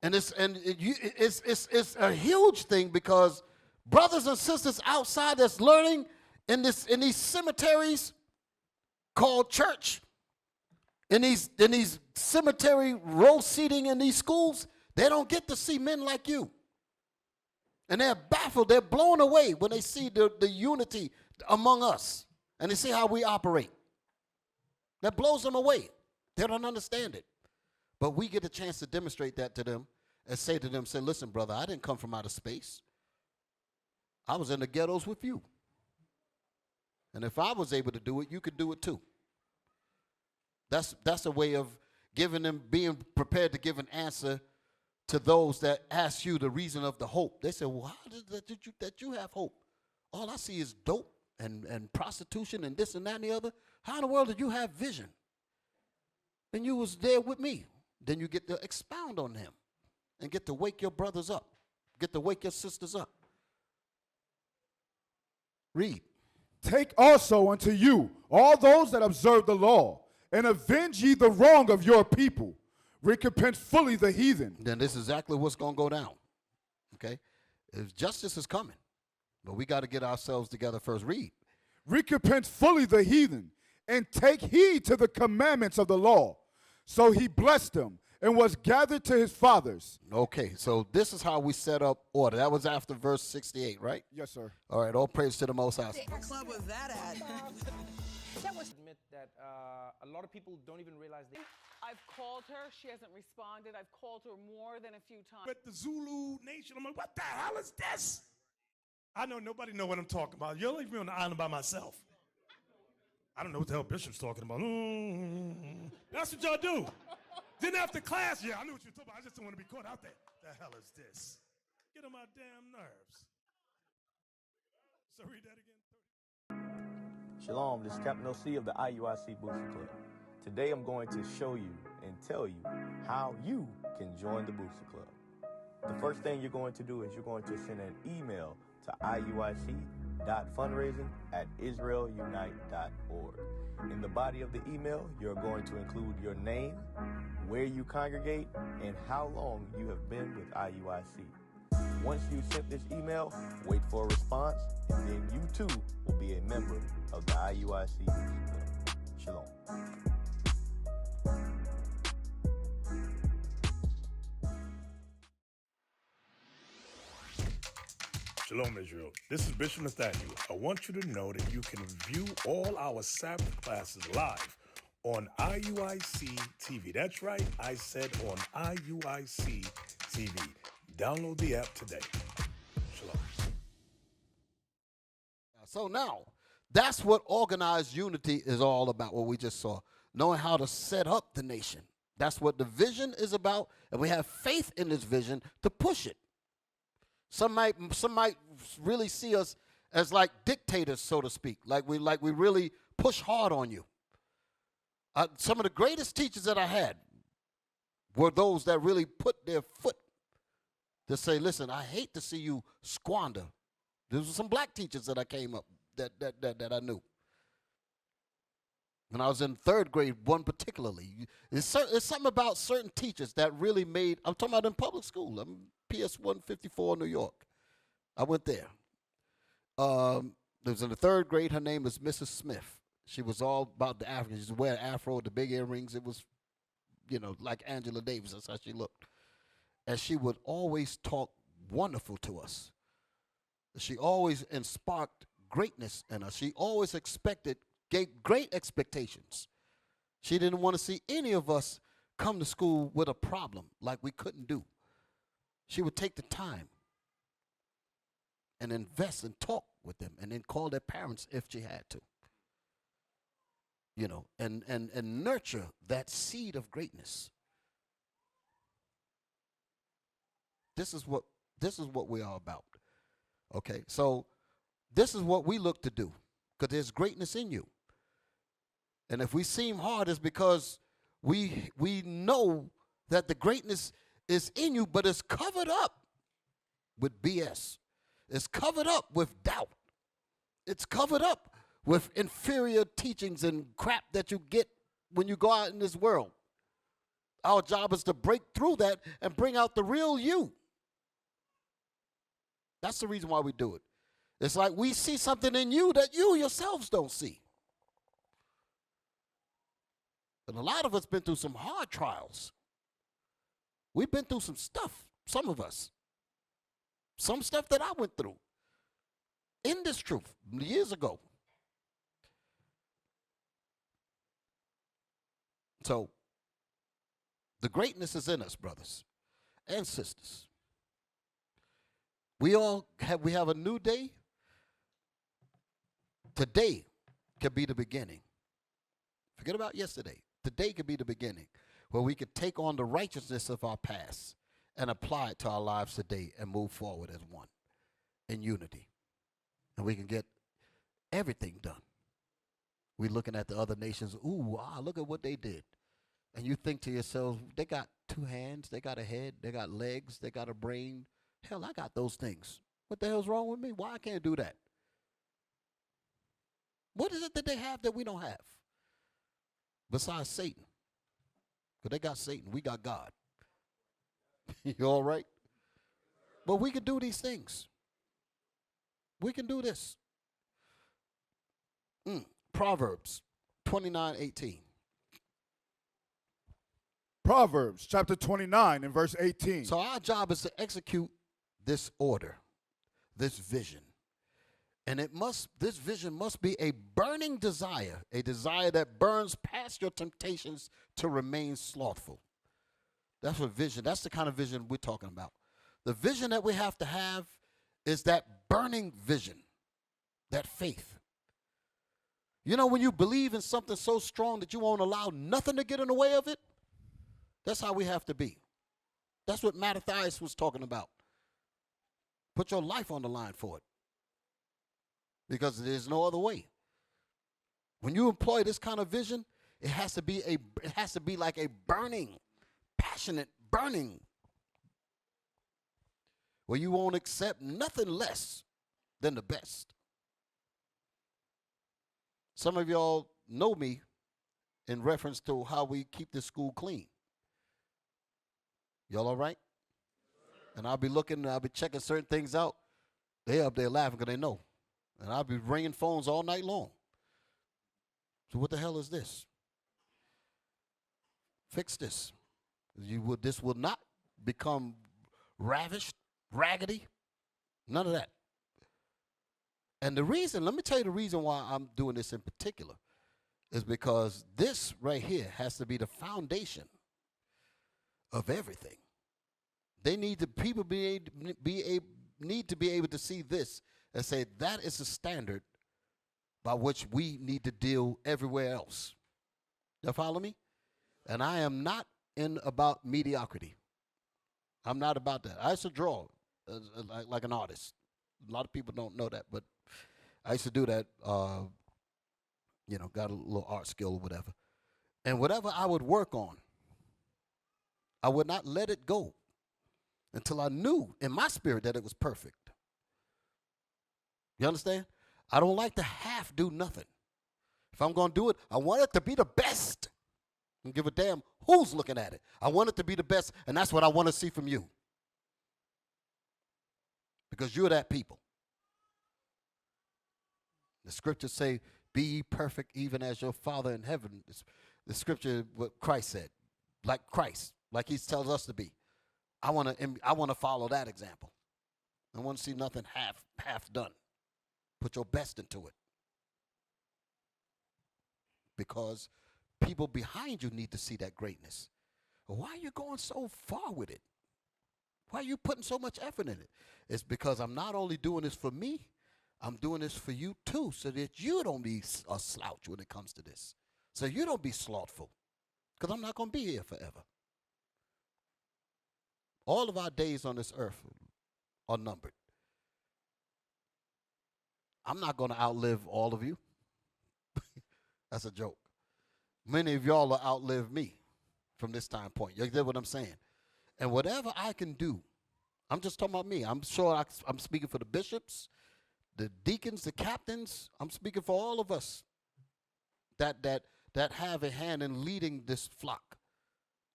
And it's a huge thing because brothers and sisters outside that's learning in these cemeteries called church, in these cemetery row seating in these schools, they don't get to see men like you. And they're baffled, they're blown away when they see the unity among us and they see how we operate. That blows them away. They don't understand it. But we get a chance to demonstrate that to them and say to them, say, listen, brother, I didn't come from outer space. I was in the ghettos with you. And if I was able to do it, you could do it too. That's a way of giving them, being prepared to give an answer to those that ask you the reason of the hope. They say, well, how is it that you have hope? All I see is dope and prostitution and this and that and the other. How in the world did you have vision? And you was there with me. Then you get to expound on him and get to wake your brothers up, get to wake your sisters up. Read.
Take also unto you all those that observe the law, and avenge ye the wrong of your people. Recompense fully the heathen.
Then this is exactly what's going to go down. Okay? If justice is coming, but we got to get ourselves together first. Read.
Recompense fully the heathen, and take heed to the commandments of the law. So he blessed them, and was gathered to his fathers.
Okay, so this is how we set up order. That was after verse 68, right?
Yes, sir.
All right, all praise to the Most High.
What club was that at?
Admit that a lot of people don't even realize they.
I've called her. She hasn't responded. I've called her more than a few times.
With the Zulu Nation, I'm like, what the hell is this? I know nobody know what I'm talking about. You'll leave me on the island by myself. I don't know what the hell Bishop's talking about. That's what y'all do. Then after class, yeah, I knew what you were talking about. I just don't want to be caught out there. The hell is this? Get on my damn nerves. So read that again.
Shalom, this is Captain OC of the IUIC Booster Club. Today I'm going to show you and tell you how you can join the Booster Club. The first thing you're going to do is you're going to send an email to iuic.fundraising@israelunite.org. In the body of the email, you're going to include your name, where you congregate, and how long you have been with IUIC. Once you sent this email, wait for a response, and then you too will be a member of the IUIC Booster Club. Shalom.
Shalom, Israel. This is Bishop Nathaniel. I want you to know that you can view all our Sabbath classes live on IUIC TV. That's right, I said on IUIC TV. Download the app today. Shalom.
So now, that's what organized unity is all about, what we just saw. Knowing how to set up the nation. That's what the vision is about, and we have faith in this vision to push it. Some might really see us as like dictators, so to speak, like we really push hard on you. Some of the greatest teachers that I had were those that really put their foot to say, listen, I hate to see you squander. There were some black teachers that I came up that I knew. When I was in third grade, one particularly, it's something about certain teachers that really made, I'm talking about in public school. I'm PS 154 New York. I went there. It was in the third grade. Her name was Mrs. Smith. She was all about the Africans. She wore an afro, the big earrings. It was, like Angela Davis. That's how she looked. And she would always talk wonderful to us. She always sparked greatness in us. She always gave great expectations. She didn't want to see any of us come to school with a problem like we couldn't do. She would take the time and invest and talk with them and then call their parents if she had to. And nurture that seed of greatness. This is what we are about. Okay, so this is what we look to do, because there's greatness in you. And if we seem hard, it's because we know that the greatness is in you, but it's covered up with BS. It's covered up with doubt. It's covered up with inferior teachings and crap that you get when you go out in this world. Our job is to break through that and bring out the real you. That's the reason why we do it. It's like we see something in you that you yourselves don't see. And a lot of us been through some hard trials. We've been through some stuff, some of us. Some stuff that I went through in this truth years ago. So, the greatness is in us, brothers and sisters. We have a new day. Today could be the beginning. Forget about yesterday. Today could be the beginning where we could take on the righteousness of our past and apply it to our lives today and move forward as one in unity. And we can get everything done. We're looking at the other nations. Ooh, wow, look at what they did. And you think to yourselves, they got 2 hands, they got a head, they got legs, they got a brain. Hell, I got those things. What the hell's wrong with me? Why I can't do that? What is it that they have that we don't have? Besides Satan. Because they got Satan, we got God. You all right? But we can do these things. We can do this. Proverbs 29:18.
Proverbs chapter 29 and verse 18.
So our job is to execute this order, this vision. And this vision must be a burning desire, a desire that burns past your temptations to remain slothful. That's what vision, that's the kind of vision we're talking about. The vision that we have to have is that burning vision, that faith. You know, when you believe in something so strong that you won't allow nothing to get in the way of it, that's how we have to be. That's what Mattathias was talking about. Put your life on the line for it. Because there's no other way. When you employ this kind of vision, it has to be like a burning, passionate burning, where you won't accept nothing less than the best. Some of y'all know me in reference to how we keep this school clean. Y'all all right? And I'll be looking, I'll be checking certain things out. They up there laughing because they know. And I'll be ringing phones all night long. So what the hell is this? Fix this. This will not become ravished, raggedy, none of that. And the reason, let me tell you the reason why I'm doing this in particular, is because this right here has to be the foundation of everything. Need to be able to see this and say that is the standard by which we need to deal everywhere else. You follow me? And I am not in about mediocrity. I'm not about that. I used to draw like an artist. A lot of people don't know that, but I used to do that, got a little art skill or whatever. And whatever I would work on, I would not let it go until I knew in my spirit that it was perfect. You understand? I don't like to half do nothing. If I'm going to do it, I want it to be the best. I don't give a damn who's looking at it. I want it to be the best, and that's what I want to see from you. Because you're that people. The scriptures say, be ye perfect even as your Father in heaven. The scripture, what Christ said, like Christ, like he tells us to be. I want to follow that example. I want to see nothing half done. Put your best into it. Because people behind you need to see that greatness. Why are you going so far with it? Why are you putting so much effort in it? It's because I'm not only doing this for me, I'm doing this for you too, so that you don't be a slouch when it comes to this. So you don't be slothful. Because I'm not going to be here forever. All of our days on this earth are numbered. I'm not going to outlive all of you. That's a joke. Many of y'all will outlive me from this time point. You get what I'm saying? And whatever I can do, I'm just talking about me. I'm sure I'm speaking for the bishops, the deacons, the captains. I'm speaking for all of us that have a hand in leading this flock,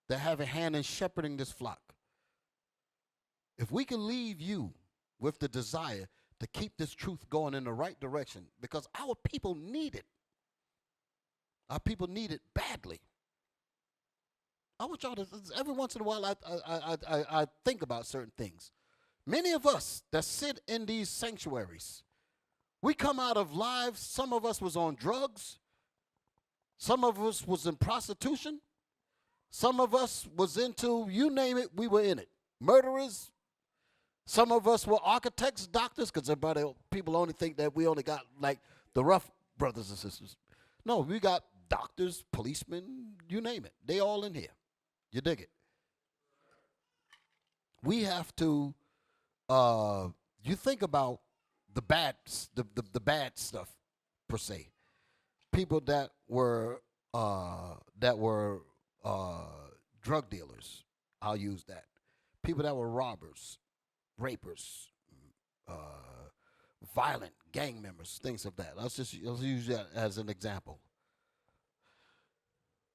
that have a hand in shepherding this flock. If we can leave you with the desire to keep this truth going in the right direction, because our people need it. Our people need it badly. I want y'all to, every once in a while, I think about certain things. Many of us that sit in these sanctuaries, we come out of lives, some of us was on drugs, some of us was in prostitution, some of us was into, you name it, we were in it. Murderers, some of us were architects, doctors, because people only think that we only got like the rough brothers and sisters. No, we got doctors, policemen, you name it. They all in here. You dig it? we have to, you think about the bad stuff, per se. People that were drug dealers, I'll use that. People that were robbers, rapers, violent gang members, things of that. Let's use that as an example.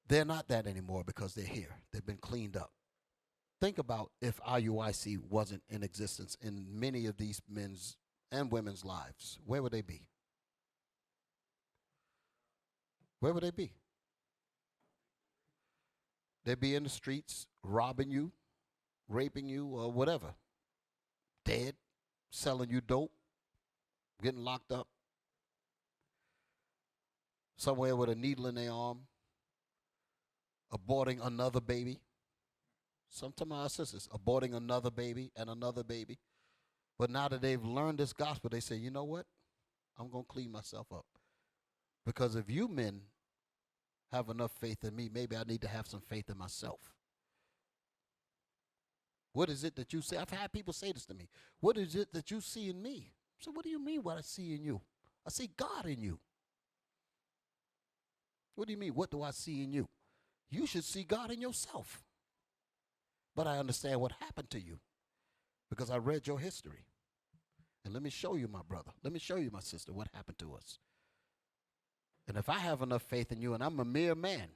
They're not that anymore because they're here. They've been cleaned up. Think about if IUIC wasn't in existence in many of these men's and women's lives. Where would they be? Where would they be? They'd be in the streets, robbing you, raping you, or whatever. Dead, selling you dope, getting locked up. Somewhere with a needle in their arm, aborting another baby. Sometimes our sisters aborting another baby and another baby. But now that they've learned this gospel, they say, you know what? I'm going to clean myself up. Because if you men have enough faith in me, maybe I need to have some faith in myself. What is it that you see? I've had people say this to me. What is it that you see in me? So what do you mean what I see in you? I see God in you. What do you mean? What do I see in you? You should see God in yourself. But I understand what happened to you because I read your history. And let me show you, my brother. Let me show you, my sister, what happened to us. And if I have enough faith in you, and I'm a mere man,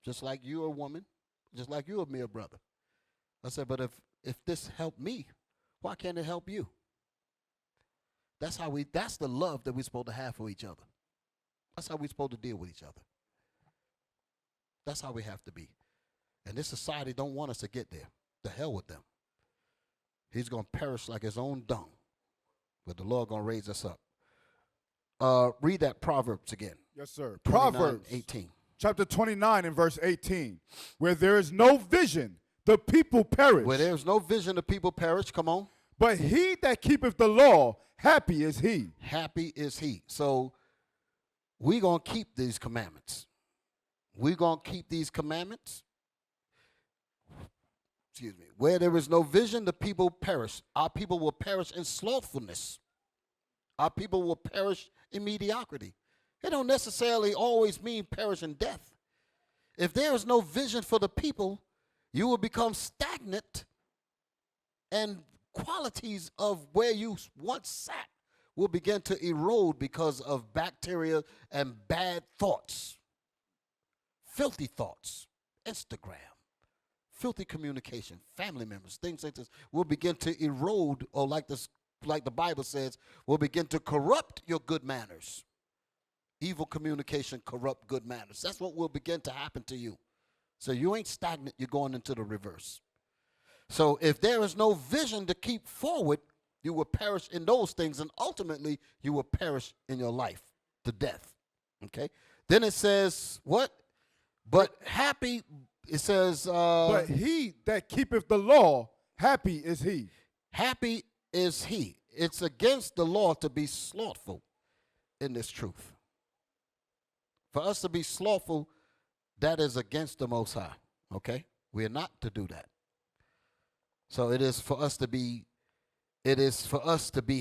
just like you're a woman, just like you're a mere brother. I said, but if this helped me, why can't it help you? That's the love that we're supposed to have for each other. That's how we're supposed to deal with each other. That's how we have to be. And this society don't want us to get there. The hell with them. He's going to perish like his own dung. But the Lord going to raise us up. Read that Proverbs again.
Yes, sir.
29,
Proverbs
18.
Chapter 29 and verse 18. Where there is no vision, the people perish.
Where there is no vision, the people perish. Come on.
But he that keepeth the law, happy is he.
Happy is he. So we're going to keep these commandments. We're going to keep these commandments. Excuse me. Where there is no vision, the people perish. Our people will perish in slothfulness. Our people will perish in mediocrity. It don't necessarily always mean perish in death. If there is no vision for the people, you will become stagnant, and qualities of where you once sat will begin to erode because of bacteria and bad thoughts, filthy thoughts, Instagram. Filthy communication, family members, things like this will begin to erode, or like the Bible says, will begin to corrupt your good manners. Evil communication corrupt good manners. That's what will begin to happen to you. So you ain't stagnant, you're going into the reverse. So if there is no vision to keep forward, you will perish in those things, and ultimately you will perish in your life to death. Okay? Then it says, what? But happy... It says,
but he that keepeth the law, happy is he.
Happy is he. It's against the law to be slothful in this truth. For us to be slothful, that is against the Most High. Okay? We are not to do that. So it is for us to be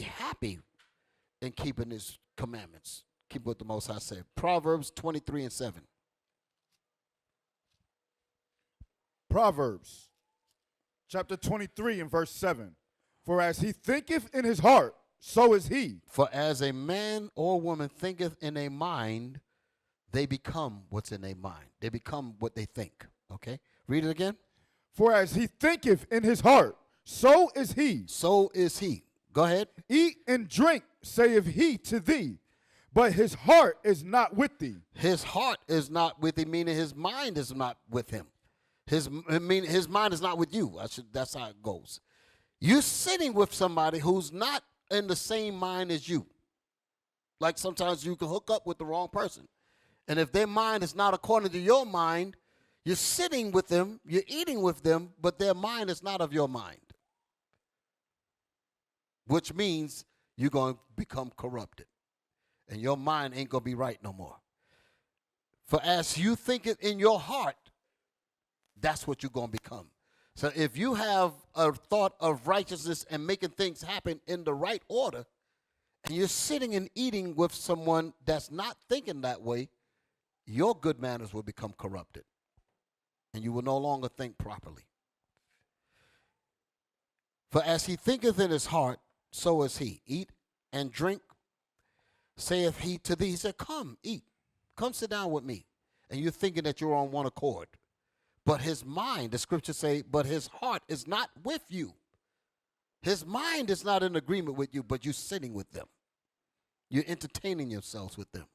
happy in keeping his commandments. Keep what the Most High said. Proverbs 23 and 7.
Proverbs chapter 23 and verse 7. For as he thinketh in his heart, so is he.
For as a man or woman thinketh in a mind, they become what's in their mind. They become what they think. Okay? Read it again.
For as he thinketh in his heart, so is he.
So is he. Go ahead.
Eat and drink, saith he to thee, but his heart is not with thee.
His heart is not with thee, meaning his mind is not with him. His mind is not with you. That's how it goes. You're sitting with somebody who's not in the same mind as you. Like sometimes you can hook up with the wrong person. And if their mind is not according to your mind, you're sitting with them, you're eating with them, but their mind is not of your mind. Which means you're going to become corrupted. And your mind ain't going to be right no more. For as you think it in your heart, that's what you're going to become. So if you have a thought of righteousness and making things happen in the right order, and you're sitting and eating with someone that's not thinking that way, your good manners will become corrupted, and you will no longer think properly. For as he thinketh in his heart, so is he. Eat and drink, saith he to thee. He said, come, eat. Come sit down with me. And you're thinking that you're on one accord. But his mind, the scriptures say, but his heart is not with you. His mind is not in agreement with you, but you're sitting with them. You're entertaining yourselves with them.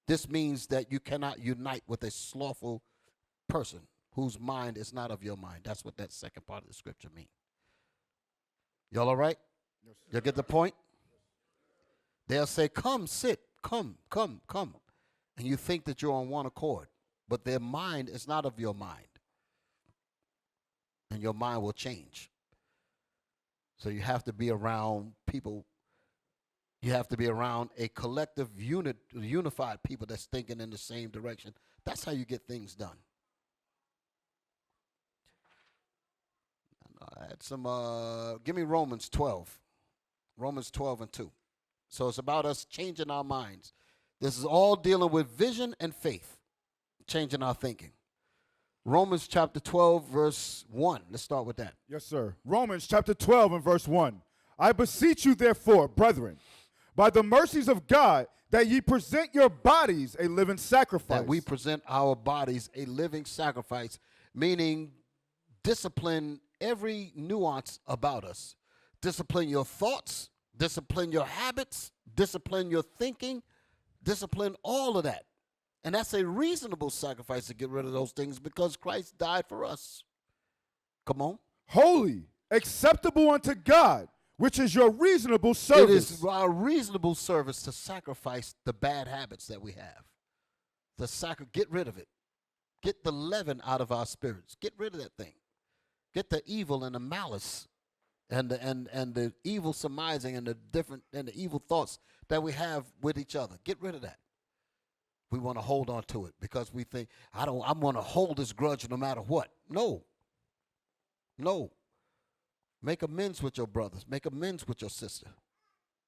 This means that you cannot unite with a slothful person whose mind is not of your mind. That's what that second part of the scripture means. Y'all all right?
Yes, sir.
You get the point? They'll say, come, sit, come. And you think that you're on one accord. But their mind is not of your mind. And your mind will change. So you have to be around people. You have to be around a collective unified people that's thinking in the same direction. That's how you get things done. I had some, give me Romans 12. Romans 12 and 2. So it's about us changing our minds. This is all dealing with vision and faith. Changing our thinking. Romans chapter 12, verse 1. Let's start with that.
Yes, sir. Romans chapter 12 and verse 1. I beseech you, therefore, brethren, by the mercies of God, that ye present your bodies a living sacrifice.
That we present our bodies a living sacrifice, meaning discipline every nuance about us. Discipline your thoughts, discipline your habits, discipline your thinking, discipline all of that. And that's a reasonable sacrifice to get rid of those things because Christ died for us. Come on.
Holy, acceptable unto God, which is your reasonable service.
It is our reasonable service to sacrifice the bad habits that we have. Get rid of it. Get the leaven out of our spirits. Get rid of that thing. Get the evil and the malice and the evil surmising and the evil thoughts that we have with each other. Get rid of that. We want to hold on to it because we think, I'm going to hold this grudge no matter what. No. Make amends with your brothers. Make amends with your sister.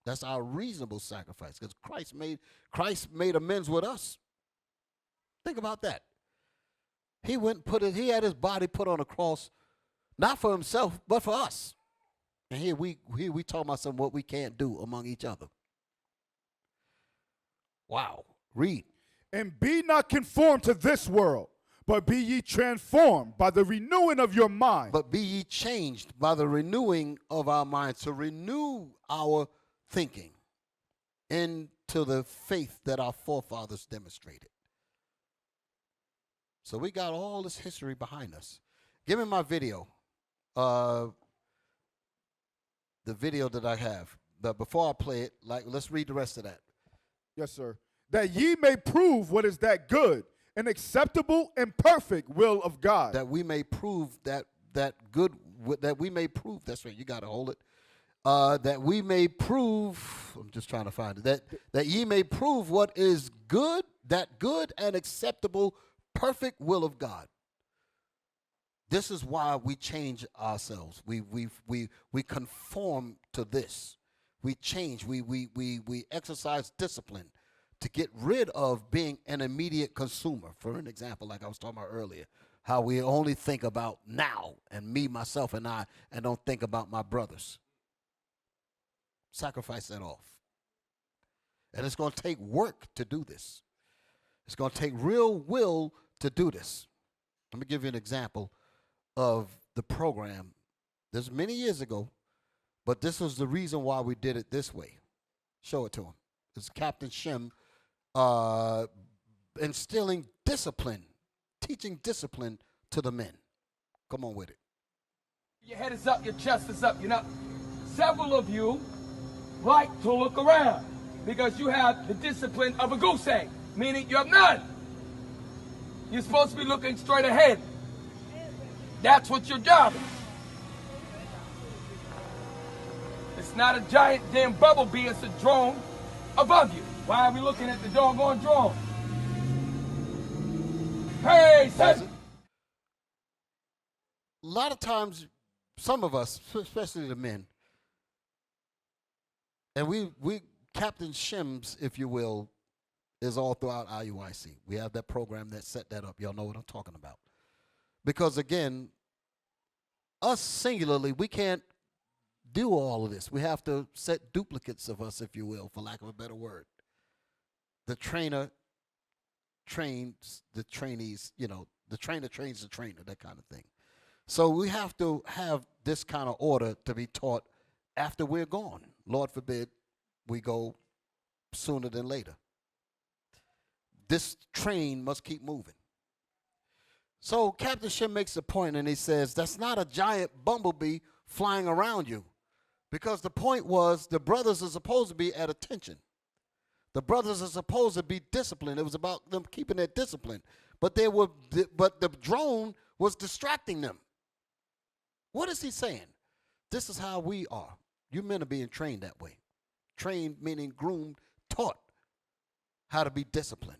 That's our reasonable sacrifice because Christ made amends with us. Think about that. He had his body put on a cross, not for himself, but for us. And here we talk about what we can't do among each other. Wow. Read.
And be not conformed to this world, but be ye transformed by the renewing of your mind.
But be ye changed by the renewing of our minds, to renew our thinking into the faith that our forefathers demonstrated. So we got all this history behind us. Give me my video. The video that I have. But before I play it, let's read the rest of that.
Yes, sir. That ye may prove what is that good and acceptable and perfect will of God.
That we may prove that's right, you got to hold it. That we may prove, I'm just trying to find it, that ye may prove what is good, that good and acceptable, perfect will of God. This is why we change ourselves. We conform to this. We change. We exercise discipline to get rid of being an immediate consumer. For an example, like I was talking about earlier, how we only think about now and me, myself, and I, and don't think about my brothers. Sacrifice that off. And it's going to take work to do this. It's going to take real will to do this. Let me give you an example of the program. This was many years ago, but this was the reason why we did it this way. Show it to him. It's Captain Shem instilling discipline, teaching discipline to the men. Come on with it.
Your head is up, your chest is up. Several of you like to look around because you have the discipline of a goose egg, meaning you have none. You're supposed to be looking straight ahead. That's what your job is. It's not a giant damn bumblebee, it's a drone above you. Why are we looking at the doggone drone? Hey, son!
lot of times, some of us, especially the men, and we Captain Shims, if you will, is all throughout IUIC. We have that program that set that up. Y'all know what I'm talking about. Because again, us singularly, we can't do all of this. We have to set duplicates of us, if you will, for lack of a better word. The trainer trains the trainees, you know, the trainer trains the trainer, that kind of thing. So we have to have this kind of order to be taught after we're gone. Lord forbid we go sooner than later. This train must keep moving. So Captain Shim makes a point, and he says, that's not a giant bumblebee flying around you. Because the point was, the brothers are supposed to be at attention. The brothers are supposed to be disciplined. It was about them keeping their discipline. But the drone was distracting them. What is he saying? This is how we are. You men are being trained that way. Trained meaning groomed, taught how to be disciplined.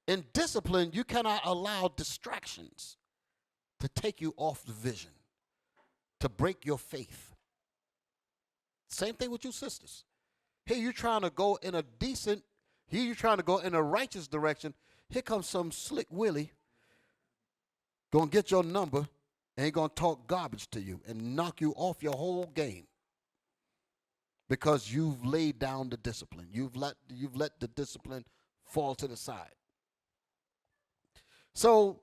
In discipline, you cannot allow distractions to take you off the vision, to break your faith. Same thing with you sisters. Here you're trying to go in a decent, here you're trying to go in a righteous direction. Here comes some slick Willie, gonna get your number, and he gonna talk garbage to you and knock you off your whole game. Because you've laid down the discipline. You've let the discipline fall to the side. So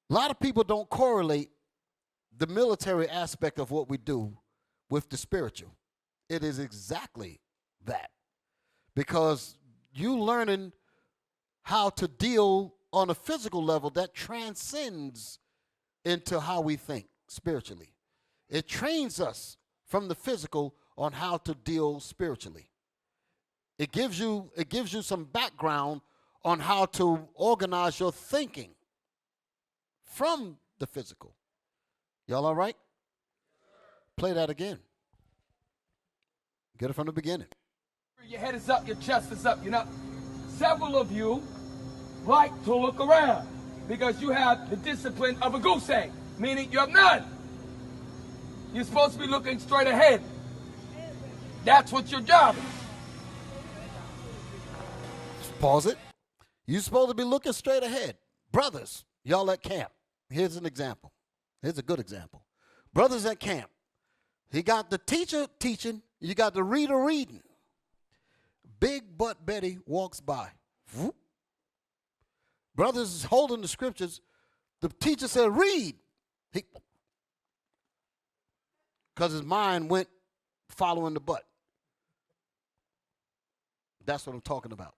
a lot of people don't correlate the military aspect of what we do with the spiritual. It is exactly that. Because you learning how to deal on a physical level that transcends into how we think spiritually. It trains us from the physical on how to deal spiritually. It gives you some background on how to organize your thinking from the physical. Y'all all right? Play that again. Get it from the beginning.
Your head is up, your chest is up. You know, several of you like to look around because you have the discipline of a goose egg, meaning you have none. You're supposed to be looking straight ahead. That's what your job is.
Pause it. You're supposed to be looking straight ahead. Brothers, y'all at camp. Here's an example. Here's a good example. Brothers at camp. He got the teacher teaching. You got the reader reading. Big butt Betty walks by. Whoop. Brothers is holding the scriptures. The teacher said, read. Because his mind went following the butt. That's what I'm talking about.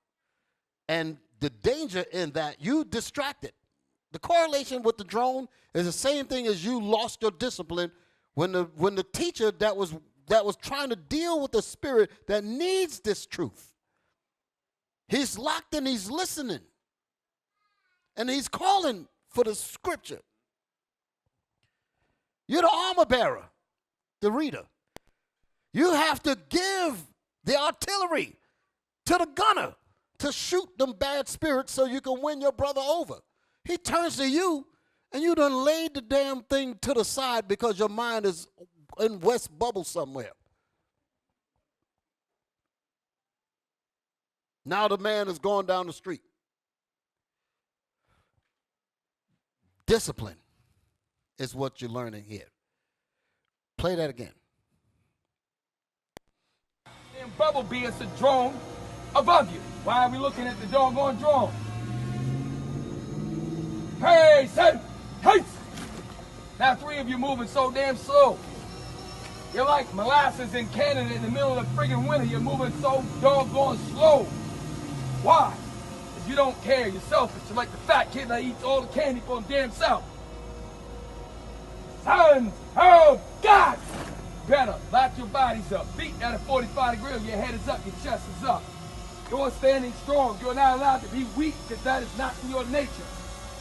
And the danger in that, you distracted. The correlation with the drone is the same thing as you lost your discipline when the teacher that was trying to deal with the spirit that needs this truth. He's locked and he's listening. And he's calling for the scripture. You're the armor bearer, the reader. You have to give the artillery to the gunner to shoot them bad spirits so you can win your brother over. He turns to you, and you done laid the damn thing to the side because your mind is in West Bubble somewhere. Now the man is going down the street. Discipline is what you're learning here. Play that again.
And Bumblebee is a drone above you. Why are we looking at the doggone drone? Hey, son! Hey! Now 3 of you moving so damn slow. You're like molasses in Canada in the middle of the friggin' winter. You're moving so doggone slow. Why? Because you don't care. You're selfish. You're like the fat kid that eats all the candy for him damn self. Sons of God! Better lock your bodies up. Feet at a 45 degree. Your head is up. Your chest is up. You're standing strong. You're not allowed to be weak because that is not in your nature.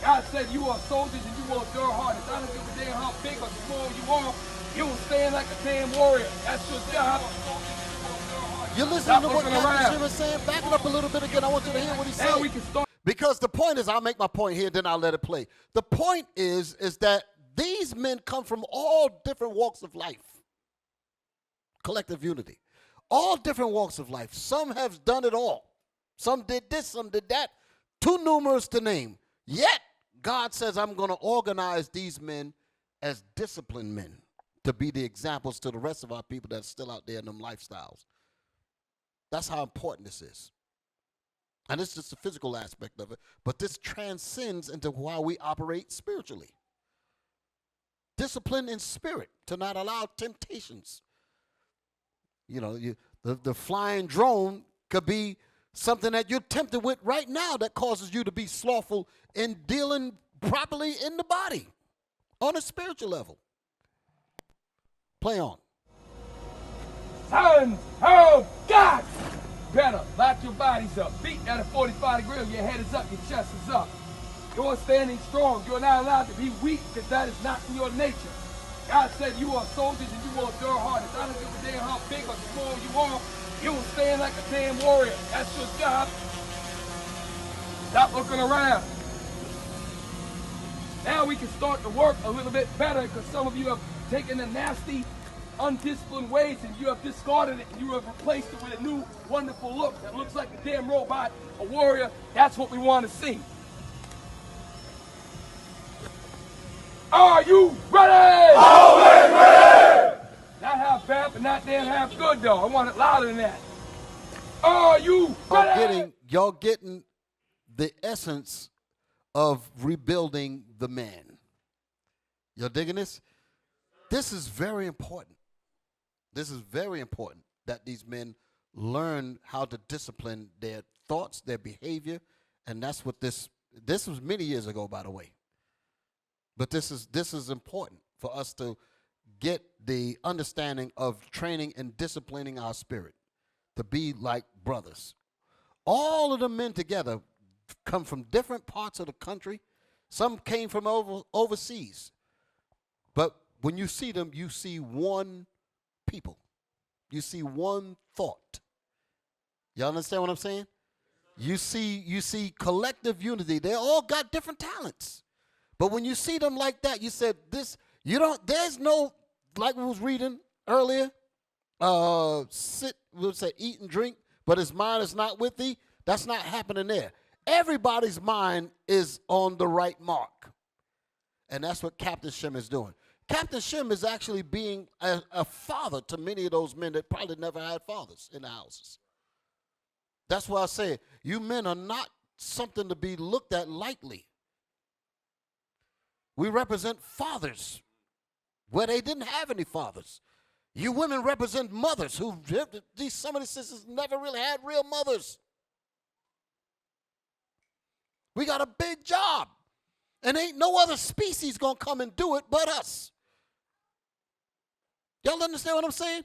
God said you are soldiers and you will endure hardness. I don't give a damn how big or small you are. You will stand like a damn warrior. That's your job.
You're listening to what Captain Jim is saying? Back it up a little bit again. I want you to hear what he's saying.
We can start.
Because the point is, I'll make my point here, then I'll let it play. The point is that these men come from all different walks of life. Collective unity. All different walks of life. Some have done it all. Some did this, some did that. Too numerous to name. Yet, God says, I'm going to organize these men as disciplined men to be the examples to the rest of our people that's still out there in them lifestyles. That's how important this is. And it's just the physical aspect of it, but this transcends into how we operate spiritually. Discipline in spirit to not allow temptations. You know, the flying drone could be something that you're tempted with right now that causes you to be slothful in dealing properly in the body on a spiritual level. Play on.
Sons of God! Better lock your bodies up. Feet at a 45 degree. Your head is up, your chest is up. You're standing strong. You're not allowed to be weak because that is not in your nature. God said you are soldiers and you will endure hardness. I don't give a damn how big or small you are. You will stand like a damn warrior. That's your job. Stop looking around. Now we can start to work a little bit better because some of you have taken the nasty, undisciplined ways and you have discarded it and you have replaced it with a new, wonderful look that looks like a damn robot, a warrior. That's what we want to see. Are you ready? Always ready! Not half bad, but not damn half good, though. I want it louder than that. Are you ready?
Y'all getting the essence of rebuilding the man. Y'all digging this? This is very important. This is very important that these men learn how to discipline their thoughts, their behavior, and that's what this was many years ago, by the way. But this is important for us to get the understanding of training and disciplining our spirit to be like brothers. All of the men together come from different parts of the country. Some came from overseas. But when you see them, you see one people. You see one thought. Y'all understand what I'm saying? You see collective unity. They all got different talents. But when you see them like that, you said there's no, like we was reading earlier, eat and drink, but his mind is not with thee. That's not happening there. Everybody's mind is on the right mark. And that's what Captain Shem is doing. Captain Shem is actually being a father to many of those men that probably never had fathers in the houses. That's why I say you men are not something to be looked at lightly. We represent fathers where they didn't have any fathers. You women represent mothers who, some of the sisters never really had real mothers. We got a big job. And ain't no other species going to come and do it but us. Y'all understand what I'm saying?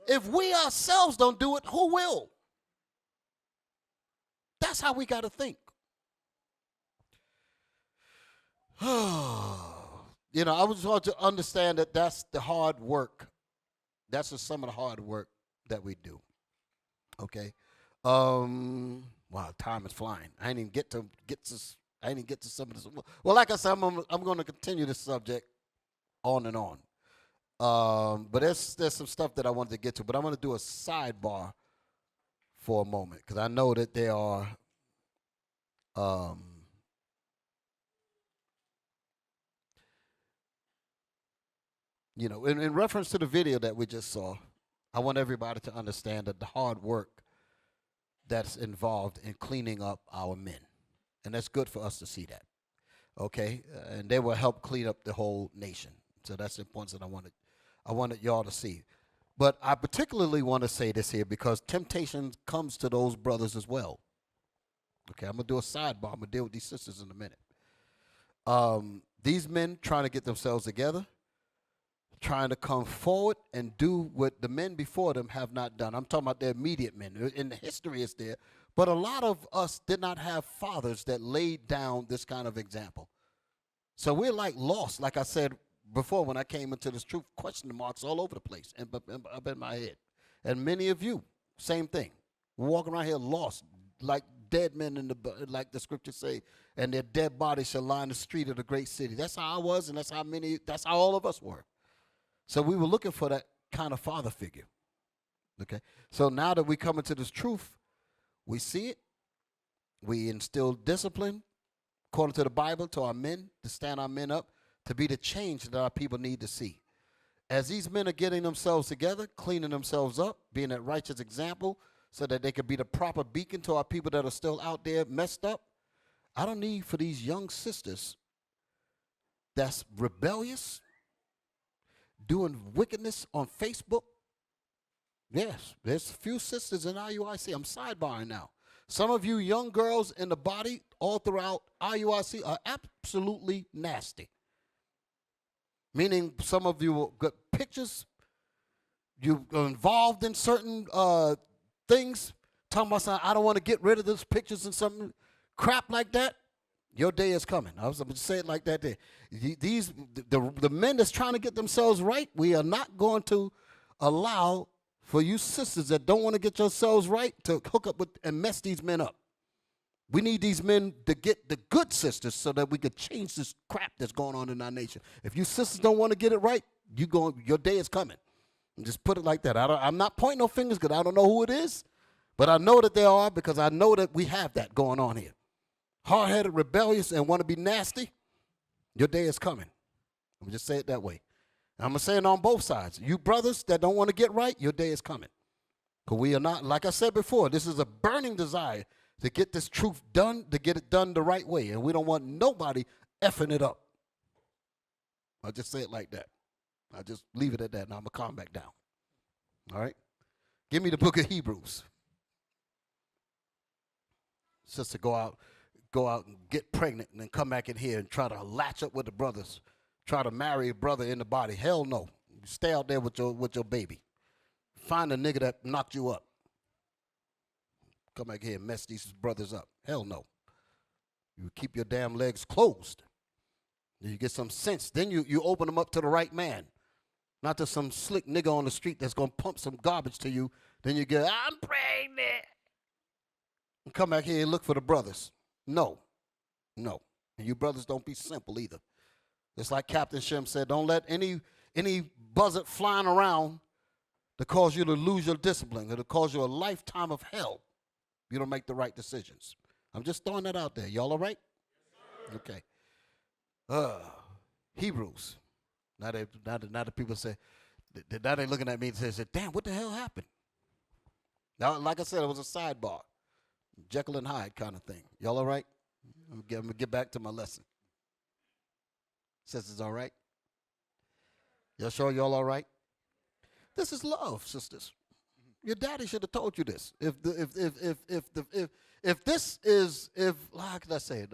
If we ourselves don't do it, who will? That's how we got to think. You know, I just want to understand that that's the hard work. That's just some of the hard work that we do. Okay. Wow, time is flying. I didn't even get to some of this. Well, like I said, I'm going to continue this subject on and on. But there's some stuff that I wanted to get to. But I'm going to do a sidebar for a moment because I know that there are you know, in reference to the video that we just saw, I want everybody to understand that the hard work that's involved in cleaning up our men. And that's good for us to see that. Okay? And they will help clean up the whole nation. So that's the importance that I wanted y'all to see. But I particularly want to say this here because temptation comes to those brothers as well. Okay, I'm going to do a sidebar. I'm going to deal with these sisters in a minute. These men trying to get themselves together, trying to come forward and do what the men before them have not done. I'm talking about their immediate men. In the history it's there. But a lot of us did not have fathers that laid down this kind of example. So we're like lost, like I said before when I came into this truth, question marks all over the place and up in my head. And many of you, same thing. We're walking around here lost, like dead men in the, like the scriptures say, and their dead bodies shall line the street of the great city. That's how I was, and that's how all of us were. So we were looking for that kind of father figure. Okay? So now that we come into this truth, we see it. We instill discipline, according to the Bible, to our men, to stand our men up, to be the change that our people need to see. As these men are getting themselves together, cleaning themselves up, being that righteous example, so that they could be the proper beacon to our people that are still out there messed up, I don't need for these young sisters that's rebellious, doing wickedness on Facebook. Yes, there's a few sisters in IUIC. I'm sidebarring now. Some of you young girls in the body all throughout IUIC are absolutely nasty. Meaning some of you got pictures, you are involved in certain things, talking about something, I don't want to get rid of those pictures and something crap like that. Your day is coming. I was going to say it like that there. The men that's trying to get themselves right, we are not going to allow for you sisters that don't want to get yourselves right to hook up with and mess these men up. We need these men to get the good sisters so that we could change this crap that's going on in our nation. If you sisters don't want to get it right, your day is coming. And just put it like that. I'm not pointing no fingers because I don't know who it is, but I know that there are because I know that we have that going on here. Hard-headed, rebellious, and want to be nasty, your day is coming. I'm just say it that way. I'm going to say it on both sides. You brothers that don't want to get right, your day is coming. Because we are not, like I said before, this is a burning desire to get this truth done, to get it done the right way. And we don't want nobody effing it up. I'll just say it like that. I'll just leave it at that, and I'm going to calm back down. All right? Give me the book of Hebrews. Sister, go out and get pregnant and then come back in here and try to latch up with the brothers. Try to marry a brother in the body. Hell no. Stay out there with your baby. Find a nigga that knocked you up. Come back here and mess these brothers up. Hell no. You keep your damn legs closed. You get some sense. Then you open them up to the right man. Not to some slick nigga on the street that's going to pump some garbage to you. Then you get, I'm pregnant. And come back here and look for the brothers. No. And you brothers don't be simple either. Just like Captain Shem said, don't let any buzzard flying around to cause you to lose your discipline or to cause you a lifetime of hell. You don't make the right decisions. I'm just throwing that out there. Y'all all right? Yes, okay. Hebrews. Now the people say, now they looking at me and say, damn, what the hell happened? Now, like I said, it was a sidebar. Jekyll and Hyde kind of thing. Y'all all right? I'm going to get back to my lesson. Sisters, all right? Y'all sure y'all all right? This is love, sisters. Your daddy should have told you this. How can I say it?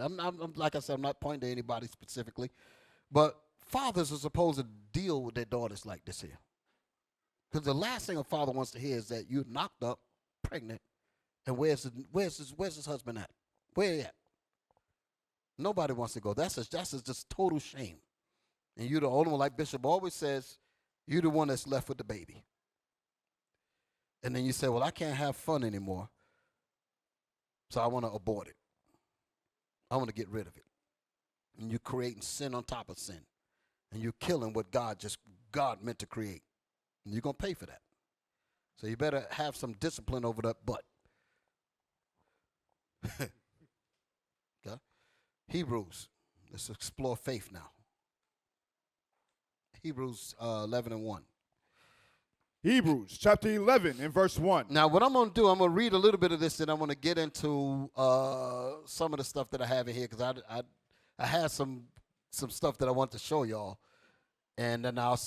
Like I said, I'm not pointing to anybody specifically, but fathers are supposed to deal with their daughters like this here. Because the last thing a father wants to hear is that you're knocked up, pregnant, and where's his husband at? Where he at? Nobody wants to go. That's just total shame. And you're the only one, like Bishop always says, you're the one that's left with the baby. And then you say, well, I can't have fun anymore, so I want to abort it. I want to get rid of it. And you're creating sin on top of sin. And you're killing what God meant to create. And you're going to pay for that. So you better have some discipline over that butt. Okay? Hebrews. Let's explore faith now. Hebrews 11:1.
Hebrews chapter 11 and verse 1.
Now, what I'm going to do, I'm going to read a little bit of this, and I'm going to get into some of the stuff that I have in here, because I had some stuff that I want to show y'all, and then I'll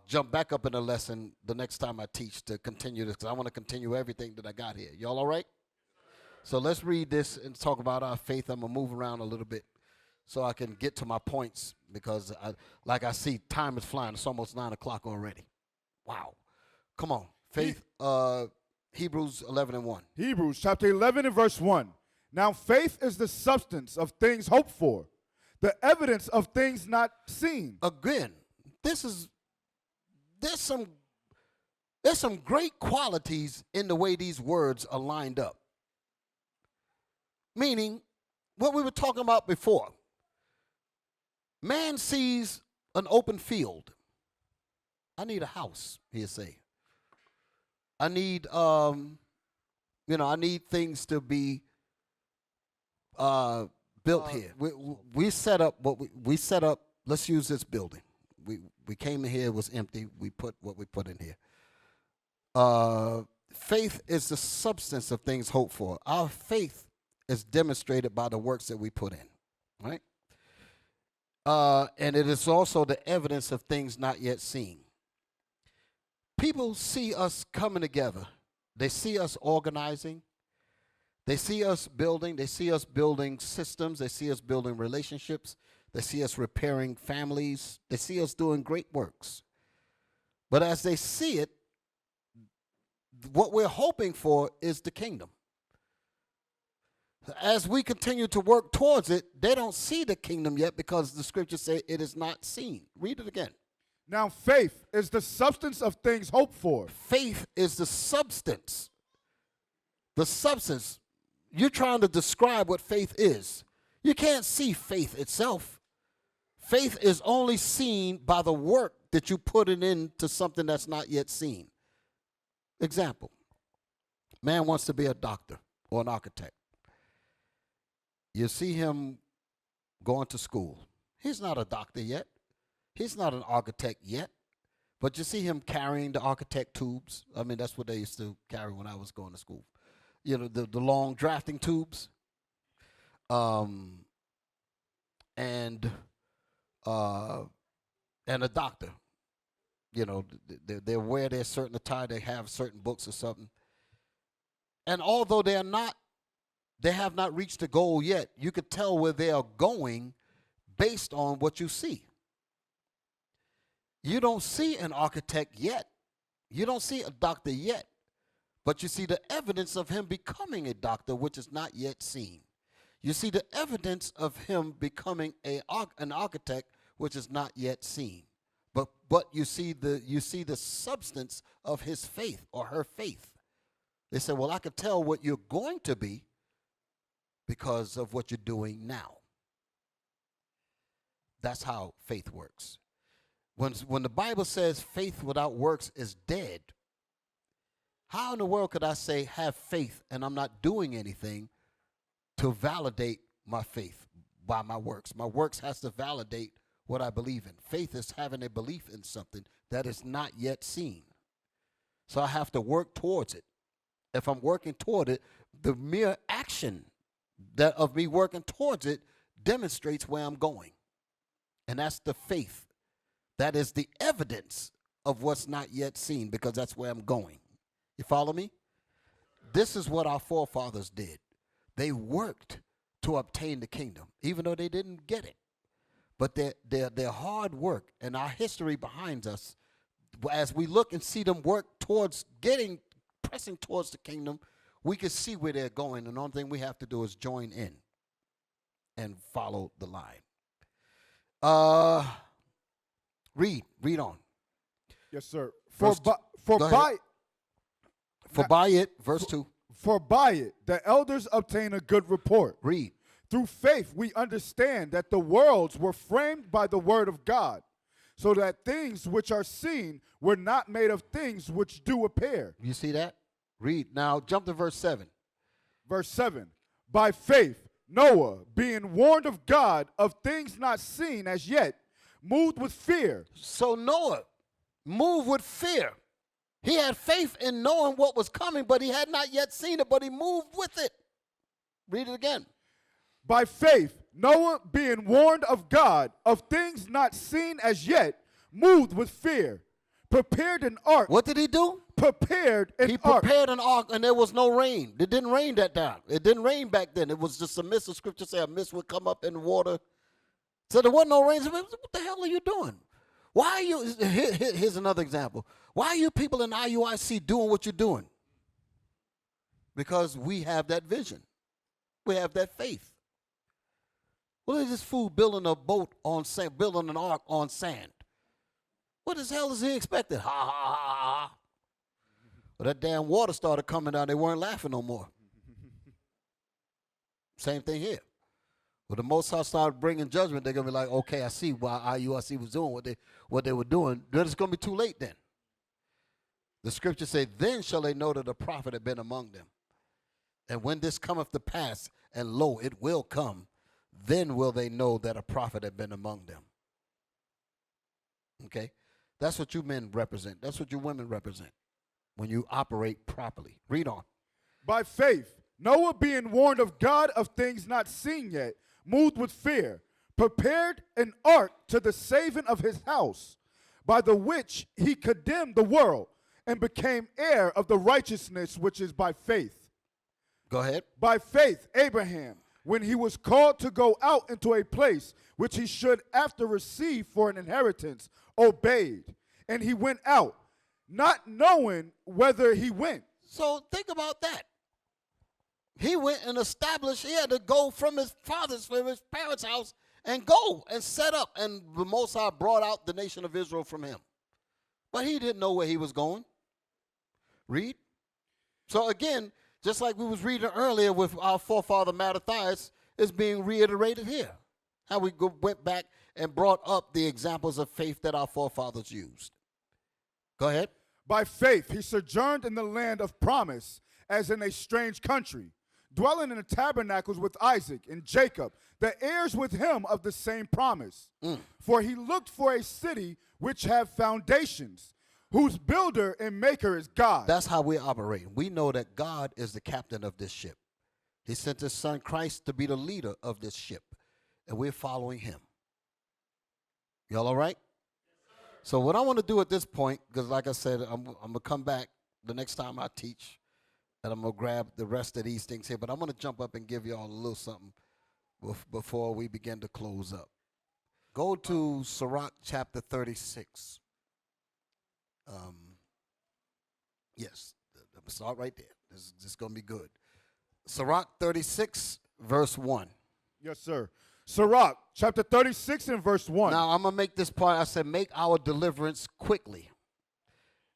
jump back up in the lesson the next time I teach to continue this, because I want to continue everything that I got here. Y'all all right? So let's read this and talk about our faith. I'm going to move around a little bit so I can get to my points, because like I see time is flying. It's almost 9 o'clock already. Wow. Come on. Faith, Hebrews 11:1.
Hebrews chapter 11 and verse 1. Now faith is the substance of things hoped for, the evidence of things not seen.
Again, there's some great qualities in the way these words are lined up. Meaning, what we were talking about before. Man sees an open field. I need a house, he'll say. I need, I need things to be built here. We set up we set up. Let's use this building. We came in here, it was empty. We put what we put in here. Faith is the substance of things hoped for. Our faith is demonstrated by the works that we put in, right? And it is also the evidence of things not yet seen. People see us coming together. They see us organizing. They see us building. They see us building systems. They see us building relationships. They see us repairing families. They see us doing great works. But as they see it, what we're hoping for is the kingdom. As we continue to work towards it, they don't see the kingdom yet because the scriptures say it is not seen. Read it again.
Now faith is the substance of things hoped for.
Faith is the substance. The substance. You're trying to describe what faith is. You can't see faith itself. Faith is only seen by the work that you put it into something that's not yet seen. Example. Man wants to be a doctor or an architect. You see him going to school. He's not a doctor yet. He's not an architect yet. But you see him carrying the architect tubes. I mean, that's what they used to carry when I was going to school. You know, the long drafting tubes. And a doctor. You know, they wear their certain attire. They have certain books or something. And although they have not reached the goal yet, you could tell where they are going based on what you see. You don't see an architect yet. You don't see a doctor yet. But you see the evidence of him becoming a doctor, which is not yet seen. You see the evidence of him becoming an architect, which is not yet seen. But you see the substance of his faith or her faith. They say, well, I can tell what you're going to be because of what you're doing now. That's how faith works. When the Bible says faith without works is dead, how in the world could I say have faith and I'm not doing anything to validate my faith by my works? My works has to validate what I believe in. Faith is having a belief in something that is not yet seen. So I have to work towards it. If I'm working toward it, the mere action that of me working towards it demonstrates where I'm going. And that's the faith. That is the evidence of what's not yet seen because that's where I'm going. You follow me? This is what our forefathers did. They worked to obtain the kingdom, even though they didn't get it. But their hard work and our history behind us, as we look and see them work towards pressing towards the kingdom, we can see where they're going. And the only thing we have to do is join in and follow the line. Read on.
Yes, sir.
Verse by it, verse 2.
For by it the elders obtain a good report.
Read.
Through faith we understand that the worlds were framed by the word of God, so that things which are seen were not made of things which do appear.
You see that? Read. Now jump to verse 7.
Verse 7. By faith Noah, being warned of God of things not seen as yet, moved with fear.
So Noah moved with fear. He had faith in knowing what was coming, but he had not yet seen it, but he moved with it. Read it again.
By faith, Noah, being warned of God of things not seen as yet, moved with fear, prepared an ark.
What did he do?
Prepared an ark.
He prepared an ark, and there was no rain. It didn't rain that time. It didn't rain back then. It was just a mist. The scripture said a mist would come up in the water. So there wasn't no rain. So what the hell are you doing? Why are you, here's another example. Why are you people in IUIC doing what you're doing? Because we have that vision. We have that faith. What is this fool building a boat on sand, building an ark on sand? What the hell is he expecting? Ha, ha, ha, ha. Well, that damn water started coming down. They weren't laughing no more. Same thing here. When the Most High started bringing judgment, they're going to be like, okay, I see why IUIC was doing what they were doing. Then it's going to be too late then. The scripture says, then shall they know that a prophet had been among them. And when this cometh to pass, and lo, it will come, then will they know that a prophet had been among them. Okay? That's what you men represent. That's what you women represent when you operate properly. Read on.
By faith, Noah, being warned of God of things not seen yet, moved with fear, prepared an ark to the saving of his house, by the which he condemned the world, and became heir of the righteousness which is by faith.
Go ahead.
By faith, Abraham, when he was called to go out into a place which he should after receive for an inheritance, obeyed. And he went out, not knowing whether he went.
So think about that. He went and established, he had to go from his parents' house and go and set up. And the Most High brought out the nation of Israel from him. But he didn't know where he was going. Read. So again, just like we was reading earlier with our forefather Mattathias, is being reiterated here. How we went back and brought up the examples of faith that our forefathers used. Go ahead.
By faith he sojourned in the land of promise, as in a strange country, dwelling in the tabernacles with Isaac and Jacob, the heirs with him of the same promise. For he looked for a city which have foundations, whose builder and maker is God.
That's how we operate. We know that God is the captain of this ship. He sent his son Christ to be the leader of this ship, and we're following him. Y'all all right? So what I want to do at this point, because like I said, I'm going to come back the next time I teach, and I'm going to grab the rest of these things here, but I'm going to jump up and give y'all a little something before we begin to close up. Go to Sirach chapter 36. Yes, start right there. This is going to be good. Sirach 36, verse 1.
Yes, sir. Sirach chapter 36 and verse 1.
Now, I'm going to make this part. I said, make our deliverance quickly.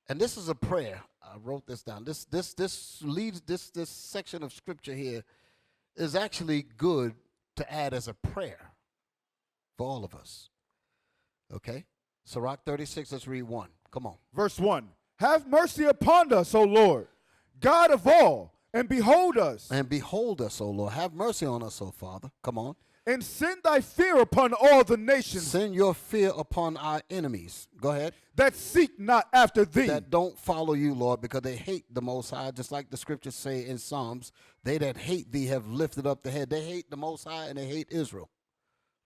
And this is a prayer. I wrote this down. This section of scripture here is actually good to add as a prayer for all of us. Okay? Sirach 36, let's read 1. Come on.
Verse 1. Have mercy upon us, O Lord, God of all, and behold us.
And behold us, O Lord. Have mercy on us, O Father. Come on.
And send thy fear upon all the nations.
Send your fear upon our enemies. Go ahead.
That seek not after thee.
That don't follow you, Lord, because they hate the Most High, just like the scriptures say in Psalms. They that hate thee have lifted up the head. They hate the Most High and they hate Israel.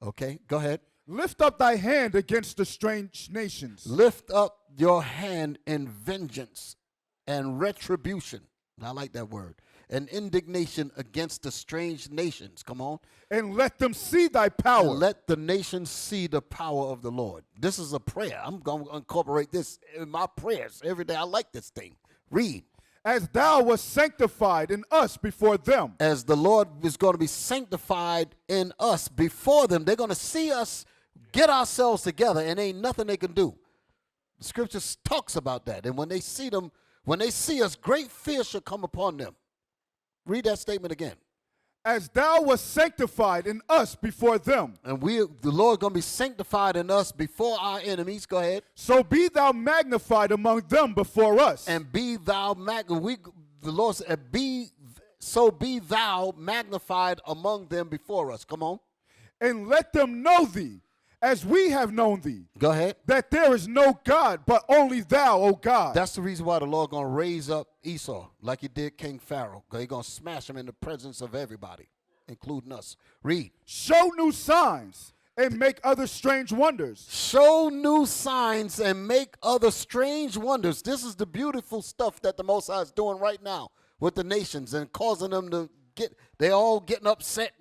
Okay, go ahead.
Lift up thy hand against the strange nations.
Lift up your hand in vengeance and retribution. I like that word. And indignation against the strange nations. Come on.
And let them see thy power.
And let the nations see the power of the Lord. This is a prayer. I'm going to incorporate this in my prayers every day. I like this thing. Read.
As thou wast sanctified in us before them.
As the Lord is going to be sanctified in us before them. They're going to see us get ourselves together, and ain't nothing they can do. The scripture talks about that. And when they see them, when they see us, great fear shall come upon them. Read that statement again.
As thou wast sanctified in us before them.
And the Lord going to be sanctified in us before our enemies. Go ahead.
So be thou magnified among them before us.
And be thou the Lord said, so be thou magnified among them before us. Come on.
And let them know thee, as we have known thee.
Go ahead.
That there is no God but only thou, O God.
That's the reason why the Lord going to raise up Esau like he did King Pharaoh. He's going to smash him in the presence of everybody, including us. Read.
Show new signs and make other strange wonders.
Show new signs and make other strange wonders. This is the beautiful stuff that the Most High is doing right now with the nations and causing them to they're all getting upset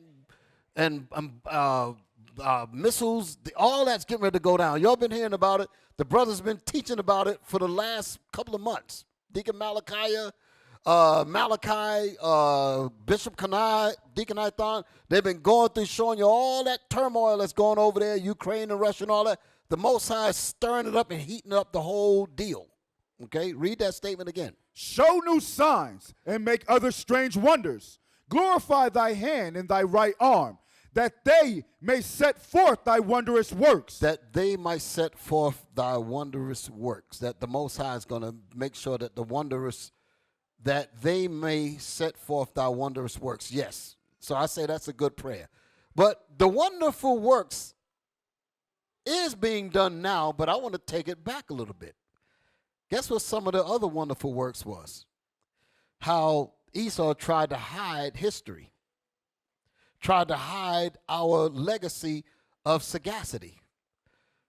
and missiles, all that's getting ready to go down. Y'all been hearing about it. The brothers been teaching about it for the last couple of months. Deacon Malachi, Bishop Kanai, Deacon Ithon, they've been going through showing you all that turmoil that's going over there, Ukraine and Russia and all that. The Most High is stirring it up and heating up the whole deal. Okay, read that statement again.
Show new signs and make other strange wonders. Glorify thy hand and thy right arm, that they may set forth thy wondrous works.
That they might set forth thy wondrous works. That the Most High is going to make sure that that they may set forth thy wondrous works. Yes. So I say that's a good prayer. But the wonderful works is being done now, but I want to take it back a little bit. Guess what some of the other wonderful works was? How Esau tried to hide history, tried to hide our legacy of sagacity,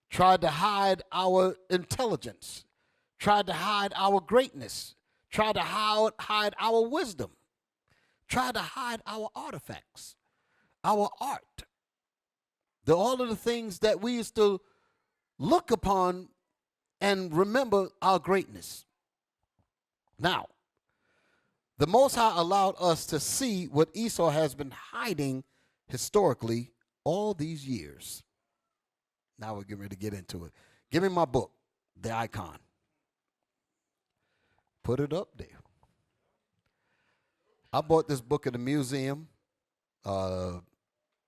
tried to hide our intelligence, tried to hide our greatness, tried to hide our wisdom, tried to hide our artifacts, our art. All of the things that we used to look upon and remember our greatness. Now, the Most High allowed us to see what Esau has been hiding historically all these years. Now we're getting ready to get into it. Give me my book, The Icon. Put it up there. I bought this book at a museum.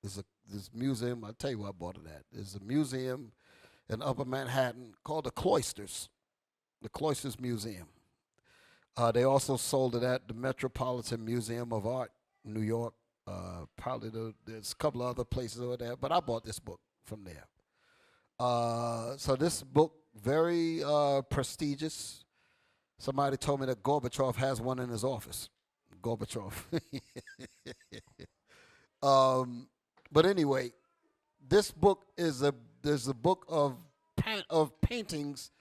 This museum, I'll tell you where I bought it at. There's a museum in Upper Manhattan called the Cloisters Museum. They also sold it at the Metropolitan Museum of Art, New York. There's a couple of other places over there, but I bought this book from there. So this book, very prestigious. Somebody told me that Gorbachev has one in his office. Gorbachev. But anyway, this book is a book of paintings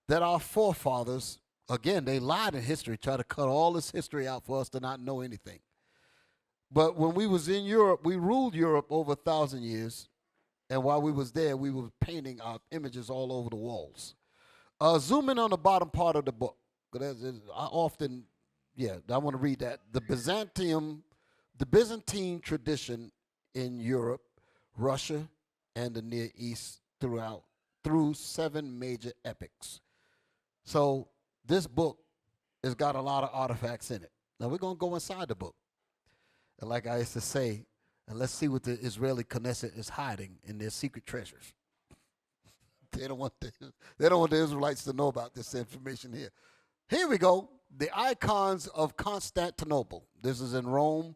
that our forefathers, again, they lied in history, tried to cut all this history out for us to not know anything. But when we was in Europe, we ruled Europe over 1,000 years, and while we was there, we were painting our images all over the walls. Zoom in on the bottom part of the book. I want to read that. The Byzantine tradition in Europe, Russia, and the Near East through 7 major epics. So this book has got a lot of artifacts in it. Now we're going to go inside the book. And like I used to say, and let's see what the Israeli Knesset is hiding in their secret treasures. They don't want the Israelites to know about this information here. Here we go. The icons of Constantinople. This is in Rome.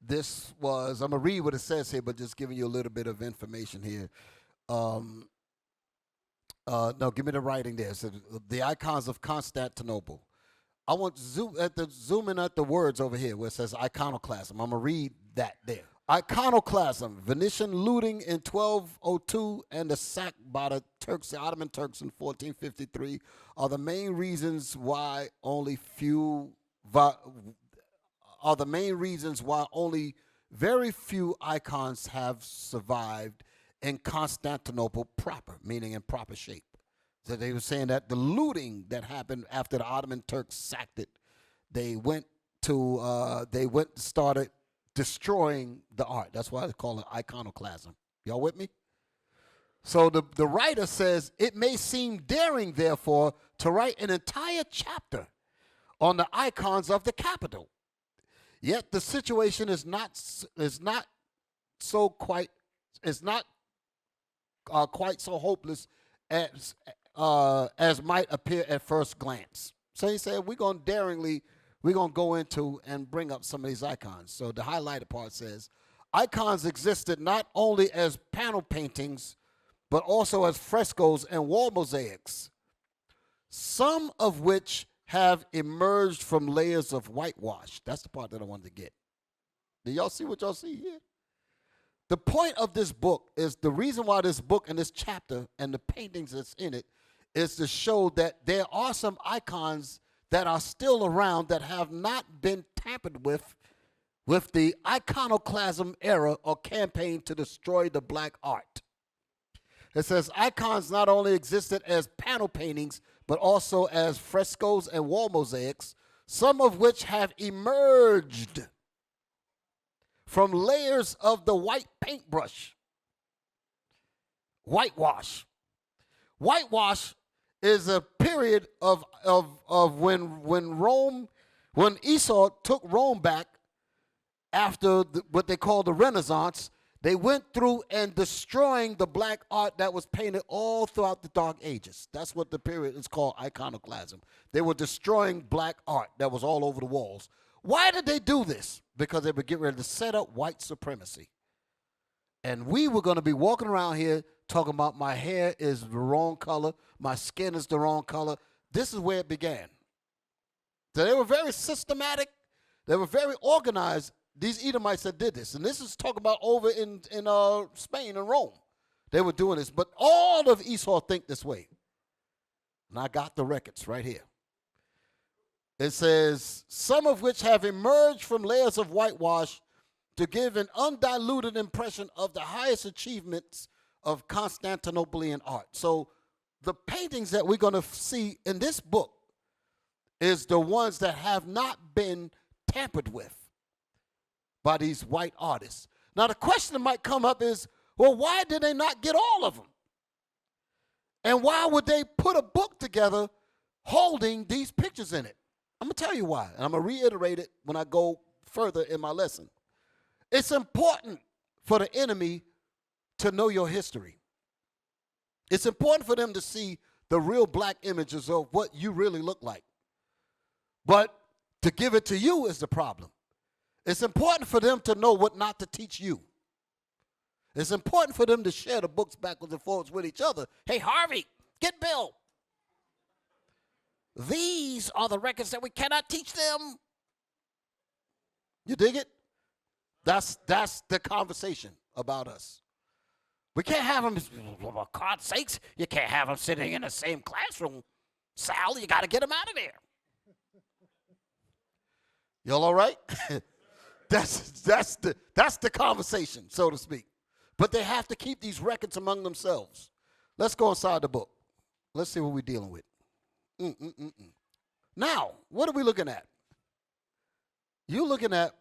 This was, I'm going to read what it says here, but just giving you a little bit of information here. No, give me the writing there. So the icons of Constantinople. I want to zoom in at the words over here where it says iconoclasm. I'm going to read that there. Iconoclasm, Venetian looting in 1202 and the sack by the Turks, the Ottoman Turks in 1453 are the main reasons why only very few icons have survived in Constantinople proper, meaning in proper shape. So they were saying that the looting that happened after the Ottoman Turks sacked it, they started destroying the art. That's why they call it iconoclasm. Y'all with me? So the writer says, it may seem daring, therefore, to write an entire chapter on the icons of the capital. Yet the situation is not quite so hopeless as might appear at first glance. So he said, we're going to go into and bring up some of these icons. So the highlighted part says, icons existed not only as panel paintings, but also as frescoes and wall mosaics, some of which have emerged from layers of whitewash. That's the part that I wanted to get. Do y'all see what y'all see here? The point of this book is, the reason why this book and this chapter and the paintings that's in it is to show that there are some icons that are still around that have not been tampered with the iconoclasm era or campaign to destroy the black art. It says icons not only existed as panel paintings, but also as frescoes and wall mosaics, some of which have emerged from layers of the white paintbrush. Whitewash. Whitewash is a period of when Rome When Esau took Rome back after what they call the Renaissance, they went through and destroying the black art that was painted all throughout the Dark Ages. That's what the period is called, iconoclasm. They were destroying black art that was all over the walls. Why did they do this? Because they were getting ready to set up white supremacy. And we were going to be walking around here talking about my hair is the wrong color, my skin is the wrong color. This is where it began. So they were very systematic. They were very organized. These Edomites that did this. And this is talking about over in Spain and Rome. They were doing this. But all of Esau think this way. And I got the records right here. It says, some of which have emerged from layers of whitewash to give an undiluted impression of the highest achievements of Constantinopolitan art. So the paintings that we're going to see in this book is the ones that have not been tampered with by these white artists. Now the question that might come up is, well, why did they not get all of them? And why would they put a book together holding these pictures in it? I'm going to tell you why, and I'm going to reiterate it when I go further in my lesson. It's important for the enemy to know your history. It's important for them to see the real black images of what you really look like. But to give it to you is the problem. It's important for them to know what not to teach you. It's important for them to share the books backwards and forwards with each other. Hey, Harvey, get Bill. These are the records that we cannot teach them. You dig it? That's the conversation about us. We can't have them, for God's sakes, you can't have them sitting in the same classroom. Sal, you got to get them out of there. Y'all all right? That's the conversation, so to speak. But they have to keep these records among themselves. Let's go inside the book. Let's see what we're dealing with. Now, what are we looking at? You're looking at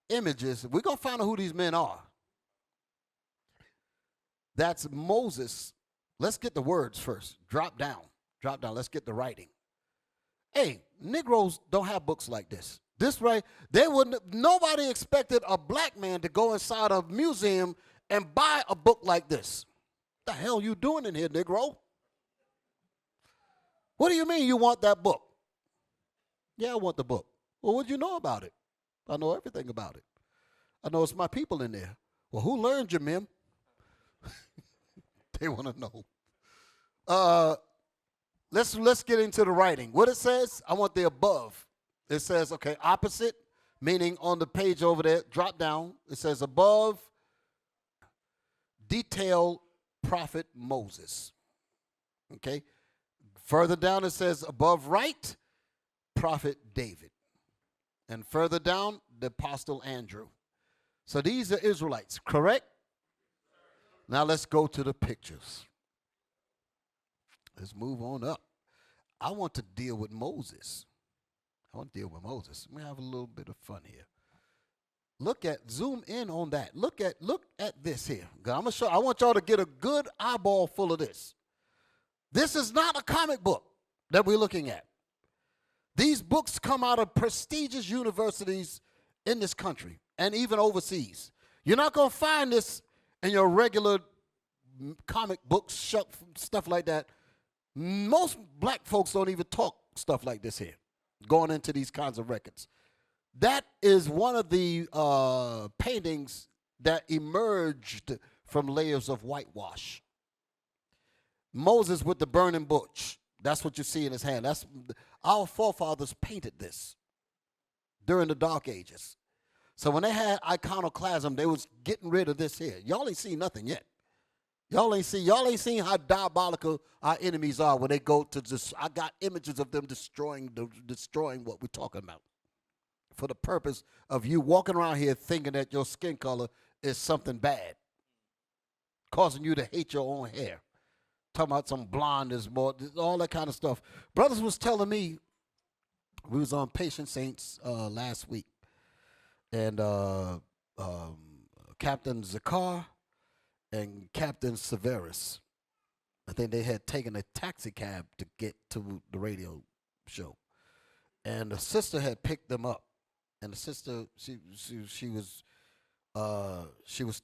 images. We're going to find out who these men are. That's Moses. Let's get the words first. Drop down. Let's get the writing. Hey, Negroes don't have books like this. This right, nobody expected a black man to go inside a museum and buy a book like this. What the hell you doing in here, Negro? What do you mean you want that book? Yeah, I want the book. Well, what do you know about it? I know everything about it. I know it's my people in there. Well, who learned you, Mim? They want to know. Let's get into the writing. What it says, I want the above. It says, okay, opposite, meaning on the page over there, drop down. It says above, detailed prophet Moses. Okay. Further down it says above right, prophet David. And further down, the apostle Andrew. So these are Israelites, correct? Now let's go to the pictures. Let's move on up. I want to deal with Moses. Let me have a little bit of fun here. Zoom in on that. Look at this here. I want y'all to get a good eyeball full of this. This is not a comic book that we're looking at. These books come out of prestigious universities in this country and even overseas. You're not going to find this in your regular comic books, stuff like that. Most black folks don't even talk stuff like this here, going into these kinds of records. That is one of the paintings that emerged from layers of whitewash. Moses with the burning bush. That's what you see in his hand. Our forefathers painted this during the Dark Ages. So when they had iconoclasm, they was getting rid of this here. Y'all ain't seen nothing yet. Y'all ain't seen how diabolical our enemies are when they go to I got images of them destroying what we're talking about. For the purpose of you walking around here thinking that your skin color is something bad. Causing you to hate your own hair. Talking about some blonde is more, all that kind of stuff. Brothers was telling me, we was on Patient Saints last week. And Captain Zakar and Captain Severus, I think they had taken a taxi cab to get to the radio show. And the sister had picked them up. And the sister, she was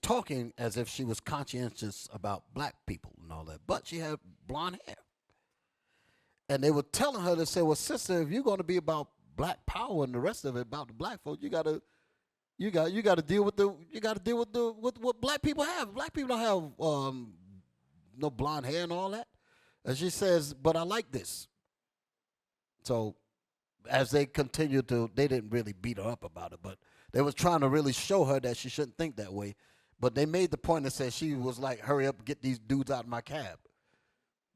talking as if she was conscientious about black people and all that, but she had blonde hair. And they were telling her, they said, well, sister, if you're going to be about black power and the rest of it about the black folks, you got to deal with what black people have. Black people don't have no blonde hair and all that. And she says, but I like this. So as they continued to, they didn't really beat her up about it, but they was trying to really show her that she shouldn't think that way. But they made the point that said she was like, hurry up, get these dudes out of my cab.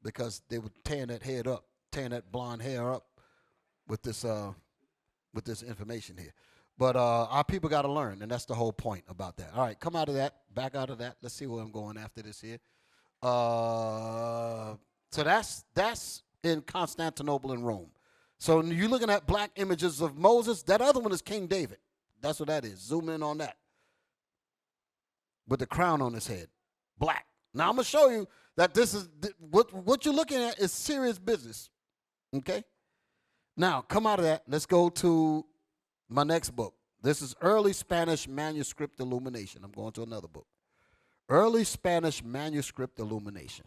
Because they were tearing that blonde hair up with this information here. But our people got to learn, and that's the whole point about that. All right, come out of that, back out of that. Let's see where I'm going after this here. So that's in Constantinople and Rome. So you're looking at black images of Moses. That other one is King David. That's what that is. Zoom in on that. With the crown on his head. Black. Now I'm going to show you that this is, what you're looking at is serious business. Okay? Now, come out of that. Let's go to my next book. This is Early Spanish Manuscript Illumination. I'm going to another book. Early Spanish Manuscript Illumination.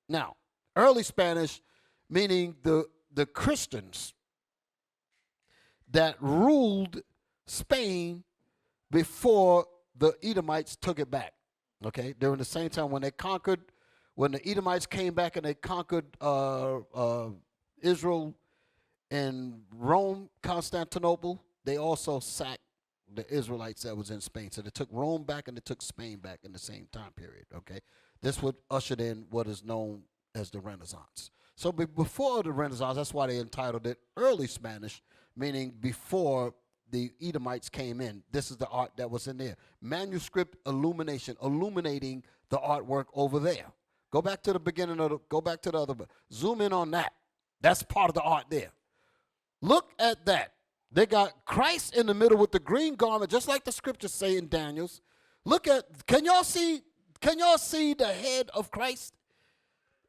Now, early Spanish meaning the Christians that ruled Spain before the Edomites took it back. Okay? During the same time when the Edomites came back and they conquered Israel and Rome, Constantinople, they also sacked the Israelites that was in Spain. So they took Rome back and they took Spain back in the same time period, okay? This would usher in what is known as the Renaissance. So before the Renaissance, that's why they entitled it Early Spanish, meaning before the Edomites came in. This is the art that was in there. Manuscript illumination, illuminating the artwork over there. Go back to the beginning go back to the other, zoom in on that. That's part of the art there. Look at that. They got Christ in the middle with the green garment, just like the scriptures say in Daniel's. Look at, can y'all see the head of Christ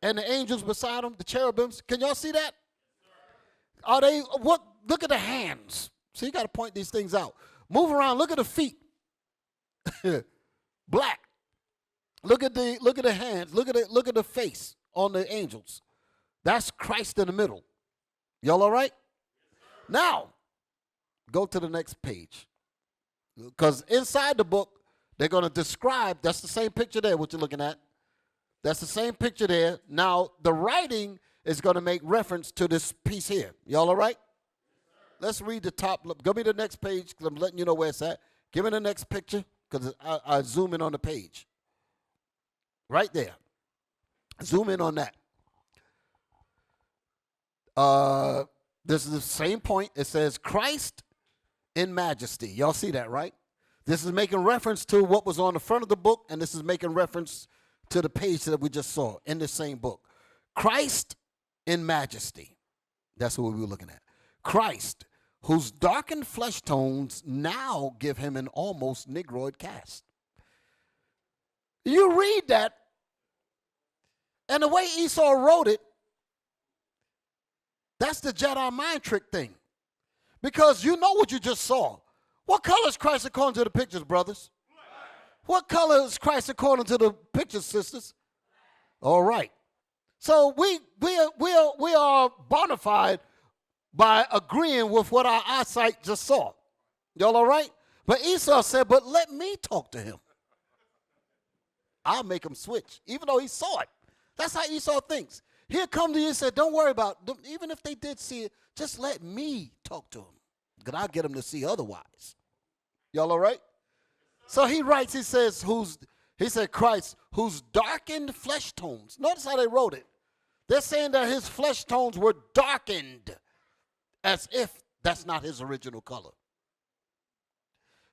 and the angels beside him, the cherubims? Can y'all see that? Are they, what, look at the hands. So you got to point these things out. Move around, look at the feet. Black. Look at the hands, look at the face on the angels. That's Christ in the middle. Y'all all right? Now, go to the next page. Because inside the book, they're going to describe, that's the same picture there, what you're looking at. That's the same picture there. Now, the writing is going to make reference to this piece here. Y'all all right? Let's read the top. Give me the next page because I'm letting you know where it's at. Give me the next picture because I zoom in on the page. Right there. Zoom in on that. This is the same point. It says Christ in majesty. Y'all see that, right? This is making reference to what was on the front of the book, and this is making reference to the page that we just saw in the same book. Christ in majesty. That's what we were looking at. Christ, whose darkened flesh tones now give him an almost negroid cast. You read that, and the way Esau wrote it, that's the Jedi mind trick thing. Because you know what you just saw. What color is Christ according to the pictures, brothers? What color is Christ according to the pictures, sisters? All right. So we are bona fide by agreeing with what our eyesight just saw. Y'all all right? But Esau said, but let me talk to him. I'll make him switch, even though he saw it. That's how Esau thinks. He'll come to you and say, don't worry about it. Even if they did see it, just let me talk to him. Because I'll get him to see otherwise. Y'all all right? So he writes, he said, Christ, whose darkened flesh tones. Notice how they wrote it. They're saying that his flesh tones were darkened as if that's not his original color.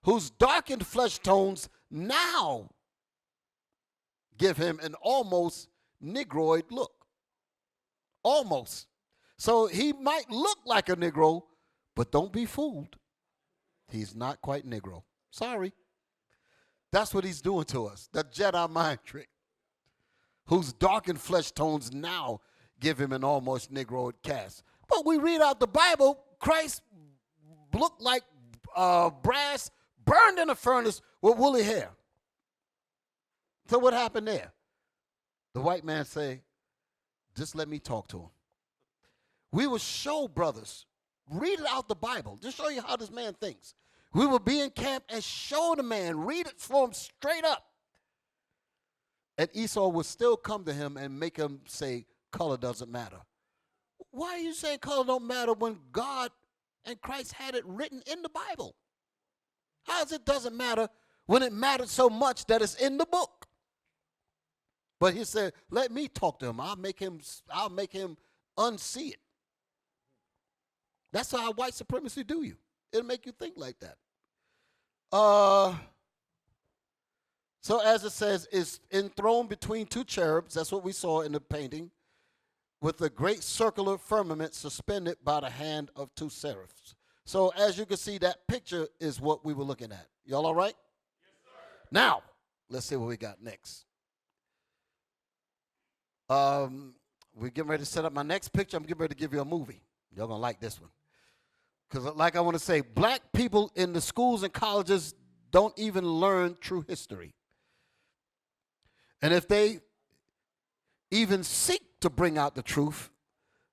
Whose darkened flesh tones now give him an almost negroid look. Almost. So he might look like a Negro, but don't be fooled. He's not quite Negro. Sorry. That's what he's doing to us. The Jedi mind trick. Whose darkened flesh tones now give him an almost Negroid cast. But we read out the Bible, Christ looked like brass burned in a furnace with woolly hair. So what happened there? The white man say, just let me talk to him. We will show brothers, read it out the Bible, just show you how this man thinks. We will be in camp and show the man, read it for him straight up. And Esau would still come to him and make him say, color doesn't matter. Why are you saying color don't matter when God and Christ had it written in the Bible? How is it doesn't matter when it mattered so much that it's in the book? But he said, let me talk to him. I'll make him unsee it. That's how white supremacy do you. It'll make you think like that. So as it says, it's enthroned between two cherubs. That's what we saw in the painting. With a great circular firmament suspended by the hand of two seraphs. So as you can see, that picture is what we were looking at. Y'all all right? Yes, sir. Now, let's see what we got next. We're getting ready to set up my next picture. I'm getting ready to give you a movie. Y'all going to like this one. Because like I want to say, black people in the schools and colleges don't even learn true history. And if they even seek to bring out the truth,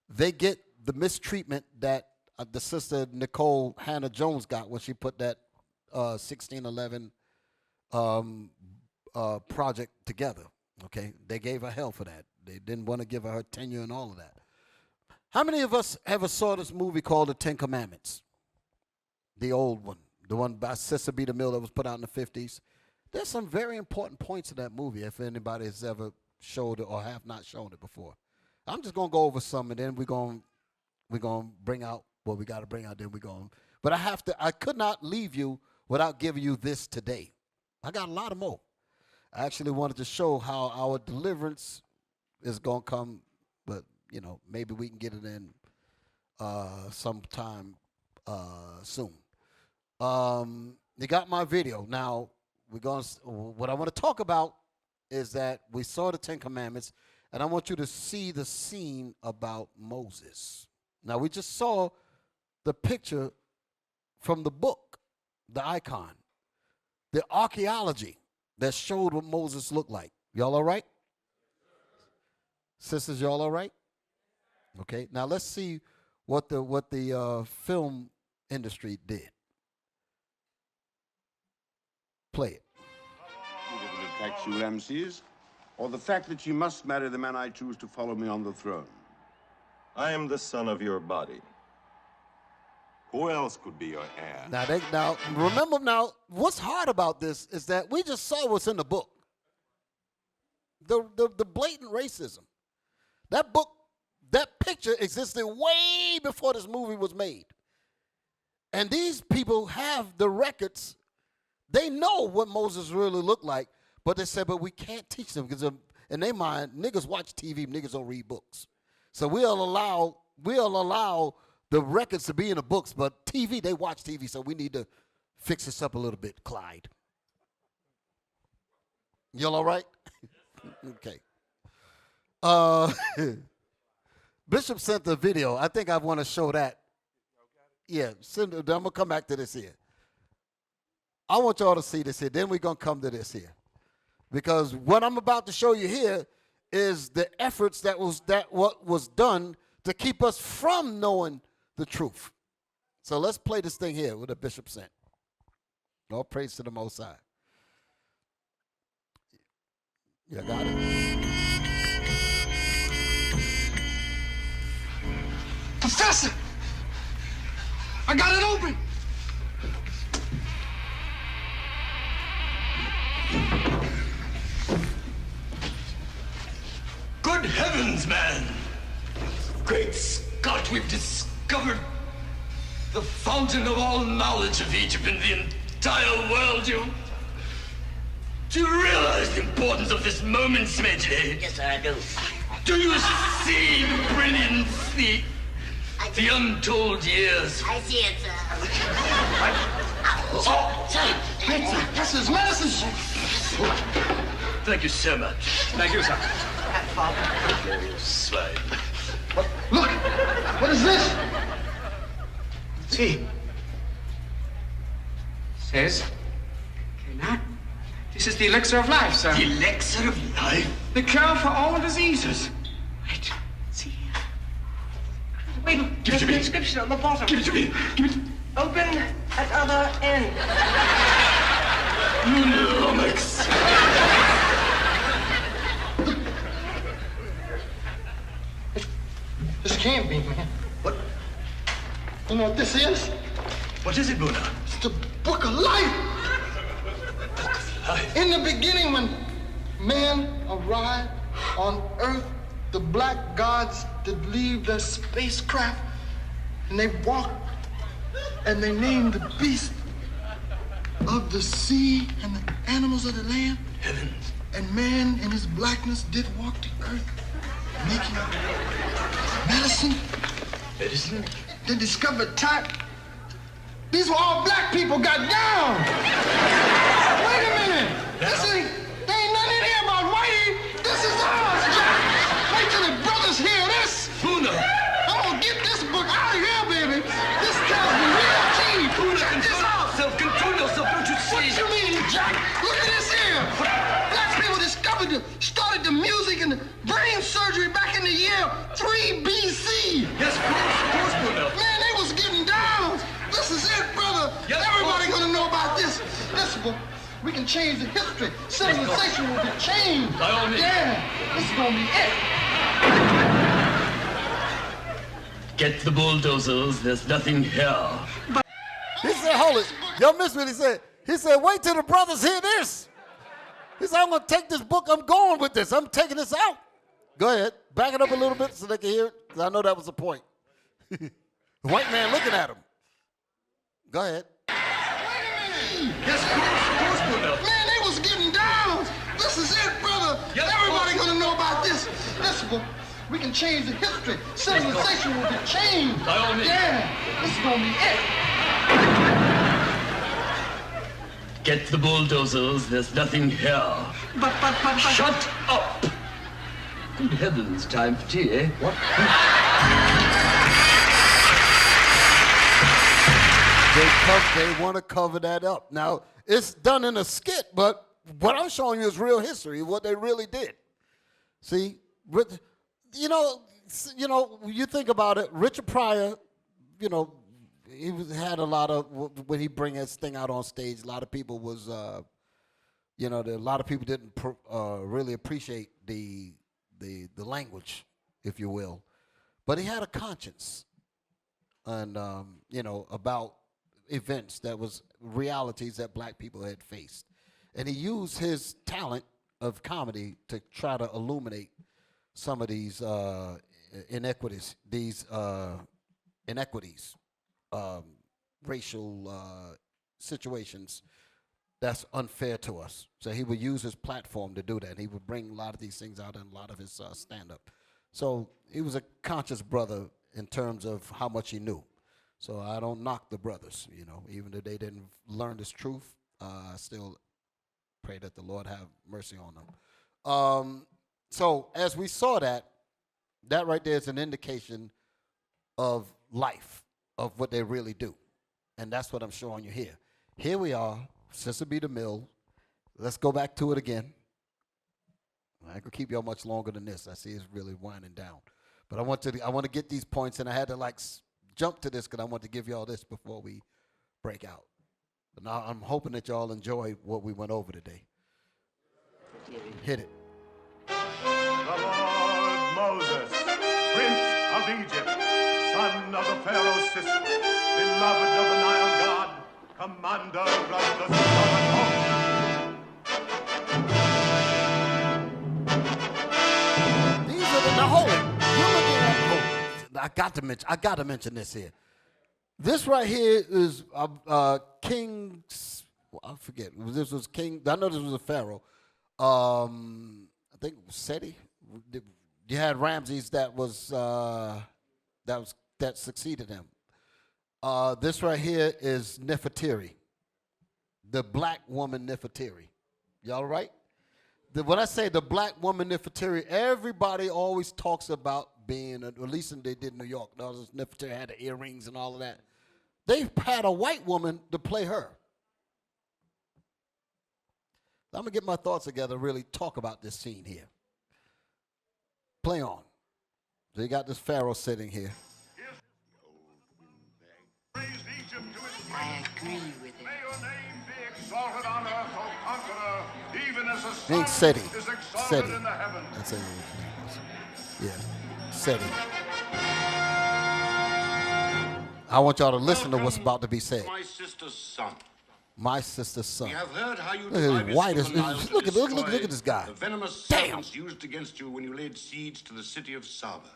they get the mistreatment that the sister Nicole Hannah Jones got when she put that 1611 project together. Okay, they gave her hell for that. They didn't want to give her tenure and all of that. How many of us ever saw this movie called The Ten Commandments? The old one, the one by Cecil B. DeMille that was put out in the 50s. There's some very important points in that movie if anybody has ever showed it or have not shown it before. I'm just going to go over some and then we're going to bring out what we got to bring out. Then we're going. But I could not leave you without giving you this today. I got a lot of more. I actually wanted to show how our deliverance is going to come, but, you know, maybe we can get it in sometime soon. You got my video. Now, what I want to talk about is that we saw the Ten Commandments, and I want you to see the scene about Moses. Now, we just saw the picture from the book, the icon, the archaeology that showed what Moses looked like. Y'all all right? Sisters, y'all all right? Okay, now let's see what the film industry did. Play it.
Either the tax you MCs, or the fact that you must marry the man I choose to follow me on the throne.
I am the son of your body. Who else could be your heir?
Now, remember now, what's hard about this is that we just saw what's in the book. The blatant racism. That book, that picture existed way before this movie was made. And these people have the records. They know what Moses really looked like, but they said, but we can't teach them because in their mind, niggas watch TV, niggas don't read books. So we'll allow the records to be in the books, but TV, they watch TV, so we need to fix this up a little bit, Clyde. Y'all all right? Okay. Bishop sent the video. I think I want to show that. Yeah, I'm going to come back to this here. I want y'all to see this here. Then we're going to come to this here. Because what I'm about to show you here is the efforts what was done to keep us from knowing the truth. So let's play this thing here with the bishop sent. All praise to the Most High. You got it?
Professor! I got it open! Good heavens, man! Great Scott, we've discovered the fountain of all knowledge of Egypt in the entire world. Do you realize the importance of this moment, Smedley?
Yes, sir, I do.
Do you see the brilliance, the untold years?
I see it, sir.
Sir, that's his message. Thank you so much. Thank you, sir.
Father.
Slave.
Look, what is this? See. Says, cannot. This is the elixir of life, sir.
The elixir of life?
The cure for all diseases. Wait, see. Wait,
Give it to
there's an
me.
inscription on the bottom.
Give it to me. Give it.
Open at other end.
Lumix.
This can't be, man.
What?
You know what this is?
What is it, Buddha?
It's the book of life.
Book of life.
In the beginning, when man arrived on Earth, the black gods did leave their spacecraft, and they walked, and they named the beast of the sea and the animals of the land.
Heavens.
And man in his blackness did walk the earth, making medicine.
Medicine?
They discovered type. These were all black people got down. Wait a minute. There ain't nothing in here about whitey. This is ours, Jack. Wait till the brothers hear this.
Buddha.
I'm gonna get this book out of here, baby. This tells me real tea.
Buddha,
Check this out.
control yourself, don't you see?
What you mean, Jack? Look at this here. Black people started the music and the brain surgery back in the year 3 BC.
Yes, of course, Buddha.
Man, they was getting down. This is it, brother.
Yes,
Everybody gonna know about this. This book, we can change the history. Civilization will be changed.
By all means.
Yeah, this is gonna be it.
Get the bulldozers, there's nothing here.
He said, hold it. Y'all missed what he said. He said, wait till the brothers hear this. He said, I'm going to take this book. I'm going with this. I'm taking this out. Go ahead. Back it up a little bit so they can hear it, because I know that was the point. The white man looking at him. Go ahead.
Yes, of course, Buddha.
Man, they was getting down. This is it, brother.
Yes,
Everybody gonna know about this. This book, we can change the history. Civilization will be changed.
By all means.
Yeah, this is gonna be it.
Get the bulldozers, there's nothing here.
But.
Shut up! Good heavens, time for tea, eh? What?
They want to cover that up. Now, it's done in a skit, but what I'm showing you is real history, what they really did. See, you know, you think about it, Richard Pryor, he had a lot of, when he bring his thing out on stage, a lot of people was, a lot of people didn't really appreciate the language, if you will. But he had a conscience, and, about events that was realities that black people had faced. And he used his talent of comedy to try to illuminate some of these inequities, racial situations that's unfair to us. So he would use his platform to do that. And he would bring a lot of these things out in a lot of his stand-up. So he was a conscious brother in terms of how much he knew. So I don't knock the brothers, even though they didn't learn this truth. I still pray that the Lord have mercy on them. So as we saw that right there is an indication of life, of what they really do. And that's what I'm showing you here. Here we are, Sister B. the Mill. Let's go back to it again. I ain't gonna keep y'all much longer than this. I see it's really winding down. But I want to get these points, and I had to jump to this because I want to give y'all this before we break out. But now I'm hoping that y'all enjoy what we went over today. Hit it.
The Lord Moses, Prince of Egypt, son of the Pharaoh's sister, beloved of the Nile God, commander of the stubborn host.
These are the hold it. You're looking at I got to mention this here. This right here is King's. I forget. This was King. I know this was a pharaoh. I think Seti. You had Ramses that succeeded him. This right here is Nefertiri, the black woman Nefertiri. Y'all right? When I say the black woman Nefertiri, everybody always talks about being, at least they did in New York. Those Nefertiti had the earrings and all of that. They had a white woman to play her. I'm going to get my thoughts together and really talk about this scene here. Play on. So you got this Pharaoh sitting here.
I agree with it.
May your name be exalted on earth, O conqueror, even as the
Ain't
sun
Seti.
is exalted
Seti.
in the heavens.
That's it. Yeah. Seti. I want y'all to listen to what's about to be said.
My sister's son.
My sister's son.
We have heard how you
Look at his white as- look at this guy.
The venomous
Damn.
serpents used against you when you laid siege to the city of Saba.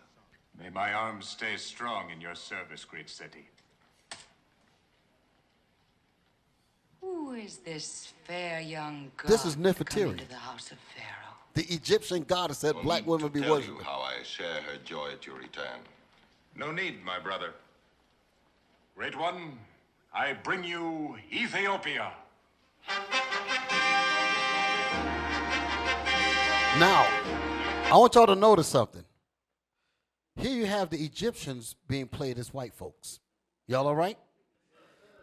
May my arms stay strong in your service, great Seti.
Who is this fair young girl
This is
coming
Nefertiti,
to the house of Pharaoh?
the Egyptian goddess that
For
black
me
women
to
be
tell
worshiping.
you how I share her joy at your return.
No need, my brother. Great one, I bring you Ethiopia.
Now, I want y'all to notice something. Here you have the Egyptians being played as white folks. Y'all all right?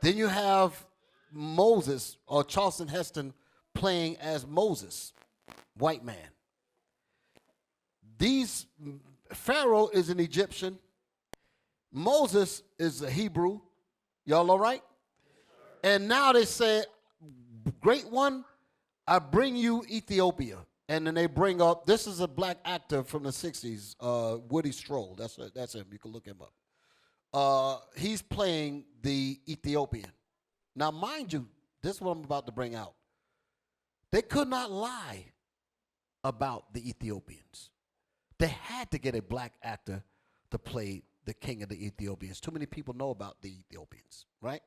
Then you have Moses or Charleston Heston playing as Moses, white man. Pharaoh is an Egyptian. Moses is a Hebrew. Y'all all right? And now they say, great one, I bring you Ethiopia. And then they bring up, this is a black actor from the 60s, Woody Stroll. That's him. You can look him up. He's playing the Ethiopian. Now, mind you, this is what I'm about to bring out. They could not lie about the Ethiopians. They had to get a black actor to play the king of the Ethiopians. Too many people know about the Ethiopians, right?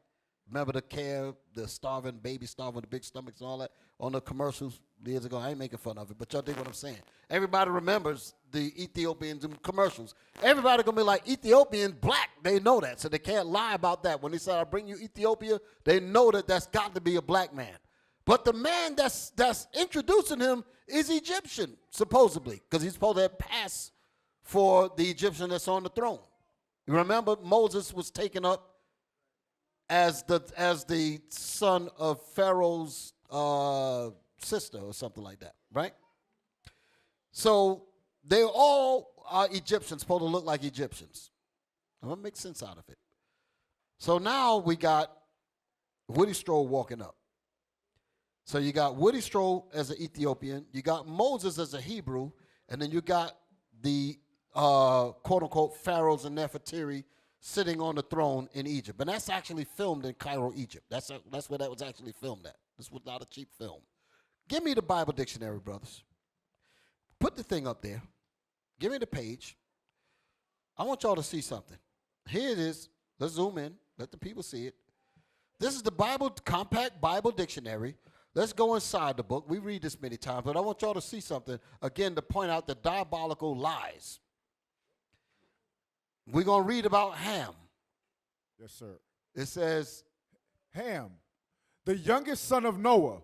Remember the starving, baby starving, the big stomachs and all that on the commercials years ago? I ain't making fun of it, but y'all dig what I'm saying. Everybody remembers the Ethiopians in commercials. Everybody gonna be like, Ethiopian black. They know that, so they can't lie about that. When they say, I bring you Ethiopia, they know that that's got to be a black man. But the man that's introducing him is Egyptian, supposedly, because he's supposed to pass for the Egyptian that's on the throne. You remember Moses was taken up as the son of Pharaoh's sister or something like that, right? So they all are Egyptians, supposed to look like Egyptians. I'm going to make sense out of it. So now we got Woody Stroll walking up. So you got Woody Stroll as an Ethiopian, you got Moses as a Hebrew, and then you got the quote-unquote pharaohs and Nefertiti sitting on the throne in Egypt. And that's actually filmed in Cairo, Egypt. That's where that was actually filmed at. This was not a cheap film. Give me the Bible dictionary, brothers. Put the thing up there. Give me the page. I want y'all to see something. Here it is. Let's zoom in. Let the people see it. This is the Compact Bible Dictionary. Let's go inside the book. We read this many times, but I want y'all to see something, again, to point out the diabolical lies. We're going to read about Ham.
Yes, sir.
It says,
Ham, the youngest son of Noah,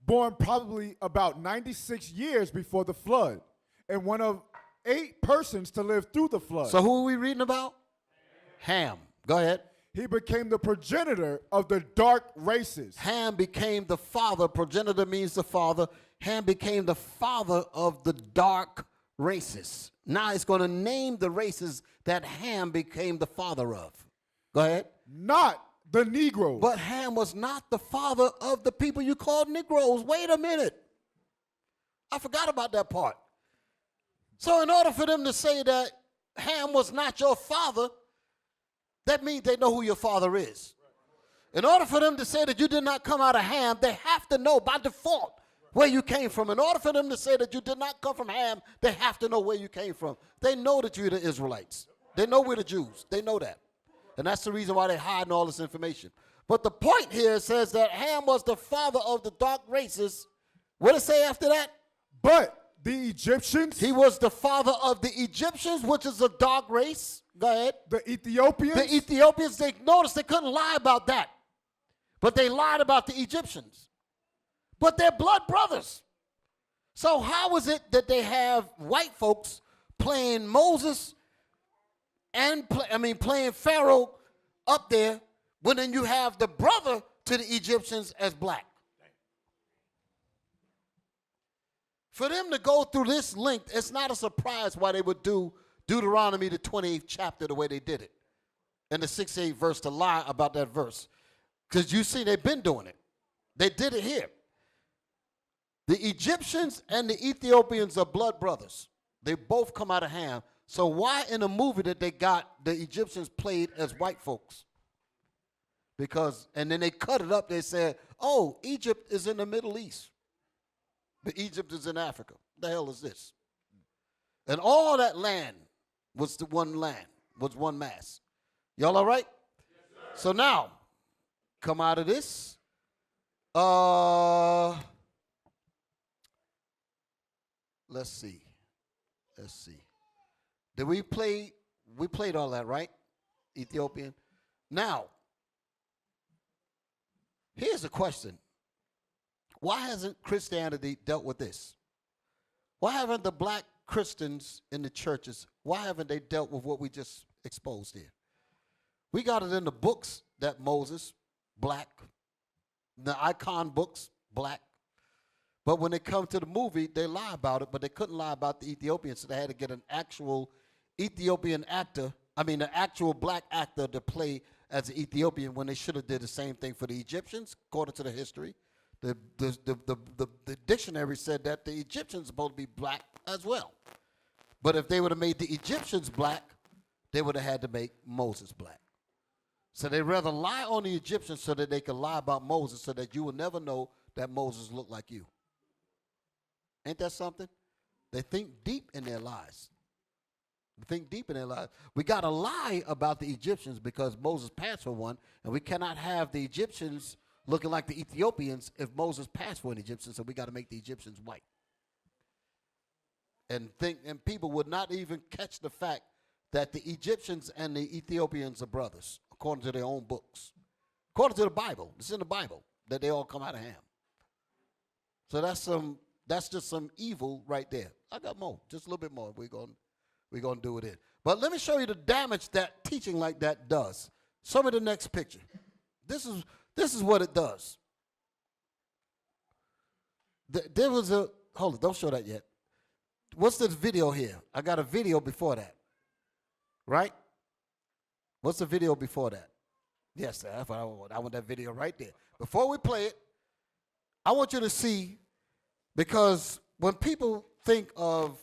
born probably about 96 years before the flood, and one of 8 persons to live through the flood.
So who are we reading about? Ham. Go ahead.
He became the progenitor of the dark races.
Ham became the father. Progenitor means the father. Ham became the father of the dark races. Now it's going to name the races that Ham became the father of. Go ahead.
Not the Negroes.
But Ham was not the father of the people you called Negroes. Wait a minute. I forgot about that part. So in order for them to say that Ham was not your father, that means they know who your father is. In order for them to say that you did not come out of Ham, they have to know by default where you came from. In order for them to say that you did not come from Ham, they have to know where you came from. They know that you're the Israelites. They know we're the Jews. They know that. And that's the reason why they're hiding all this information. But the point here says that Ham was the father of the dark races. What does it say after that?
But the Egyptians.
He was the father of the Egyptians, which is a dark race. Go ahead.
The Ethiopians.
The Ethiopians, they noticed they couldn't lie about that. But they lied about the Egyptians. But they're blood brothers. So how is it that they have white folks playing Moses and playing Pharaoh up there, when then you have the brother to the Egyptians as black. For them to go through this length, it's not a surprise why they would do Deuteronomy, the 28th chapter, the way they did it. And the 68th verse, to lie about that verse. Because you see, they've been doing it. They did it here. The Egyptians and the Ethiopians are blood brothers. They both come out of Ham. So why in the movie that they got the Egyptians played as white folks? Because, and then they cut it up, they said, oh, Egypt is in the Middle East. But Egypt is in Africa. What the hell is this? And all that land was the one land, was one mass. Y'all all right? Yes, so now, come out of this. Let's see. Did we played all that, right? Ethiopian. Now, here's a question. Why hasn't Christianity dealt with this? Why haven't the black Christians in the churches, why haven't they dealt with what we just exposed here? We got it in the books that Moses, black. The icon books, black. But when it comes to the movie, they lie about it, but they couldn't lie about the Ethiopians, so they had to get an actual Ethiopian actor, an actual black actor to play as an Ethiopian, when they should have did the same thing for the Egyptians, according to the history. The dictionary said that the Egyptians are supposed to be black as well. But if they would have made the Egyptians black, they would have had to make Moses black. So they rather lie on the Egyptians so that they can lie about Moses, so that you will never know that Moses looked like you. Ain't that something? They think deep in their lies. We got to lie about the Egyptians because Moses passed for one, and we cannot have the Egyptians looking like the Ethiopians if Moses passed for an Egyptian, so we got to make the Egyptians white. And people would not even catch the fact that the Egyptians and the Ethiopians are brothers, according to their own books. According to the Bible. It's in the Bible that they all come out of Ham. So that's just some evil right there. I got more, just a little bit more. We're gonna do it in. But let me show you the damage that teaching like that does. Show me the next picture. This is what it does. There was hold on, don't show that yet. What's this video here? I got a video before that. Right? What's the video before that? Yes, sir, that's what I want. I want that video right there. Before we play it, I want you to see, because when people think of,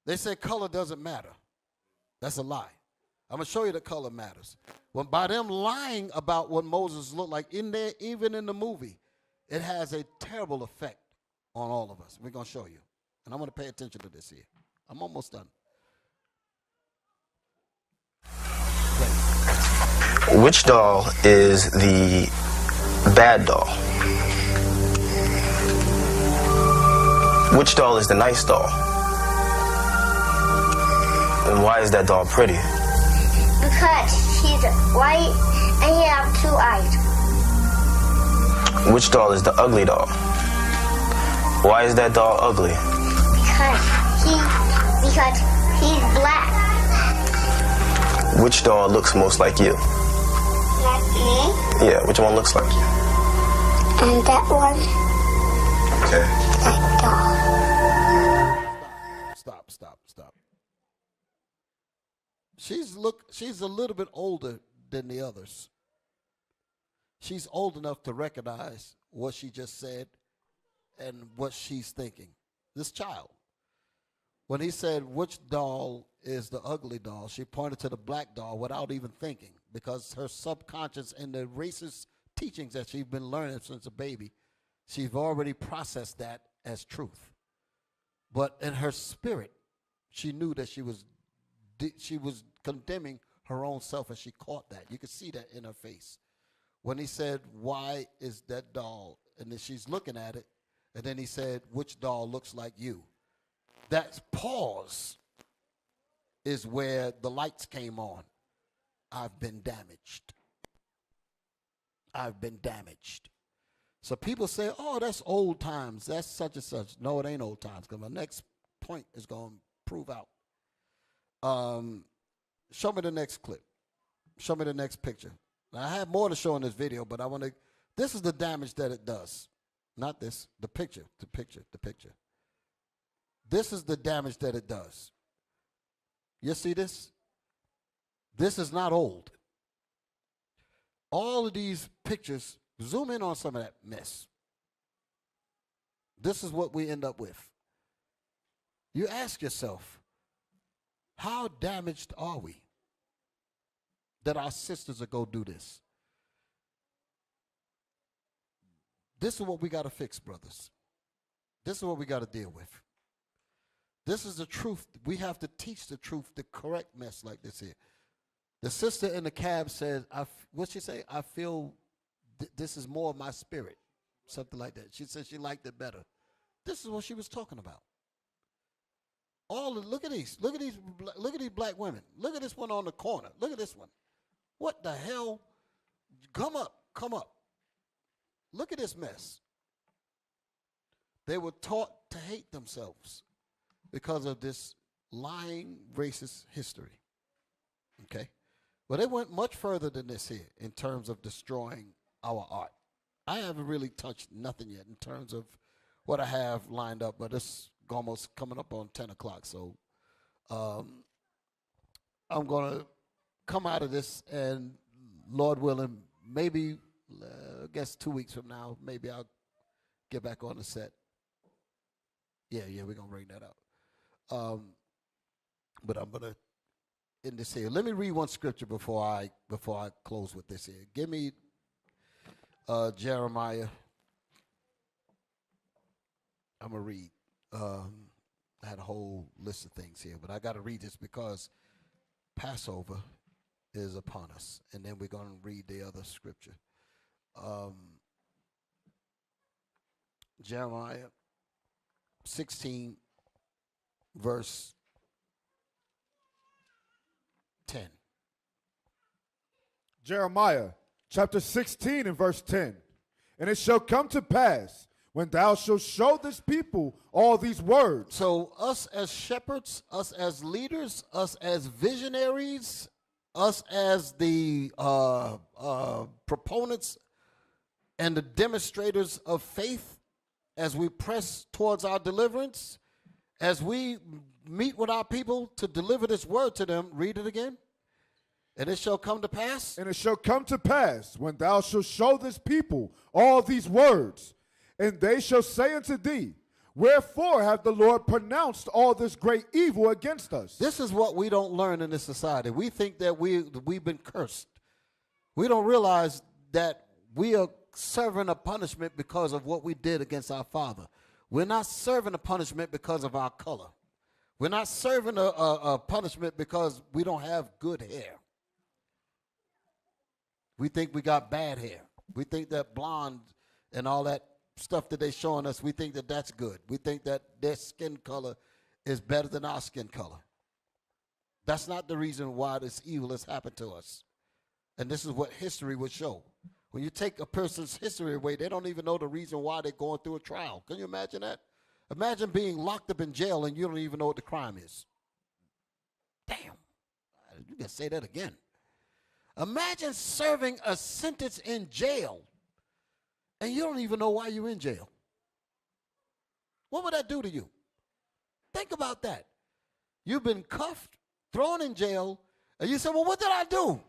they say color doesn't matter. That's a lie. I'm going to show you that color matters. When by them lying about what Moses looked like in there, even in the movie, it has a terrible effect on all of us. We're going to show you. And I'm going to pay attention to this here. I'm almost done.
Which doll is the bad doll? Which doll is the nice doll? And why is that doll pretty?
Because she's white and he has 2 eyes.
Which doll is the ugly doll? Why is that doll ugly?
Because he's black.
Which doll looks most like you?
Like me?
Yeah, which one looks like you?
And that one.
Okay.
That doll.
Stop. She's a little bit older than the others. She's old enough to recognize what she just said and what she's thinking. This child. When he said, which doll is the ugly doll, she pointed to the black doll without even thinking, because her subconscious and the racist teachings that she's been learning since a baby, she's already processed that as truth. But in her spirit, she knew that she was condemning her own self, and she caught that. You could see that in her face. When he said, why is that doll? And then she's looking at it, and then he said, which doll looks like you? That pause is where the lights came on. I've been damaged. So people say, oh, that's old times. That's such and such. No, it ain't old times, because my next point is going to prove out. Show me the next clip. Show me the next picture. Now, I have more to show in this video, but I want to, this is the damage that it does. Not this, the picture, the picture, the picture. This is the damage that it does. You see this? This is not old. All of these pictures, zoom in on some of that mess. This is what we end up with. You ask yourself, how damaged are we that our sisters are go do this? This is what we got to fix, brothers. This is what we got to deal with. This is the truth. We have to teach the truth, the correct mess like this here. The sister in the cab says, what'd she say? I feel this is more of my spirit. Something like that. She said she liked it better. This is what she was talking about. Look at these black women. Look at this one on the corner. Look at this one. What the hell? Come up, come up. Look at this mess. They were taught to hate themselves because of this lying racist history. Okay? Well, they went much further than this here in terms of destroying our art. I haven't really touched nothing yet in terms of what I have lined up, but it's almost coming up on 10 o'clock. So I'm going to come out of this, and Lord willing, maybe, I guess 2 weeks from now, maybe I'll get back on the set. Yeah, we're going to bring that out. But I'm going to end this here. Let me read one scripture before I close with this here. Give me Jeremiah. I'm going to read. I had a whole list of things here, but I got to read this because Passover is upon us. And then we're going to read the other scripture. Jeremiah 16, verse 10.
Jeremiah chapter 16 and verse 10. And it shall come to pass when thou shalt show this people all these words.
So us as shepherds, us as leaders, us as visionaries, us as the proponents and the demonstrators of faith, as we press towards our deliverance, as we meet with our people to deliver this word to them, read it again. And it shall come to pass.
And it shall come to pass when thou shalt show this people all these words, and they shall say unto thee, wherefore hath the Lord pronounced all this great evil against us?
This is what we don't learn in this society. We think that we've been cursed. We don't realize that we are serving a punishment because of what we did against our father. We're not serving a punishment because of our color. We're not serving a punishment because we don't have good hair. We think we got bad hair. We think that blonde and all that stuff that they're showing us, we think that that's good. We think that their skin color is better than our skin color. That's not the reason why this evil has happened to us. And this is what history would show. When you take a person's history away, they don't even know the reason why they're going through a trial. Can you imagine that? Imagine being locked up in jail and you don't even know what the crime is. Damn. You can say that again. Imagine serving a sentence in jail and you don't even know why you're in jail. What would that do to you? Think about that. You've been cuffed, thrown in jail, and you say, well, what did I do?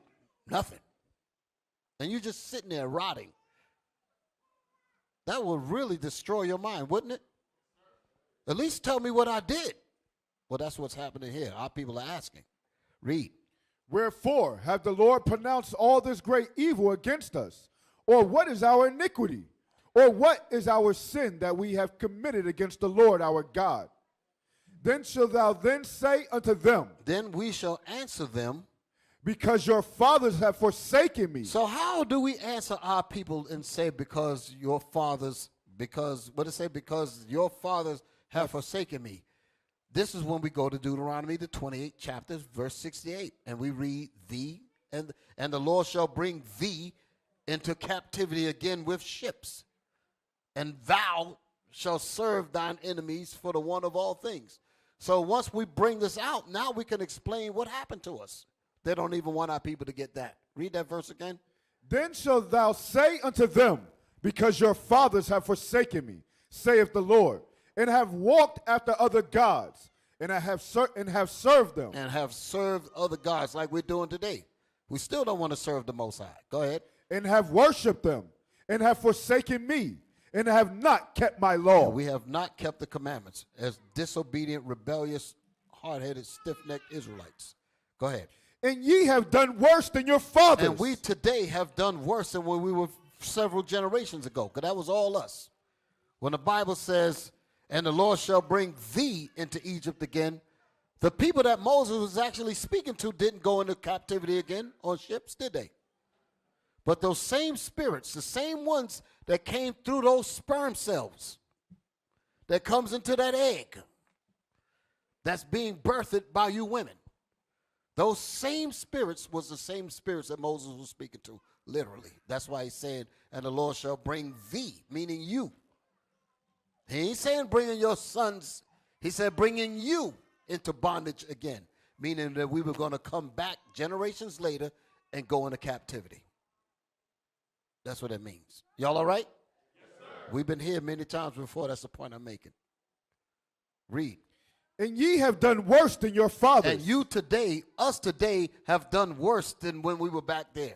Nothing. And you're just sitting there rotting. That would really destroy your mind, wouldn't it? At least tell me what I did. Well, that's what's happening here. Our people are asking. Read.
Wherefore hath the Lord pronounced all this great evil against us? Or what is our iniquity? Or what is our sin that we have committed against the Lord our God? Then shalt thou then say unto them,
then we shall answer them,
because your fathers have forsaken me.
So how do we answer our people and say, because your fathers, because, what does it say? Because your fathers have forsaken me. This is when we go to Deuteronomy, the 28th chapter, verse 68. And we read, thee, and the Lord shall bring thee into captivity again with ships. And thou shalt serve thine enemies for the one of all things. So once we bring this out, now we can explain what happened to us. They don't even want our people to get that. Read that verse again.
Then shalt thou say unto them, because your fathers have forsaken me, saith the Lord, and have walked after other gods, and have served them.
And have served other gods like we're doing today. We still don't want to serve the Most High. Go ahead.
And have worshipped them, and have forsaken me, and have not kept my law.
And we have not kept the commandments as disobedient, rebellious, hard-headed, stiff-necked Israelites. Go ahead.
And ye have done worse than your fathers.
And we today have done worse than when we were several generations ago, because that was all us. When the Bible says, and the Lord shall bring thee into Egypt again, the people that Moses was actually speaking to didn't go into captivity again on ships, did they? But those same spirits, the same ones that came through those sperm cells, that comes into that egg, that's being birthed by you women. Those same spirits was the same spirits that Moses was speaking to, literally. That's why he said, and the Lord shall bring thee, meaning you. He ain't saying bringing your sons. He said bringing you into bondage again, meaning that we were going to come back generations later and go into captivity. That's what it means. Y'all all right? Yes, sir. We've been here many times before. That's the point I'm making. Read.
And ye have done worse than your fathers.
And you today, us today, have done worse than when we were back there.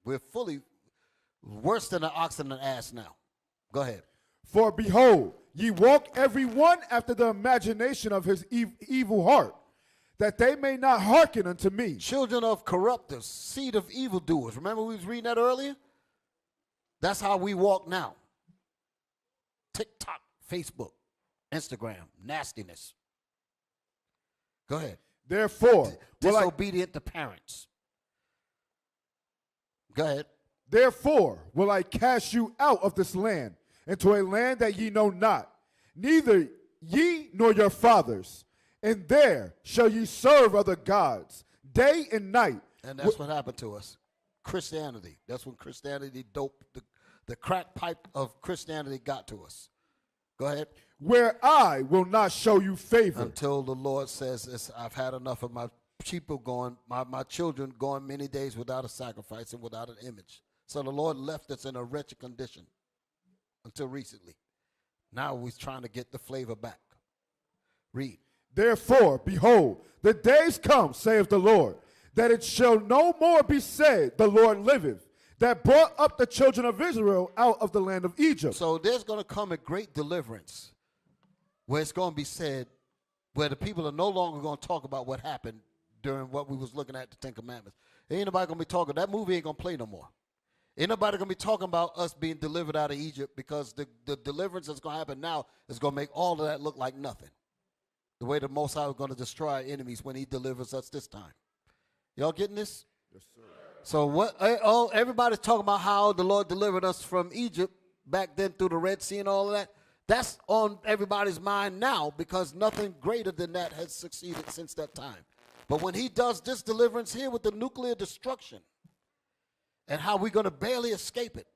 We're fully worse than an ox and an ass now. Go ahead.
For behold, ye walk every one after the imagination of his evil heart, that they may not hearken unto me.
Children of corrupters, seed of evildoers. Remember we was reading that earlier? That's how we walk now. TikTok, Facebook, Instagram, nastiness. Go ahead.
Therefore,
disobedient to parents. Go ahead.
Therefore will I cast you out of this land, into a land that ye know not, neither ye nor your fathers. And there shall ye serve other gods, day and night.
And that's what happened to us. Christianity. That's when Christianity doped, the crack pipe of Christianity got to us. Go ahead.
Where I will not show you favor.
Until the Lord says, I've had enough of my people going, my children going many days without a sacrifice and without an image. So the Lord left us in a wretched condition until recently. Now we're trying to get the flavor back. Read.
Therefore, behold, the days come, saith the Lord, that it shall no more be said, the Lord liveth, that brought up the children of Israel out of the land of Egypt.
So there's going to come a great deliverance where it's going to be said, where the people are no longer going to talk about what happened during what we was looking at, the Ten Commandments. Ain't nobody going to be talking. That movie ain't going to play no more. Ain't nobody going to be talking about us being delivered out of Egypt, because the deliverance that's going to happen now is going to make all of that look like nothing. The way the Most High is going to destroy our enemies when he delivers us this time. Y'all getting this?
Yes, sir.
So what? Oh, everybody's talking about how the Lord delivered us from Egypt back then through the Red Sea and all of that. That's on everybody's mind now, because nothing greater than that has succeeded since that time. But when he does this deliverance here with the nuclear destruction and how we're going to barely escape it,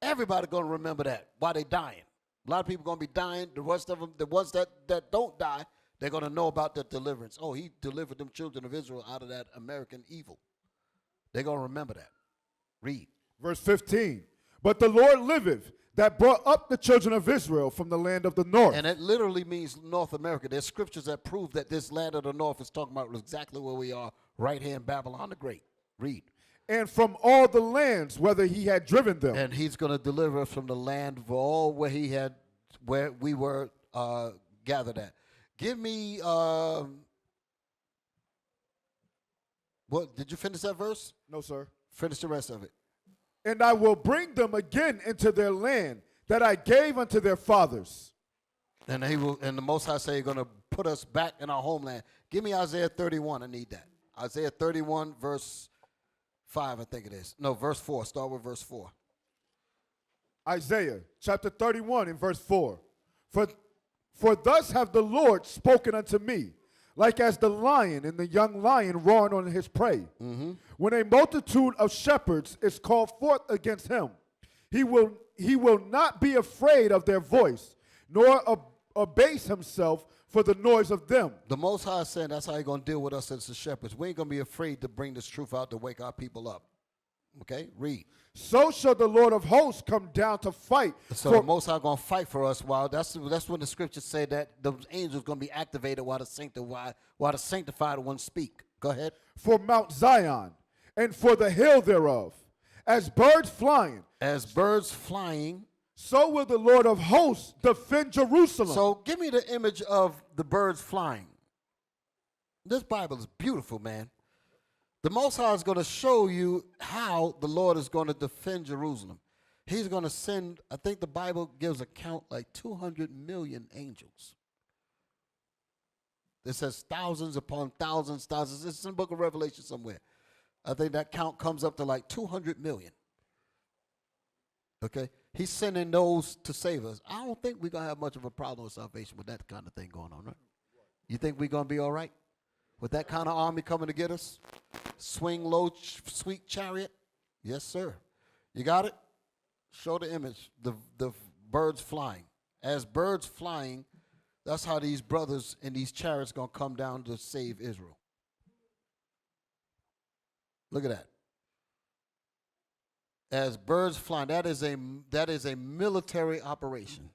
everybody's going to remember that while they're dying. A lot of people are going to be dying. The rest of them, the ones that don't die, they're going to know about the deliverance. Oh, he delivered them children of Israel out of that American evil. They're going to remember that. Read.
Verse 15. But the Lord liveth, that brought up the children of Israel from the land of the north.
And it literally means North America. There's scriptures that prove that this land of the north is talking about exactly where we are, right here in Babylon the Great. Read.
And from all the lands whither he had driven them.
And he's going to deliver us from the land of all where we were gathered at. Give me, what, did you finish that verse?
No, sir.
Finish the rest of it.
And I will bring them again into their land that I gave unto their fathers.
And and the Most High say he's going to put us back in our homeland. Give me Isaiah 31. I need that. Isaiah 31, verse 5, I think it is. No, verse 4. Start with verse 4.
Isaiah chapter 31 and verse 4. For thus have the Lord spoken unto me, like as the lion and the young lion roaring on his prey.
Mm-hmm.
When a multitude of shepherds is called forth against him, he will not be afraid of their voice, nor abase himself for the noise of them.
The Most High is saying that's how he's going to deal with us as the shepherds. We ain't going to be afraid to bring this truth out to wake our people up. Okay, read.
So shall the Lord of hosts come down to fight.
So the Most High going to fight for us. While that's when the scriptures say that the angels going to be activated while the sanctified ones speak. Go ahead.
For Mount Zion and for the hill thereof, as birds flying.
As birds flying.
So will the Lord of hosts defend Jerusalem.
So give me the image of the birds flying. This Bible is beautiful, man. The Most High is going to show you how the Lord is going to defend Jerusalem. He's going to send, I think the Bible gives a count like 200 million angels. It says thousands upon thousands. It's in the book of Revelation somewhere. I think that count comes up to like 200 million. Okay? He's sending those to save us. I don't think we're going to have much of a problem with salvation with that kind of thing going on, right? You think we're going to be all right with that kind of army coming to get us? Swing low, sweet chariot? Yes, sir. You got it? Show the image, the birds flying. As birds flying, that's how these brothers in these chariots going to come down to save Israel. Look at that. As birds flying, that is a military operation.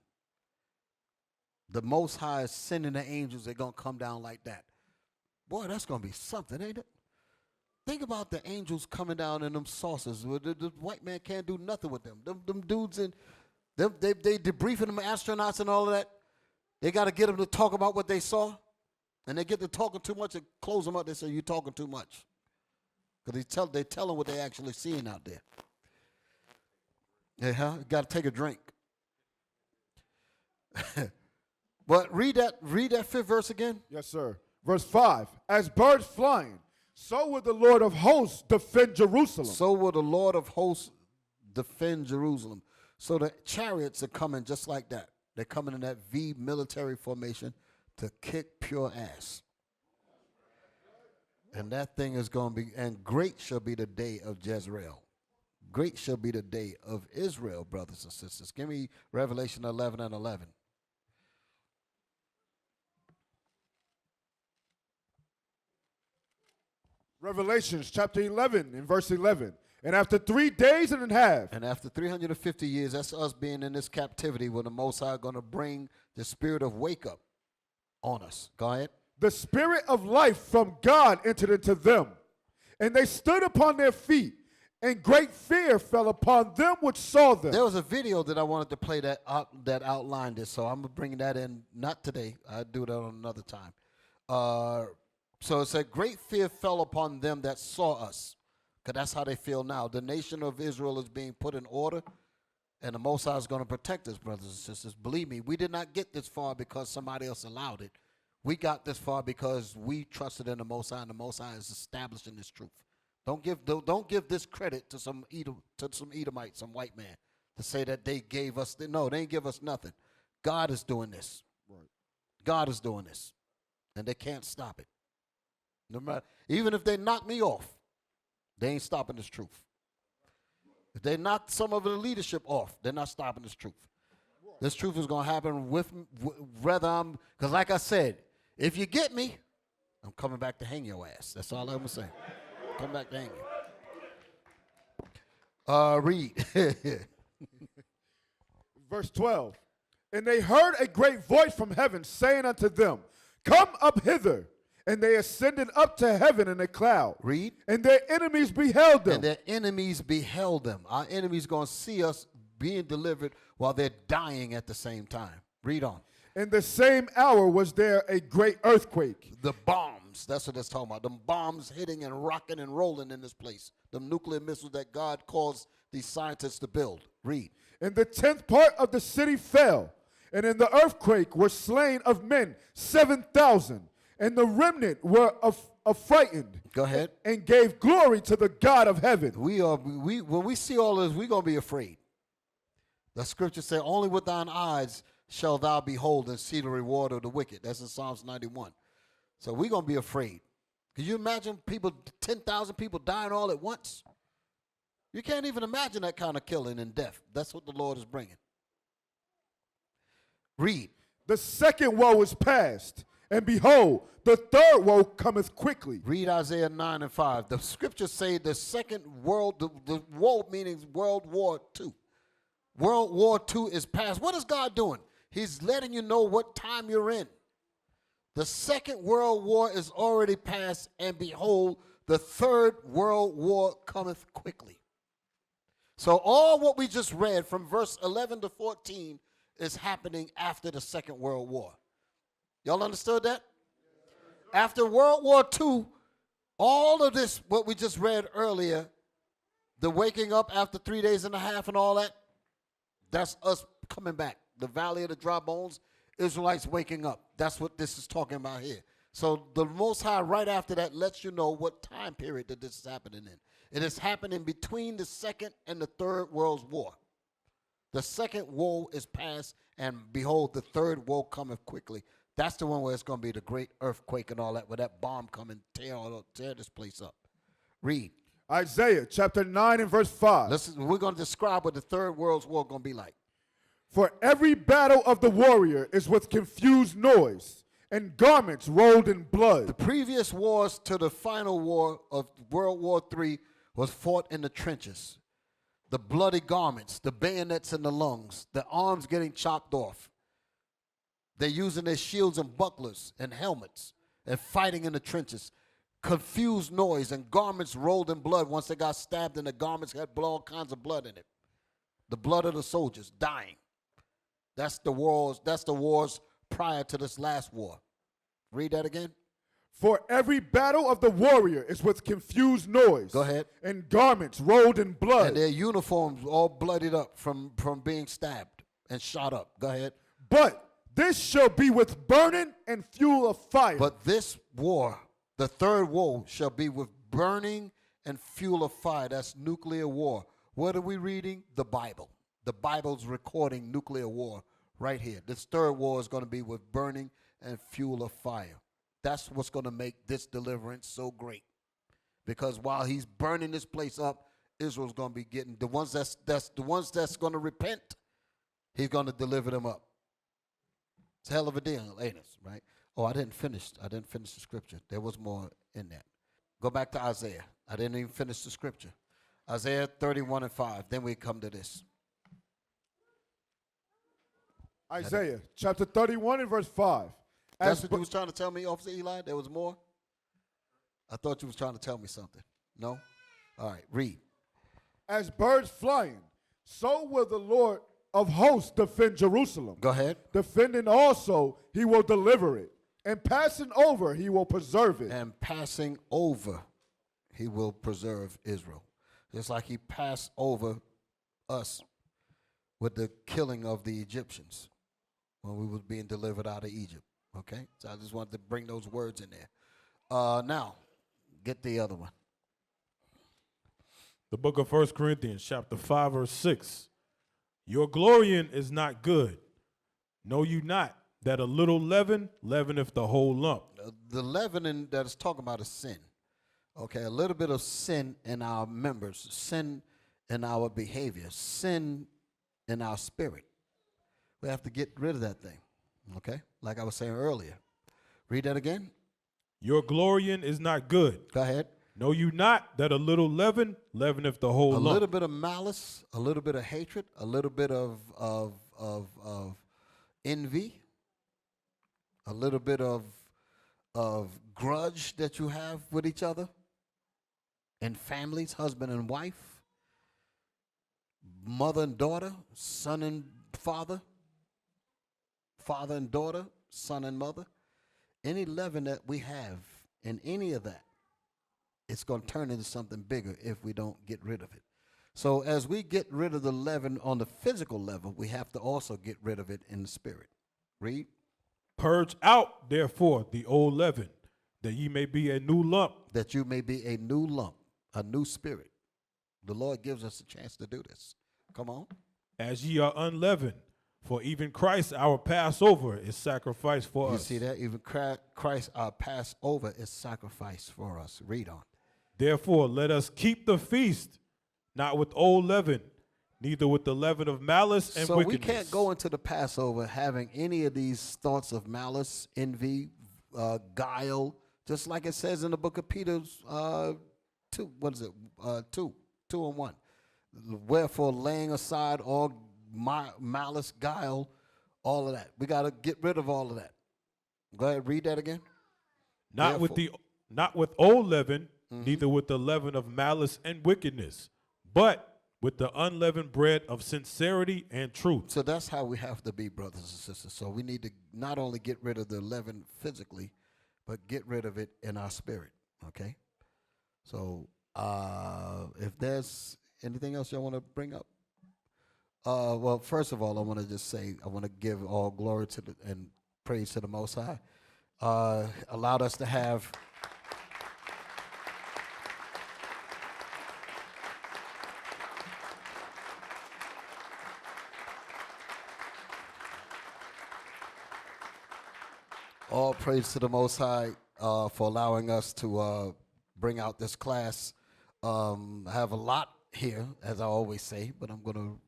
The Most High is sending the angels. They're going to come down like that. Boy, that's going to be something, ain't it? Think about the angels coming down in them saucers. The white man can't do nothing with them. Them dudes, they debriefing them astronauts and all of that. They got to get them to talk about what they saw. And they get to talking too much and close them up. They say, you're talking too much. Because they tell them what they actually seeing out there. Yeah, got to take a drink. But read that fifth verse again.
Yes, sir. Verse 5. As birds flying, so will the Lord of hosts defend Jerusalem.
So will the Lord of hosts defend Jerusalem. So the chariots are coming just like that. They're coming in that V military formation to kick pure ass. And that thing is going to be, and great shall be the day of Jezreel. Great shall be the day of Israel, brothers and sisters. Give me Revelation 11 and 11.
Revelations chapter 11 in verse 11. And after 3 days and a half.
And after 350 years, that's us being in this captivity when the Most High going to bring the spirit of wake up on us. Go ahead.
The spirit of life from God entered into them. And they stood upon their feet. And great fear fell upon them which saw them.
There was a video that I wanted to play that outlined this, so I'm going to bring that in, not today. I'll do that on another time. So it said, great fear fell upon them that saw us, because that's how they feel now. The nation of Israel is being put in order, and the Most High is going to protect us, brothers and sisters. Believe me, we did not get this far because somebody else allowed it. We got this far because we trusted in the Most High, and the Most High is establishing this truth. Don't give this credit to some Edomite, some white man, to say that they gave us. No, they ain't give us nothing. God is doing this. Right. God is doing this, and they can't stop it. No matter, even if they knock me off, they ain't stopping this truth. If they knock some of the leadership off, they're not stopping this truth. This truth is going to happen whether I'm, because like I said, if you get me, I'm coming back to hang your ass. That's all I'm going to say. Come back to hang you. Read.
Verse 12. And they heard a great voice from heaven saying unto them, come up hither. And they ascended up to heaven in a cloud.
Read.
And their enemies beheld them.
And their enemies beheld them. Our enemies going to see us being delivered while they're dying at the same time. Read on.
In the same hour was there a great earthquake.
The bombs, that's what it's talking about. Them bombs hitting and rocking and rolling in this place. The nuclear missiles that God caused these scientists to build. Read.
And the 10th part of the city fell. And in the earthquake were slain of men 7,000. And the remnant were affrighted.
Go ahead.
And gave glory to the God of heaven.
When we see all this, we're going to be afraid. The scripture says, only with thine eyes shall thou behold and see the reward of the wicked. That's in Psalms 91. So we're going to be afraid. Can you imagine 10,000 people dying all at once? You can't even imagine that kind of killing and death. That's what the Lord is bringing. Read.
the second woe is past, and behold, the third woe cometh quickly.
Read Isaiah 9 and 5. The scriptures say the second world, the woe meaning World War II. World War II is past. What is God doing? He's letting you know what time you're in. The second world war is already past, and behold, the third world war cometh quickly. So all what we just read from verse 11 to 14 is happening after the Second World War. Y'all understood that? After World War II, all of this, what we just read earlier, the waking up after 3 days and a half and all that, that's us coming back. The Valley of the Dry Bones, Israelites waking up. That's what this is talking about here. So the Most High right after that lets you know what time period that this is happening in. It is happening between the Second and the Third World War. The second woe is past, and behold, the third woe cometh quickly. That's the one where it's going to be the great earthquake and all that, where that bomb come and tear this place up. Read.
Isaiah chapter 9 and verse 5.
We're going to describe what the third world's war going to be like.
For every battle of the warrior is with confused noise, and garments rolled in blood.
The previous wars to the final war of World War III was fought in the trenches. The bloody garments, the bayonets in the lungs, the arms getting chopped off. They're using their shields and bucklers and helmets and fighting in the trenches. Confused noise and garments rolled in blood. Once they got stabbed and the garments had all kinds of blood in it. The blood of the soldiers dying. That's the wars prior to this last war. Read that again.
For every battle of the warrior is with confused noise.
Go ahead.
And garments rolled in blood.
And their uniforms all bloodied up from being stabbed and shot up. Go ahead.
But this shall be with burning and fuel of fire.
But this war, the third woe, shall be with burning and fuel of fire. That's nuclear war. What are we reading? The Bible. The Bible's recording nuclear war right here. This third war is going to be with burning and fuel of fire. That's what's going to make this deliverance so great. Because while he's burning this place up, Israel's going to be getting the ones that's going to repent, he's going to deliver them up. It's a hell of a deal, ain't it? Right? Oh, I didn't finish the scripture. There was more in that. Go back to Isaiah. I didn't even finish the scripture. Isaiah 31 and 5. Then we come to this.
Isaiah chapter 31 and verse 5.
That's what you was trying to tell me, Officer Eli? There was more? I thought you was trying to tell me something. No? All right, read.
As birds flying, so will the Lord of hosts defend Jerusalem.
Go ahead.
Defending also, he will deliver it. And passing over, he will preserve it.
And passing over, he will preserve Israel. Just like he passed over us with the killing of the Egyptians when we was being delivered out of Egypt. Okay? So I just wanted to bring those words in there. Now, get the other one.
The book of 1 Corinthians, chapter 5, verse 6. Your glorying is not good. Know you not that a little leaven leaveneth the whole lump.
The leavening that is talking about is sin. Okay, a little bit of sin in our members, sin in our behavior, sin in our spirit. We have to get rid of that thing. Okay, like I was saying earlier. Read that again.
Your glorying is not good.
Go ahead.
Know you not that a little leaven leaveneth the whole lump.
A little bit of malice, a little bit of hatred, a little bit of envy, a little bit of grudge that you have with each other in families, husband and wife, mother and daughter, son and father, father and daughter, son and mother. Any leaven that we have in any of that, it's going to turn into something bigger if we don't get rid of it. So as we get rid of the leaven on the physical level, we have to also get rid of it in the spirit. Read.
Purge out, therefore, the old leaven, that ye may be a new lump.
That you may be a new lump, a new spirit. The Lord gives us a chance to do this. Come on.
As ye are unleavened, for even Christ our Passover is sacrificed for us.
You see that? Even Christ our Passover is sacrificed for us. Read on.
Therefore, let us keep the feast, not with old leaven, neither with the leaven of malice and
So
wickedness.
we can't go into the Passover having any of these thoughts of malice, envy, guile, just like it says in the book of Peter 2, 2:1. Wherefore, laying aside all malice, guile, all of that. We got to get rid of all of that. Go ahead, read that again.
Not with old leaven, neither with the leaven of malice and wickedness, but with the unleavened bread of sincerity and truth.
So that's how we have to be, brothers and sisters. So we need to not only get rid of the leaven physically, but get rid of it in our spirit, okay? So if there's anything else y'all want to bring up? Well, first of all, I want to just say, I want to give all glory to and praise to the Most High. Allowed us to have all praise to the Most High for allowing us to bring out this class. I have a lot here, as I always say, but I'm going to,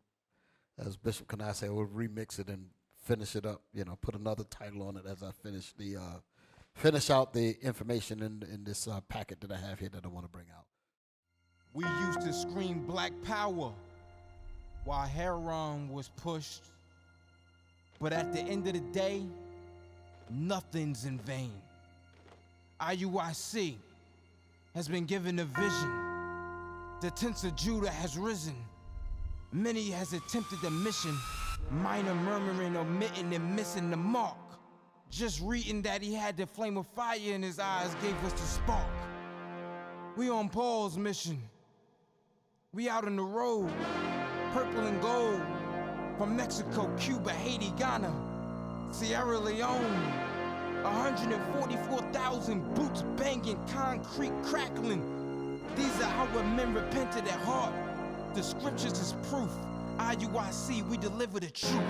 as Bishop Kanai said, we'll remix it and finish it up, put another title on it as I finish out the information in this packet that I have here that I want to bring out.
We used to scream Black Power while Heron was pushed. But at the end of the day, nothing's in vain. IUIC has been given a vision. The tents of Judah has risen. Many has attempted the mission, minor murmuring, omitting, and missing the mark. Just reading that he had the flame of fire in his eyes gave us the spark. We on Paul's mission. We out on the road, purple and gold, from Mexico, Cuba, Haiti, Ghana, Sierra Leone. 144,000 boots banging, concrete crackling. These are our men repented at heart. The scriptures is proof. IUIC, we deliver the truth.